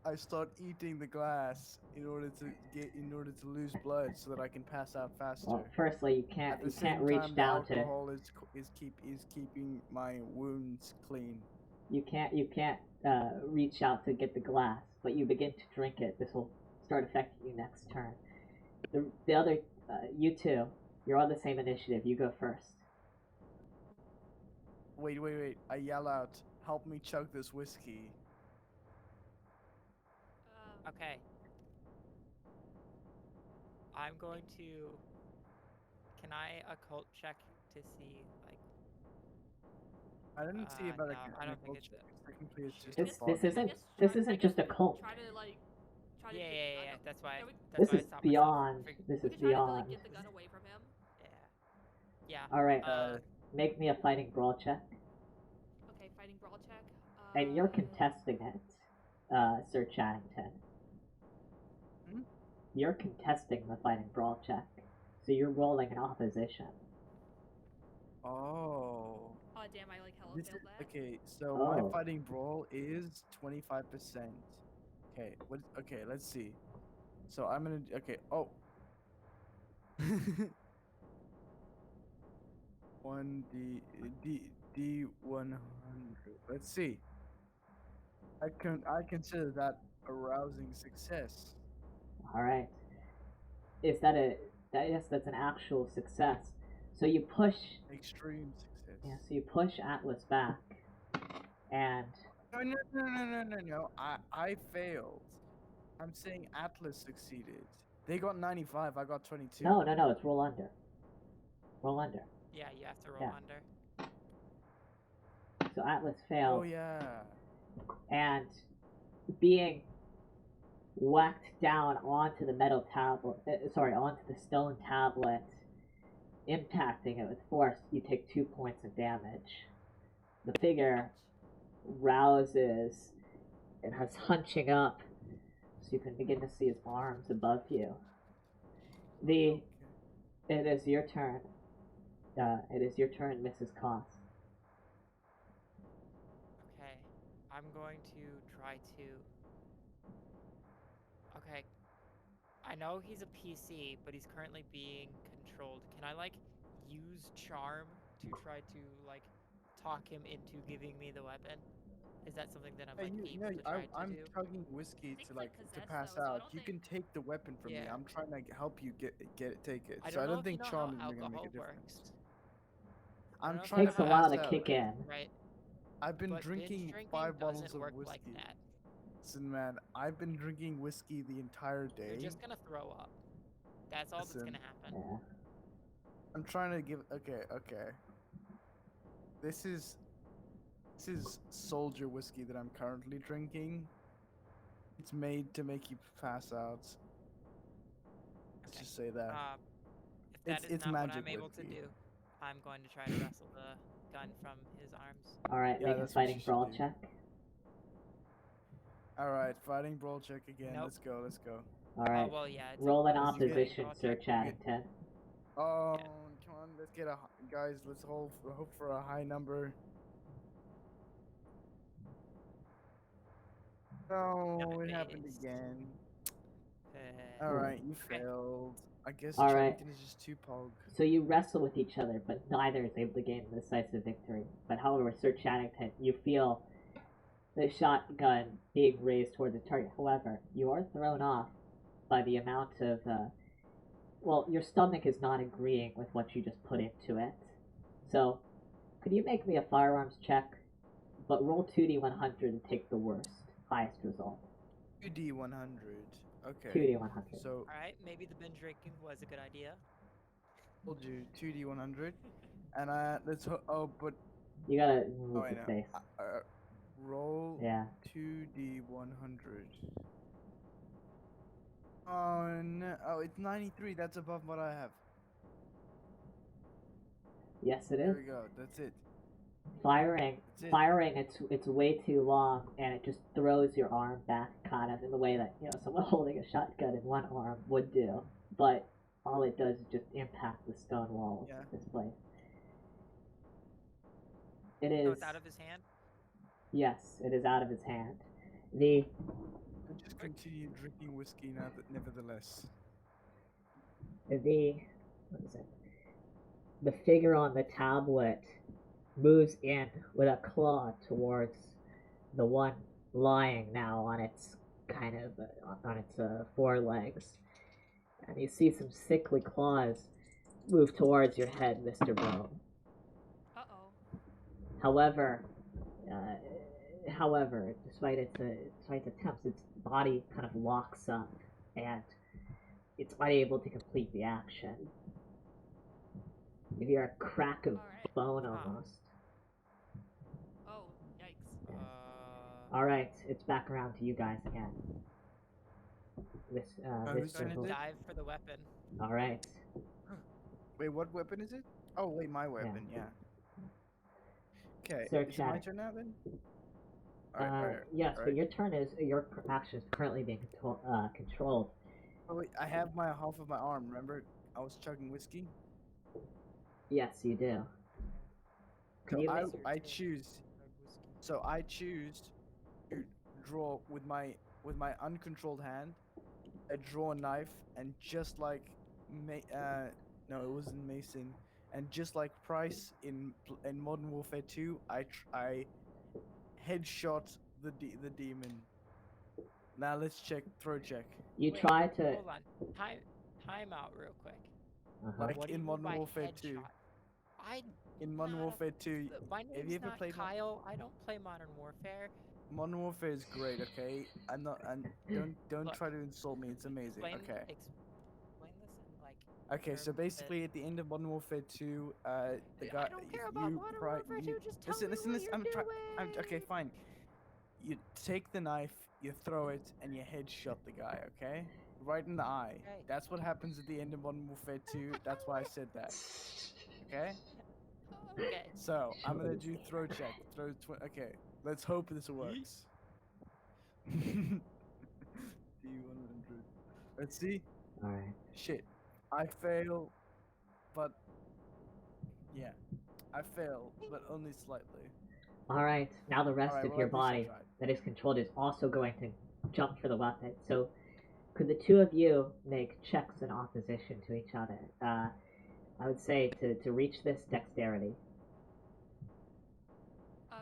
I start eating the glass in order to lose blood so that I can pass out faster. well, firstly, you At the can't same reach time, the down to alcohol is keeping my wounds clean. you can't reach out to get the glass, but you begin to drink it. This will start affecting you next turn. The other you two, you're on the same initiative. You go first. wait. I yell out, "Help me chug this whiskey." Okay. I'm going to. Can I occult check to see like? I didn't see about No, I an don't think occult it's check. a. Technically, it's just I a guess- bot. This I isn't guess this try- I isn't guess just a cult. Try to like. Try to Yeah, get yeah, the yeah. gun. That's why. Yeah, we, That's This why I is stopped beyond. myself. This we is could try to beyond. like get the gun away from him. Yeah. All right. Uh, Make me a fighting brawl check, Okay, fighting brawl check. and you're contesting it, Sir Chaddington. Hmm? You're contesting the fighting brawl check, so you're rolling an opposition. Oh. Oh damn! I like hella This failed is, that. okay, so Oh. my fighting brawl is 25%. Okay, okay, let's see. So I'm gonna okay. Oh. One D 100. Let's see. I consider that a rousing success. All right. Is that a? Yes, that's an actual success. So you push. Extreme success. Yeah. So you push Atlas back, and No. I failed. I'm saying Atlas succeeded. They got 95. I got 22. no, it's roll under. Roll under. Yeah, you have to roll Yeah. under. So Atlas failed, Oh yeah. and being whacked down onto the metal tablet, onto the stone tablet, impacting it with force, you take 2 points of damage. The figure rouses and is hunching up, so you can begin to see his arms above you. It is your turn. It is your turn, Mrs. Koss. Okay. I'm going to try to. Okay. I know he's a PC, but he's currently being controlled. Can I like use charm to try to like talk him into giving me the weapon? Is that something that I'm like able to try to I'm do? chugging whiskey think to it's, like, like to possessed, pass though, so I out. don't You can think- take the weapon from me. Yeah. I'm trying to help you take it. I So don't I know don't if you think know charm how is gonna make a alcohol difference. works. I I'm don't know if trying you Takes to a know while pass to out. kick in. Right. I've been But binge drinking drinking 5 bottles doesn't of work whiskey. like that. Listen, man, I've been drinking whiskey the entire You're day. just gonna throw up. That's all that's Listen. gonna happen. Yeah. I'm trying to give. Okay. This is soldier whiskey that I'm currently drinking. It's made to make you pass out. Let's Okay. just say that. If that is It's not what magic I'm able to whiskey. do, I'm going to try to wrestle the gun from his arms. All right, Yeah, make a that's what you fighting should brawl do. check. All right, fighting brawl check again. Nope. Let's go. All right. Oh well, yeah. It's Roll an opposed to fighting opposition, brawl Sir check. Chaddington. Oh, Yeah. come on, let's get guys. Let's hope for a high number. No, No, it it happened is. again. Uh, All right, you Okay. failed. I guess All right. Chaddington is just too pog. So you wrestle with each other, but neither is able to gain a decisive victory. But however, Sir Chaddington, you feel the shotgun being raised toward the target. However, you are thrown off by the amount of, well, your stomach is not agreeing with what you just put into it. So, could you make me a firearms check? But roll 2d100 and take the worst, highest result. 2D100. Okay. 2d100. So Alright, maybe the binge drinking was a good idea. told you 2D100, and let's but You gotta move I the know. face. Roll Yeah. 2D100. Oh no! Oh, it's 93. That's above what I have. Yes, it There is. we go. That's it. Firing, it's way too long, and it just throws your arm back, kind of in the way that someone holding a shotgun in one arm would do. But all it does is just impact the stone walls Yeah. of this place. It So is. it's out of his hand? Yes, it is out of his hand. The I just continue drinking whiskey now, nevertheless. what is it? The figure on the tablet moves in with a claw towards the one lying now on its forelegs, and you see some sickly claws move towards your head, Mr. Bone. Uh-oh. However, despite its attempts, its body kind of locks up, and it's unable to complete the action. You hear a crack of Alright. bone Huh. almost. Oh, yikes. All right, it's back around to you guys again. who's Mr. turn is it? Dive for the weapon. All right. Wait, what weapon is it? Oh, wait, my weapon. Yeah. Okay. Start Is it my chatting. turn now then? Alright. Yes, but alright. your action is currently being controlled. Oh wait, I have my half of my arm. Remember, I was chugging whiskey. Yes, you do. Can So you I make- I choose. So I choose to draw with my uncontrolled hand. I draw a knife and just like no, it wasn't Mason. And just like Price in Modern Warfare 2, I headshot the demon. Now let's throw check. You Wait, try to. Hold on. Time out real quick. Uh-huh. Like What do you in mean Modern by Warfare 2. headshot? In Modern Not a- Warfare 2, My have name's you ever not played Kyle. I don't play Modern Warfare. Modern Warfare is great, okay? I'm not and don't Look, try to insult me, it's amazing, Explain, okay? explain this in like. Okay, so terms that- basically at the end of Modern Warfare 2, the guy I don't care about Modern Warfare 2. Just tell me what you're doing. okay, fine. You take the knife, you throw it, and you headshot the guy, okay? Right in the eye. Okay. That's what happens at the end of Modern Warfare 2. That's why I said that. Okay? Okay. So, I'm gonna What is do it? throw check. Okay, let's hope this works. D100. Let's see. All right. Shit. I fail, but yeah. I fail, but only slightly. All right. Now the rest Alright, of well, your at least I body tried. that is controlled is also going to jump for the weapon. So, could the two of you make checks in opposition to each other? I would say to reach this dexterity. For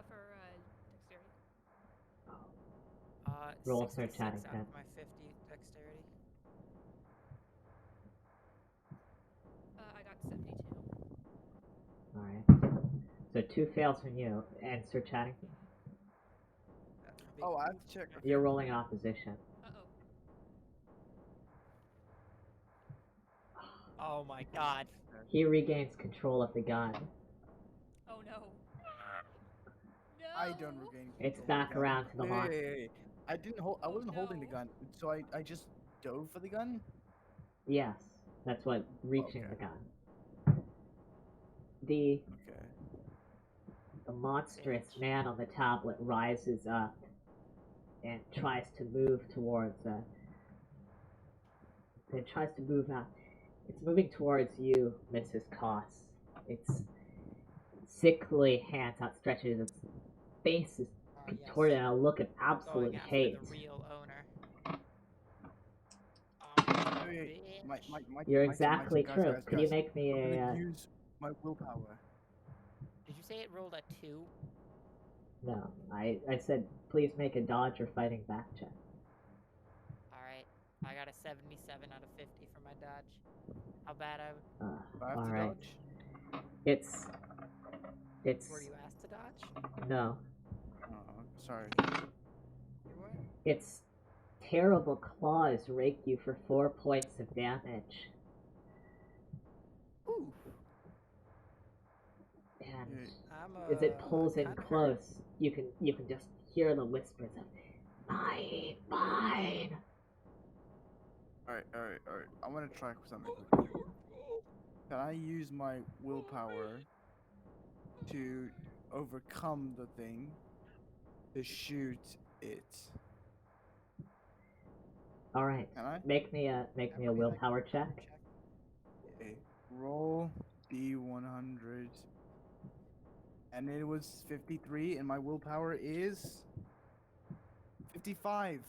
dexterity. Roll 66 search chatting, out Ted. of my 50 dexterity. I got 72. All right. So 2 fails from you, and Sir Chatting, Oh, I have to check. Okay. you're rolling in opposition. Oh my god. He regains control of the gun. Oh no. No. I don't regain. It's control of back the gun. around to the monster. Hey. I didn't hold. I Oh, wasn't holding the no. gun, so I just dove for the gun. Yes, that's what reaching Okay. the gun. The Okay. monstrous man on the tablet rises up and tries to move towards. It tries to move out. It's moving towards you, Mrs. Koss. Its sickly hands outstretched. Its face is contorted in a look of absolute Going after hate. the real owner. Wait, my You're my exactly guys, true. guys, Could you guys. make me I'm a? gonna use my willpower. Did you say it rolled a 2? No, I said please make a dodge or fighting back check. Alright. I got a 77 out of 50 for my dodge. How bad I. Do I have All to right. dodge? It's Were you asked to dodge? no. Oh, sorry. You were? Its terrible claws rake you for 4 points of damage. Ooh. And I'm as it pulls in kinda hurt. close, you can just hear the whispers of mine, mine. Alright. I want to try something. Can I use my willpower to overcome the thing to shoot it? All right, Can I? make me a willpower check. Okay. Roll D100. And it was 53, and my willpower is 55.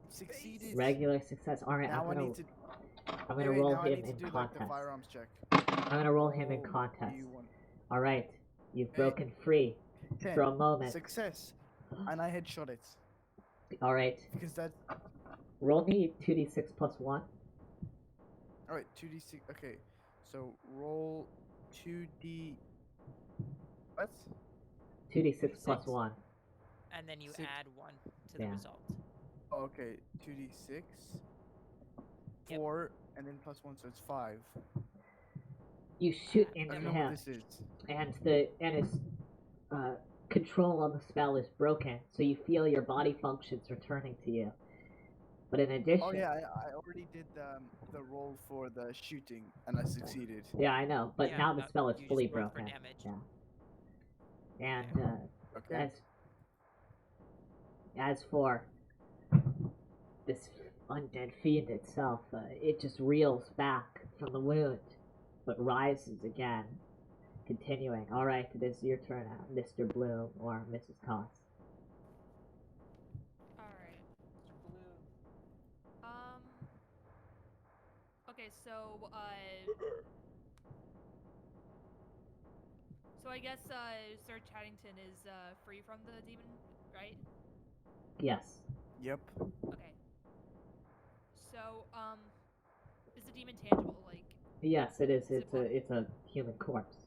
Succeeded. Regular success. All right, Now I'm I need to. gonna Wait, roll now I him need to in do like the contest. firearms check. I'm gonna roll him in Roll contest. D1. All right, you've Hey. broken free 10. for a moment. Success. And I headshot it. All right, Because that. roll me 2d6 plus 1. Alright, 2d6. Okay. So roll 2d. What? 2d6 plus 6. 1. And then you Six. add 1 to the Yeah. result. Okay, 2d6, Yep. 4, and then plus 1, so it's 5. You shoot I into don't know him, what this is. and his control on the spell is broken, so you feel your body functions returning to you. But in addition, Oh yeah, I already did the roll for the shooting, and I succeeded. yeah, I know. But Yeah, now the no, spell is you just fully rolled for broken. damage. Yeah. And Okay. as for this undead fiend itself, it just reels back from the wound, but rises again, continuing. All right, it is your turn, Mr. Bloom or Mrs. Cost. All right. Blue. Okay, so I guess Sir Chaddington is free from the demon, right? Yes. Yep. Okay. So is the demon tangible? Like, Yes, it is. Is it It's a human corpse.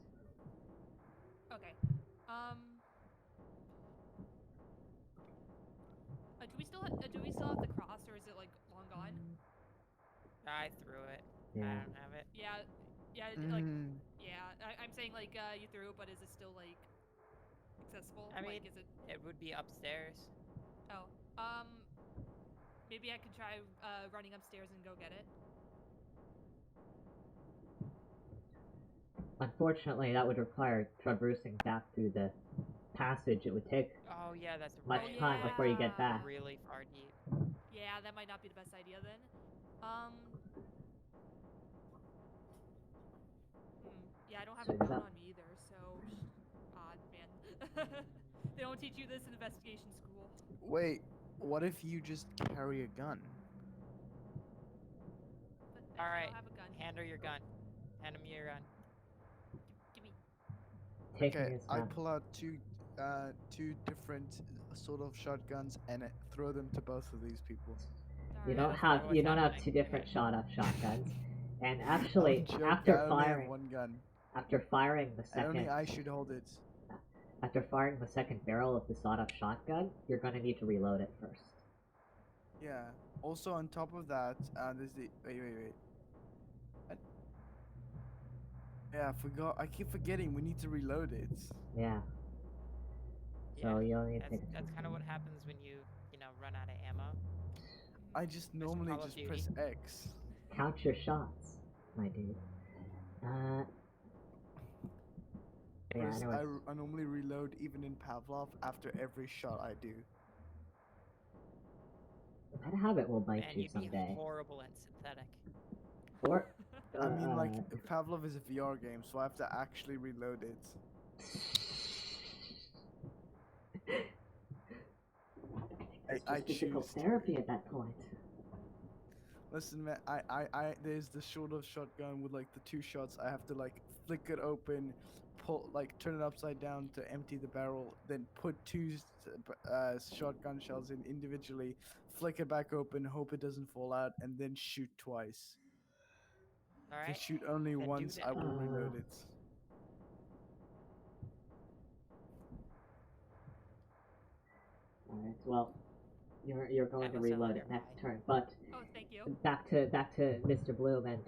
okay. Do we still have the cross, or is it like long gone? I threw it. Yeah. I don't have it. Yeah. Yeah. Like, yeah. I'm saying like you threw it, but is it still like accessible? I mean, like, is it? it would be upstairs. Oh. Maybe I could try running upstairs and go get it. Unfortunately, that would require traversing back through the passage. It would take Oh yeah, that's much right. time before you get back. Really far deep. Yeah, that might not be the best idea then. Yeah, I don't have So a is gun that- on me either, so odd man. They don't teach you this in investigation school. Wait, what if you just carry a gun? But All I right, don't have a gun. hand her your gun. Hand him your gun. Give me. Taking Okay, his I gun. pull out two different sort of shotguns and throw them to both of these people. You Alright. don't that's have not you what's don't have happening. two different shotguns. And actually, I'm joking, I after only have firing, one gun, after firing the and only second, I should hold it. after firing the second barrel of the sawed-off shotgun, you're going to need to reload it first. Yeah. Also, on top of that, there's the wait. What? Yeah, I forgot. I keep forgetting. We need to reload it. Yeah. So you only need to That's, take a that's kind of what happens when you run out of ammo. I just normally Call of just press Duty. X. count your shots, my dude. Yeah, Whereas anyways. I normally reload even in Pavlov after every shot I do. That habit will bite Man, you you'd be someday. horrible and synthetic. Or, I mean, like Pavlov is a VR game, so I have to actually reload it. it's I just physical choose to. therapy at that point. Listen, man, I there's the sort-off shotgun with like the two shots. I have to like flick it open, turn it upside down to empty the barrel, then put two shotgun shells in individually, flick it back open, hope it doesn't fall out, and then shoot twice. All If I right. shoot only then do once, that. I will reload it. Alright, well, you're going to That was reload under it next five. turn. But Oh, thank you. back to Mr. Bloom and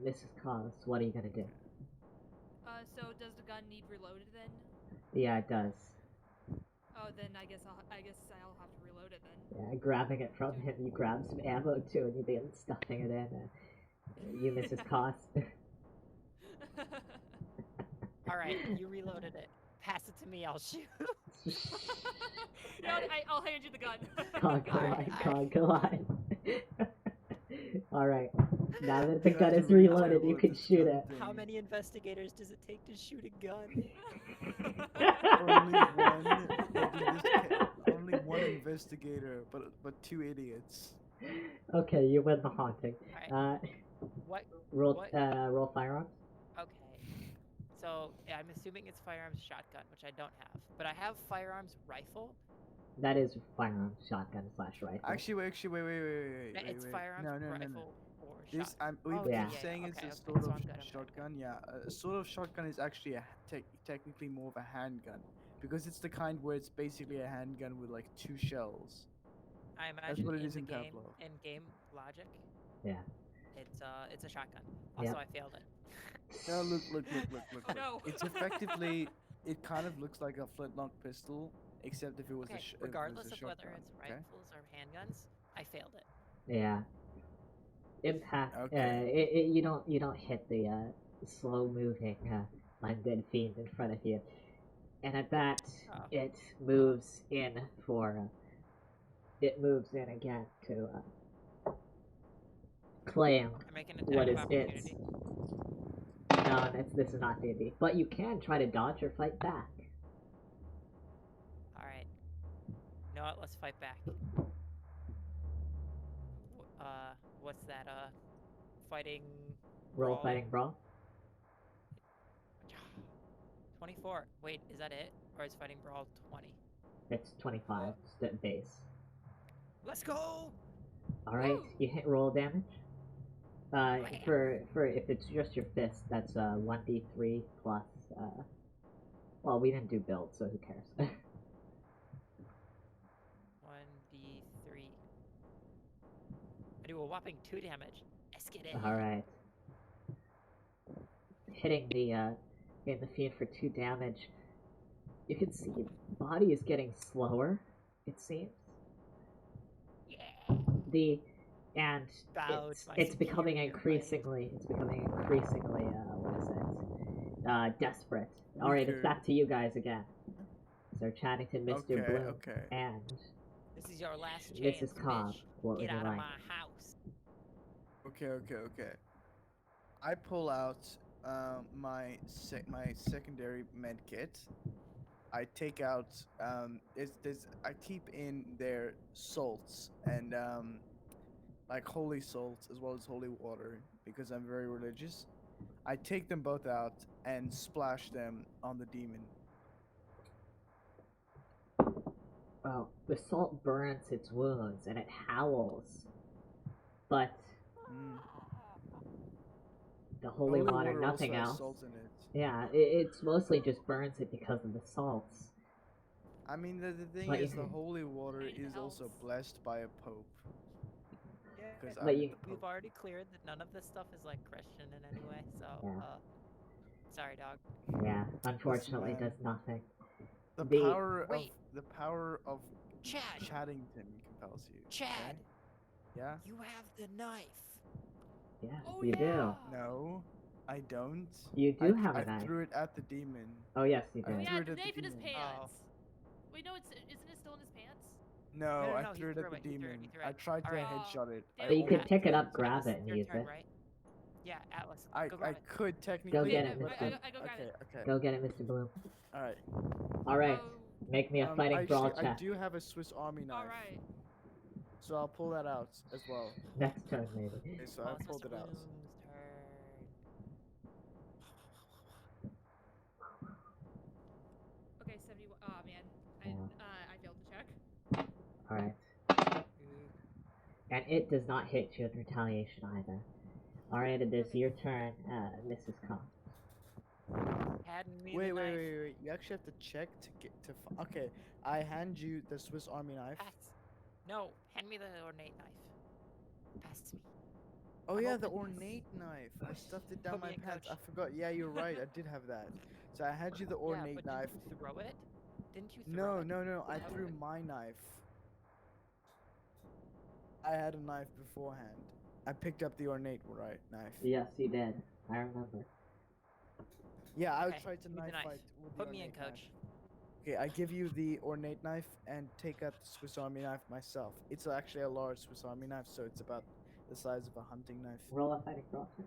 Mrs. Cos. What are you gonna do? So does the gun need reloaded then? Yeah, it does. Oh, then I guess I'll have to reload it then. Yeah, grabbing it from him, you grab some ammo too, and you begin stuffing it in. You, Mrs. Cos. All right, you reloaded it. Pass it to me. I'll shoot. I'll hand you the gun. Go on. Alright, now that the You gun guys is are really reloaded, terrible you at can this shoot gun it. thing. How many investigators does it take to shoot a gun? Only one investigator, but two idiots. Okay, you win the haunting. Alright. What? Roll What? roll firearms. Okay. So I'm assuming it's firearms shotgun, which I don't have, but I have firearms rifle. That is firearms shotgun / rifle. Actually, wait. It's firearms No. rifle or This shotgun. we Oh, keep yeah. saying Okay, it's a okay, sort so of I'm good, I'm good. shotgun. Yeah, a sort of shotgun is actually technically more of a handgun because it's the kind where it's basically a handgun with like 2 shells. I imagine what it in is the in game, Pavlov. in game logic, Yeah. it's a shotgun. Also, Yep. I failed it. No, look. Oh no. It's effectively. It kind of looks like a flintlock pistol, except if it was Okay, if it was regardless a of whether shotgun. it's Okay. rifles or handguns, I failed it. Yeah. Impact. Okay. You don't hit the slow moving undead fiend in front of you, and at that Oh. it moves in for. It moves in again to claim I make an what attack of is its. opportunity. No, this is not D&D. But you can try to dodge or fight back. All right. You know what? Let's fight back. What's that? Fighting. Roll brawl? fighting brawl. 24. Wait, is that it? Or is fighting brawl 20? It's 25 base. Let's go! All right, Woo! you hit roll damage. For if it's just your fist, that's 1d3 plus. Well, we didn't do build, so who cares? 1d3. I do a whopping 2 damage. Let's get it. All right. Hitting the fiend for 2 damage. You can see its body is getting slower. It seems. Yeah. And Bowed it's, my it's becoming superior increasingly what is it? Desperate. All right, it's Weaker. back to you guys again. Sir Chaddington, Mr. Okay, Bloom, okay. and This is your last chance, Mrs. Cobb. bitch. What would Get you out like? of my house. Okay. I pull out my secondary med kit. I take out I keep in there salts and like holy salt as well as holy water because I'm very religious. I take them both out and splash them on the demon. Well, the salt burns its wounds and it howls, but Mm. the holy water, nothing also has else. salt in it. Yeah, it's mostly just burns it because of the salts. I mean, the thing But is, you- the holy water Anything is also else? blessed by a pope. Yeah, Because But I'm you- the we've pope. already cleared that none of this stuff is like Christian in any way, so Yeah. sorry, dog. Yeah, unfortunately, man. does nothing. The The- power of Chad! Chaddington compels you. Chad! Okay? Yeah? You have the knife. Yeah, Oh, you do. yeah. No, I don't. You do I, have a I knife. threw it at the demon. Oh yes, you I Oh did. yeah, threw it the at the knife in his demon. pants. Wait, no, isn't it still in his pants? No, No, I no, he threw it threw at the it, he threw it, demon. he threw I it. tried to Alright. headshot it. Damn But you it. could Atlas, pick it up, Atlas, grab it, and your use turn, it. right? Yeah, Atlas. I Go grab it. could technically. Go get Wait, it, no, Mr. I go grab Okay, it. okay. Go get it, Mr. Bloom. All right. All right, Oh, make me a fighting brawl Actually, I check. do have a Swiss Army knife. all right. So I'll pull that out as well. Next turn, maybe. Okay, so Well, I it's pulled Mr. it out. Bloom's turn. Okay, 71. Oh man, I failed the check. All right, Ooh. and it does not hit you in retaliation either. All right, it is your turn, Mrs. Cobb. Hand me Wait. the knife. You actually have to check to get to. Okay, I hand you the Swiss Army knife. Pass. No, hand me the ornate knife. Pass to me. Oh I'm yeah, the open. ornate knife. I stuffed it down Put my me in, pants. coach. I forgot. Yeah, you're right. I did have that. So I had you the Yeah, ornate but knife. didn't you throw it? Didn't you throw it? No. I Okay. threw my knife. I had a knife beforehand. I picked up the ornate knife. Yes, you did. I remember. Yeah, I Okay, tried to give me the knife knife. fight with the Put me in, ornate knife. coach. Okay, I give you the ornate knife and take out the Swiss Army knife myself. It's actually a large Swiss Army knife, so it's about the size of a hunting knife. Roll a fighting brawl check.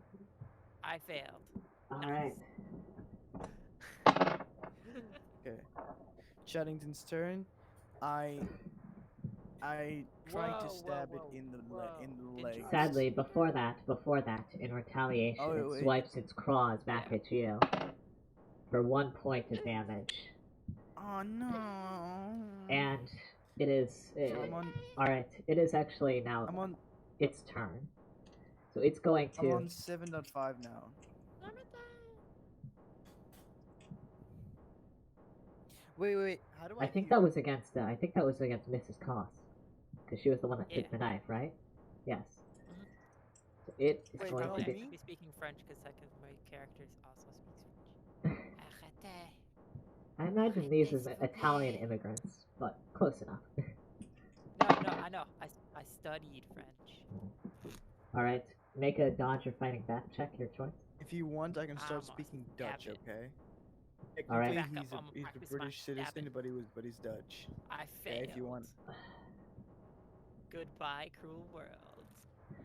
I failed. All Nice. right. Okay. Chaddington's turn. I try to stab it in the leg. Sadly, before that, in retaliation, Oh, it wait. swipes its claws back Yeah. at you for 1 point of damage, Oh no. and it is. So I'm on. All right, it is actually now I'm on. its turn, so it's going I'm to. on 7.5 now. Wait. How do I? I think heal? that was against Mrs. Koss, because she was the one that took Yeah. the knife, right? Yes. Mhm. So it is Wait, going no, to Probably I be. should be speaking French because my character also speaks French. Arrêtez. I imagine these Arrêtez, as s'il vous Italian plaît. immigrants, but close enough. No, I know. I studied French. All right, make a dodge or fighting back check, your choice. If you want, I can start I'm a speaking stab Dutch. it. Okay. All right. Technically, Back up. he's a I'm gonna he's a practice my British citizen, stabbing. but he's Dutch. I Okay, failed. if you want. Goodbye, cruel world.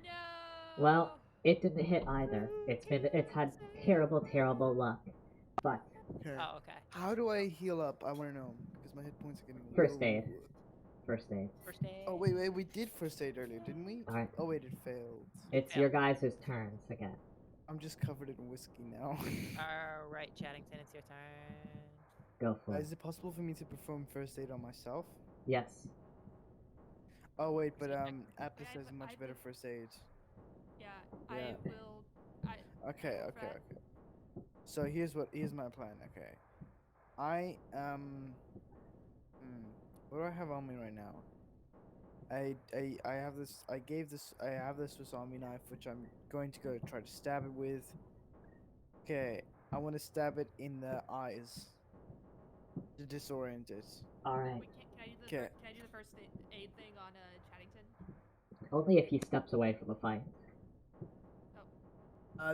No. Well, it didn't hit either. It's had terrible, terrible luck. But Okay. Oh, okay. How do I heal up? I want to know because my hit points are getting First low. aid. first aid. First aid. Oh wait, we did first aid earlier, didn't we? All right, Oh wait, it failed. it's Yeah. your guys' turns again. I'm just covered in whiskey now. All right, Chaddington, it's your turn. Go for it. Is it possible for me to perform first aid on myself? Yes. Oh wait, but Proceed, Atlas I- has a much I better think- first aid. Yeah, Yeah. I will. Okay. Go for it. So here's my plan. Okay, I what do I have on me right now? I have this. I have this wasabi knife, which I'm going to go try to stab it with. Okay, I want to stab it in the eyes to disorient it. All right. Wait, can I do the Okay. can I do the first aid thing on Chaddington? Only if he steps away from the fight.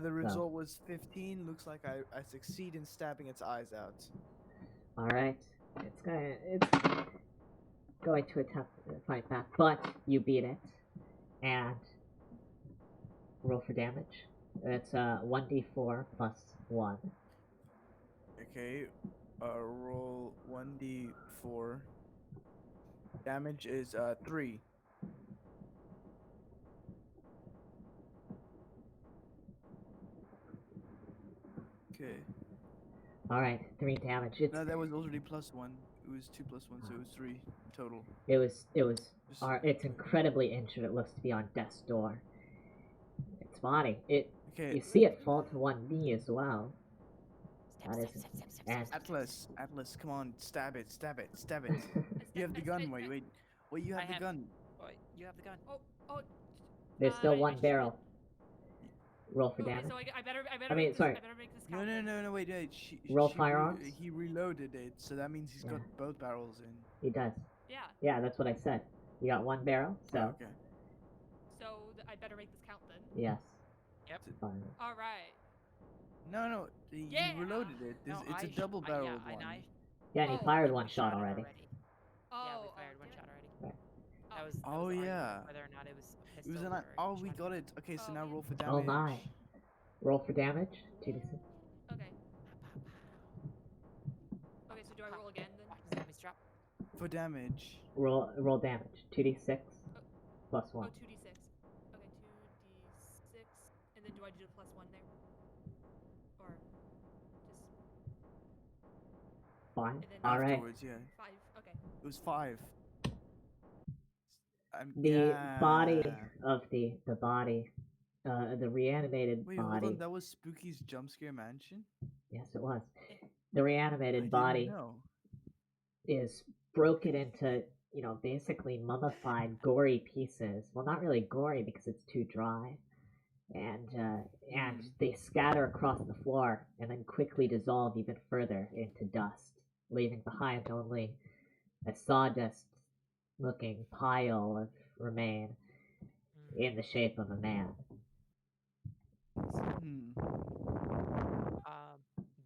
The result was 15. Looks like I succeed in stabbing its eyes out. All right. It's going to attempt to fight back, but you beat it. And roll for damage. It's 1d4 plus 1. Okay, roll 1d4. Damage is 3. Okay. All right, 3 damage. No, that was already +1. It was 2 + 1, so it was 3 total. It's Just- incredibly injured. It looks to be on death's door. Its body. Okay. You see it fall to one knee as well. Stab, That stab, is- stab, stab, stab, and- stab, stab, stab. Atlas, come on, stab it. You have the I gun. stab- Wait, you I have the have- gun. Wait, you have the gun. Oh. There's still I one should- barrel. Roll for Okay, damage. so I better. I mean, make this, sorry. I better make this No, count. then. wait. Roll firearms? He reloaded it, so that means he's got Yeah. both barrels in. He does. Yeah. Yeah, that's what I said. You got one barrel, so Okay. So I better make this count then. yes. Yep. Fine. All right. No, he Yeah. reloaded it. No, It's a double barreled one. Yeah, and he Oh, fired we one shot already. Oh. Yeah, we fired one damn shot it. already. Right. That was. Oh, arguing yeah. Whether or not it was. A It was pistol an. or Oh, we shotgun. got it. Okay, so Oh, now yeah. roll for Oh damage. my. Roll for damage. 2d6. Okay. Okay, so do I roll again then? Watch the zombies drop. For damage. Roll damage. 2d6 plus Oh, 1. 2d6. Okay, 2d6. And then do I do plus 1 there? Or just Fine. and then All right. Afterwards, yeah. 5? Okay. It was 5. The body of the body, the reanimated Wait, hold body. on. That was Spooky's jump scare mansion. Yes, it was. The I reanimated didn't body know. is broken into, basically mummified, gory pieces. Well, not really gory because it's too dry. And they scatter across the floor and then quickly dissolve even further into dust, leaving behind only a sawdust-looking pile of remain in the shape of a man.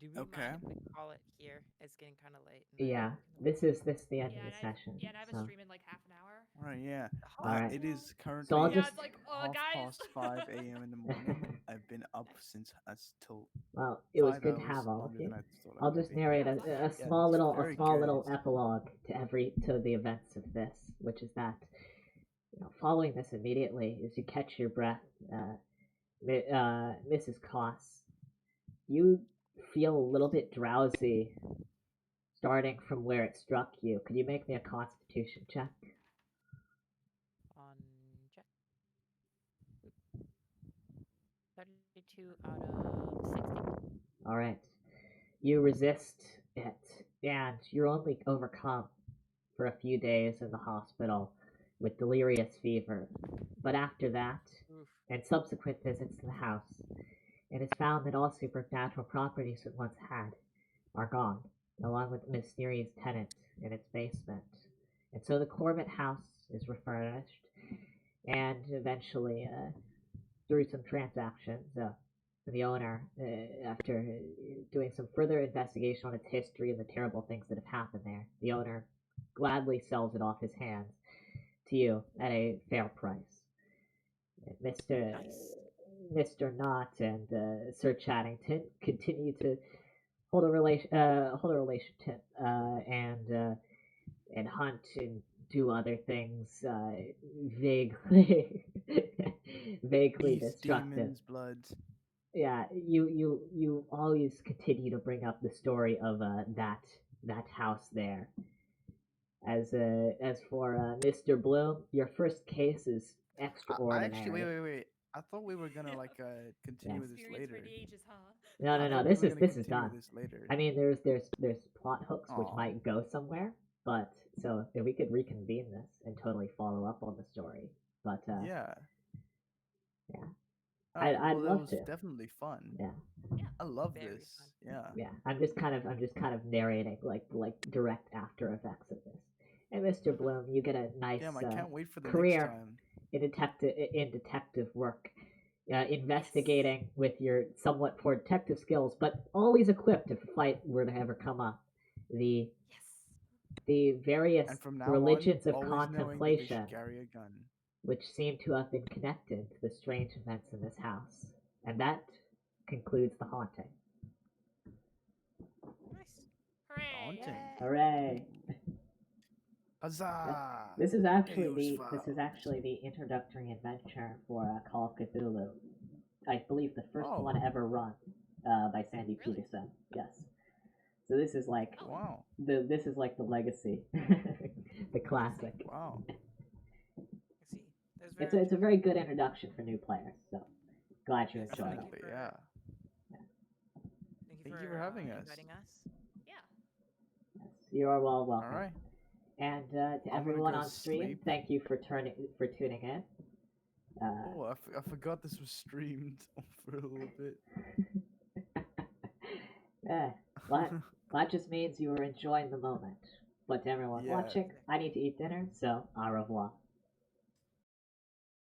Do we Okay. mind if we call it here? It's getting kind of late. and Yeah, I'm this is the end Yeah, of and the session. Yeah, and I have so. a stream in like half an hour. Right, yeah. Alright. It is currently So I'll Yeah, just- it's like, half guys. past 5 a.m. in the morning. I've been up since till Well, it was 5 good to hours have all of longer you. than I thought I I'll would just be. narrate Yeah, a it's small little very little good. epilogue to the events of this, which is that following this immediately, as you catch your breath, Mrs. Koss, you feel a little bit drowsy, starting from where it struck you. Could you make me a Constitution check? on check. 32 out of 60. All right, you resist it and you're only overcome for a few days in the hospital with delirious fever. But after that, Oof. and subsequent visits to the house, it is found that all supernatural properties it once had are gone, along with the mysterious tenant in its basement. And so the Corbett house is refurbished, and eventually, through some transactions, the owner, after doing some further investigation on its history and the terrible things that have happened there, the owner gladly sells it off his hands to you at a fair price. Mr. Nice. Mr. Knott and Sir Chattington continue to hold a relationship, and hunt and do other things vaguely vaguely Beasts, destructive. demons, blood. Yeah, you always continue to bring up the story of that house there. As for Mr. Bloom, your first case is I actually extraordinary. wait. I thought we were gonna continue with this Experience for later. the ages, huh? No, I no, no. thought we This were is gonna this is continue with done. this later. I mean, there's plot hooks which Aw. might go somewhere, but so if we could reconvene this and totally follow up on the story. But Yeah. yeah. Alright, I'd well, that love was to. definitely fun. Yeah, Yeah. I love Very this. fun. Yeah. yeah. I'm just kind of narrating like direct after effects of this. And Mr. Bloom, you get a nice Damn, I can't wait for the next career time. in detective work, investigating with your somewhat poor detective skills, but always equipped if a fight were to ever come up. The Yes. the various And from now religions on, of always knowing that they contemplation, should carry a gun. which seem to have been connected to the strange events in this house. And that concludes the haunting. Nice. Hooray. Haunting. Yay. Hooray! Huzzah! This is actually Eos the introductory adventure for Call of Cthulhu. I believe the first Oh. one ever run by Sandy Really? Peterson. Yes. So this is like Oh. Wow. this is like the legacy, the classic. Wow. I see. That's very It's a very good introduction for new players. So glad you Yes, enjoyed thank it. you Definitely, for- yeah. Thank Thank you you for for having us. inviting us. Yeah. Yes, you are well welcome. Alright. And to I'm gonna everyone go on stream, sleep. thank you for tuning in. Oh, I forgot this was streamed for a little bit. Yeah, well, that just means you were enjoying the moment. But to everyone Yeah. watching, I need to eat dinner, so au revoir.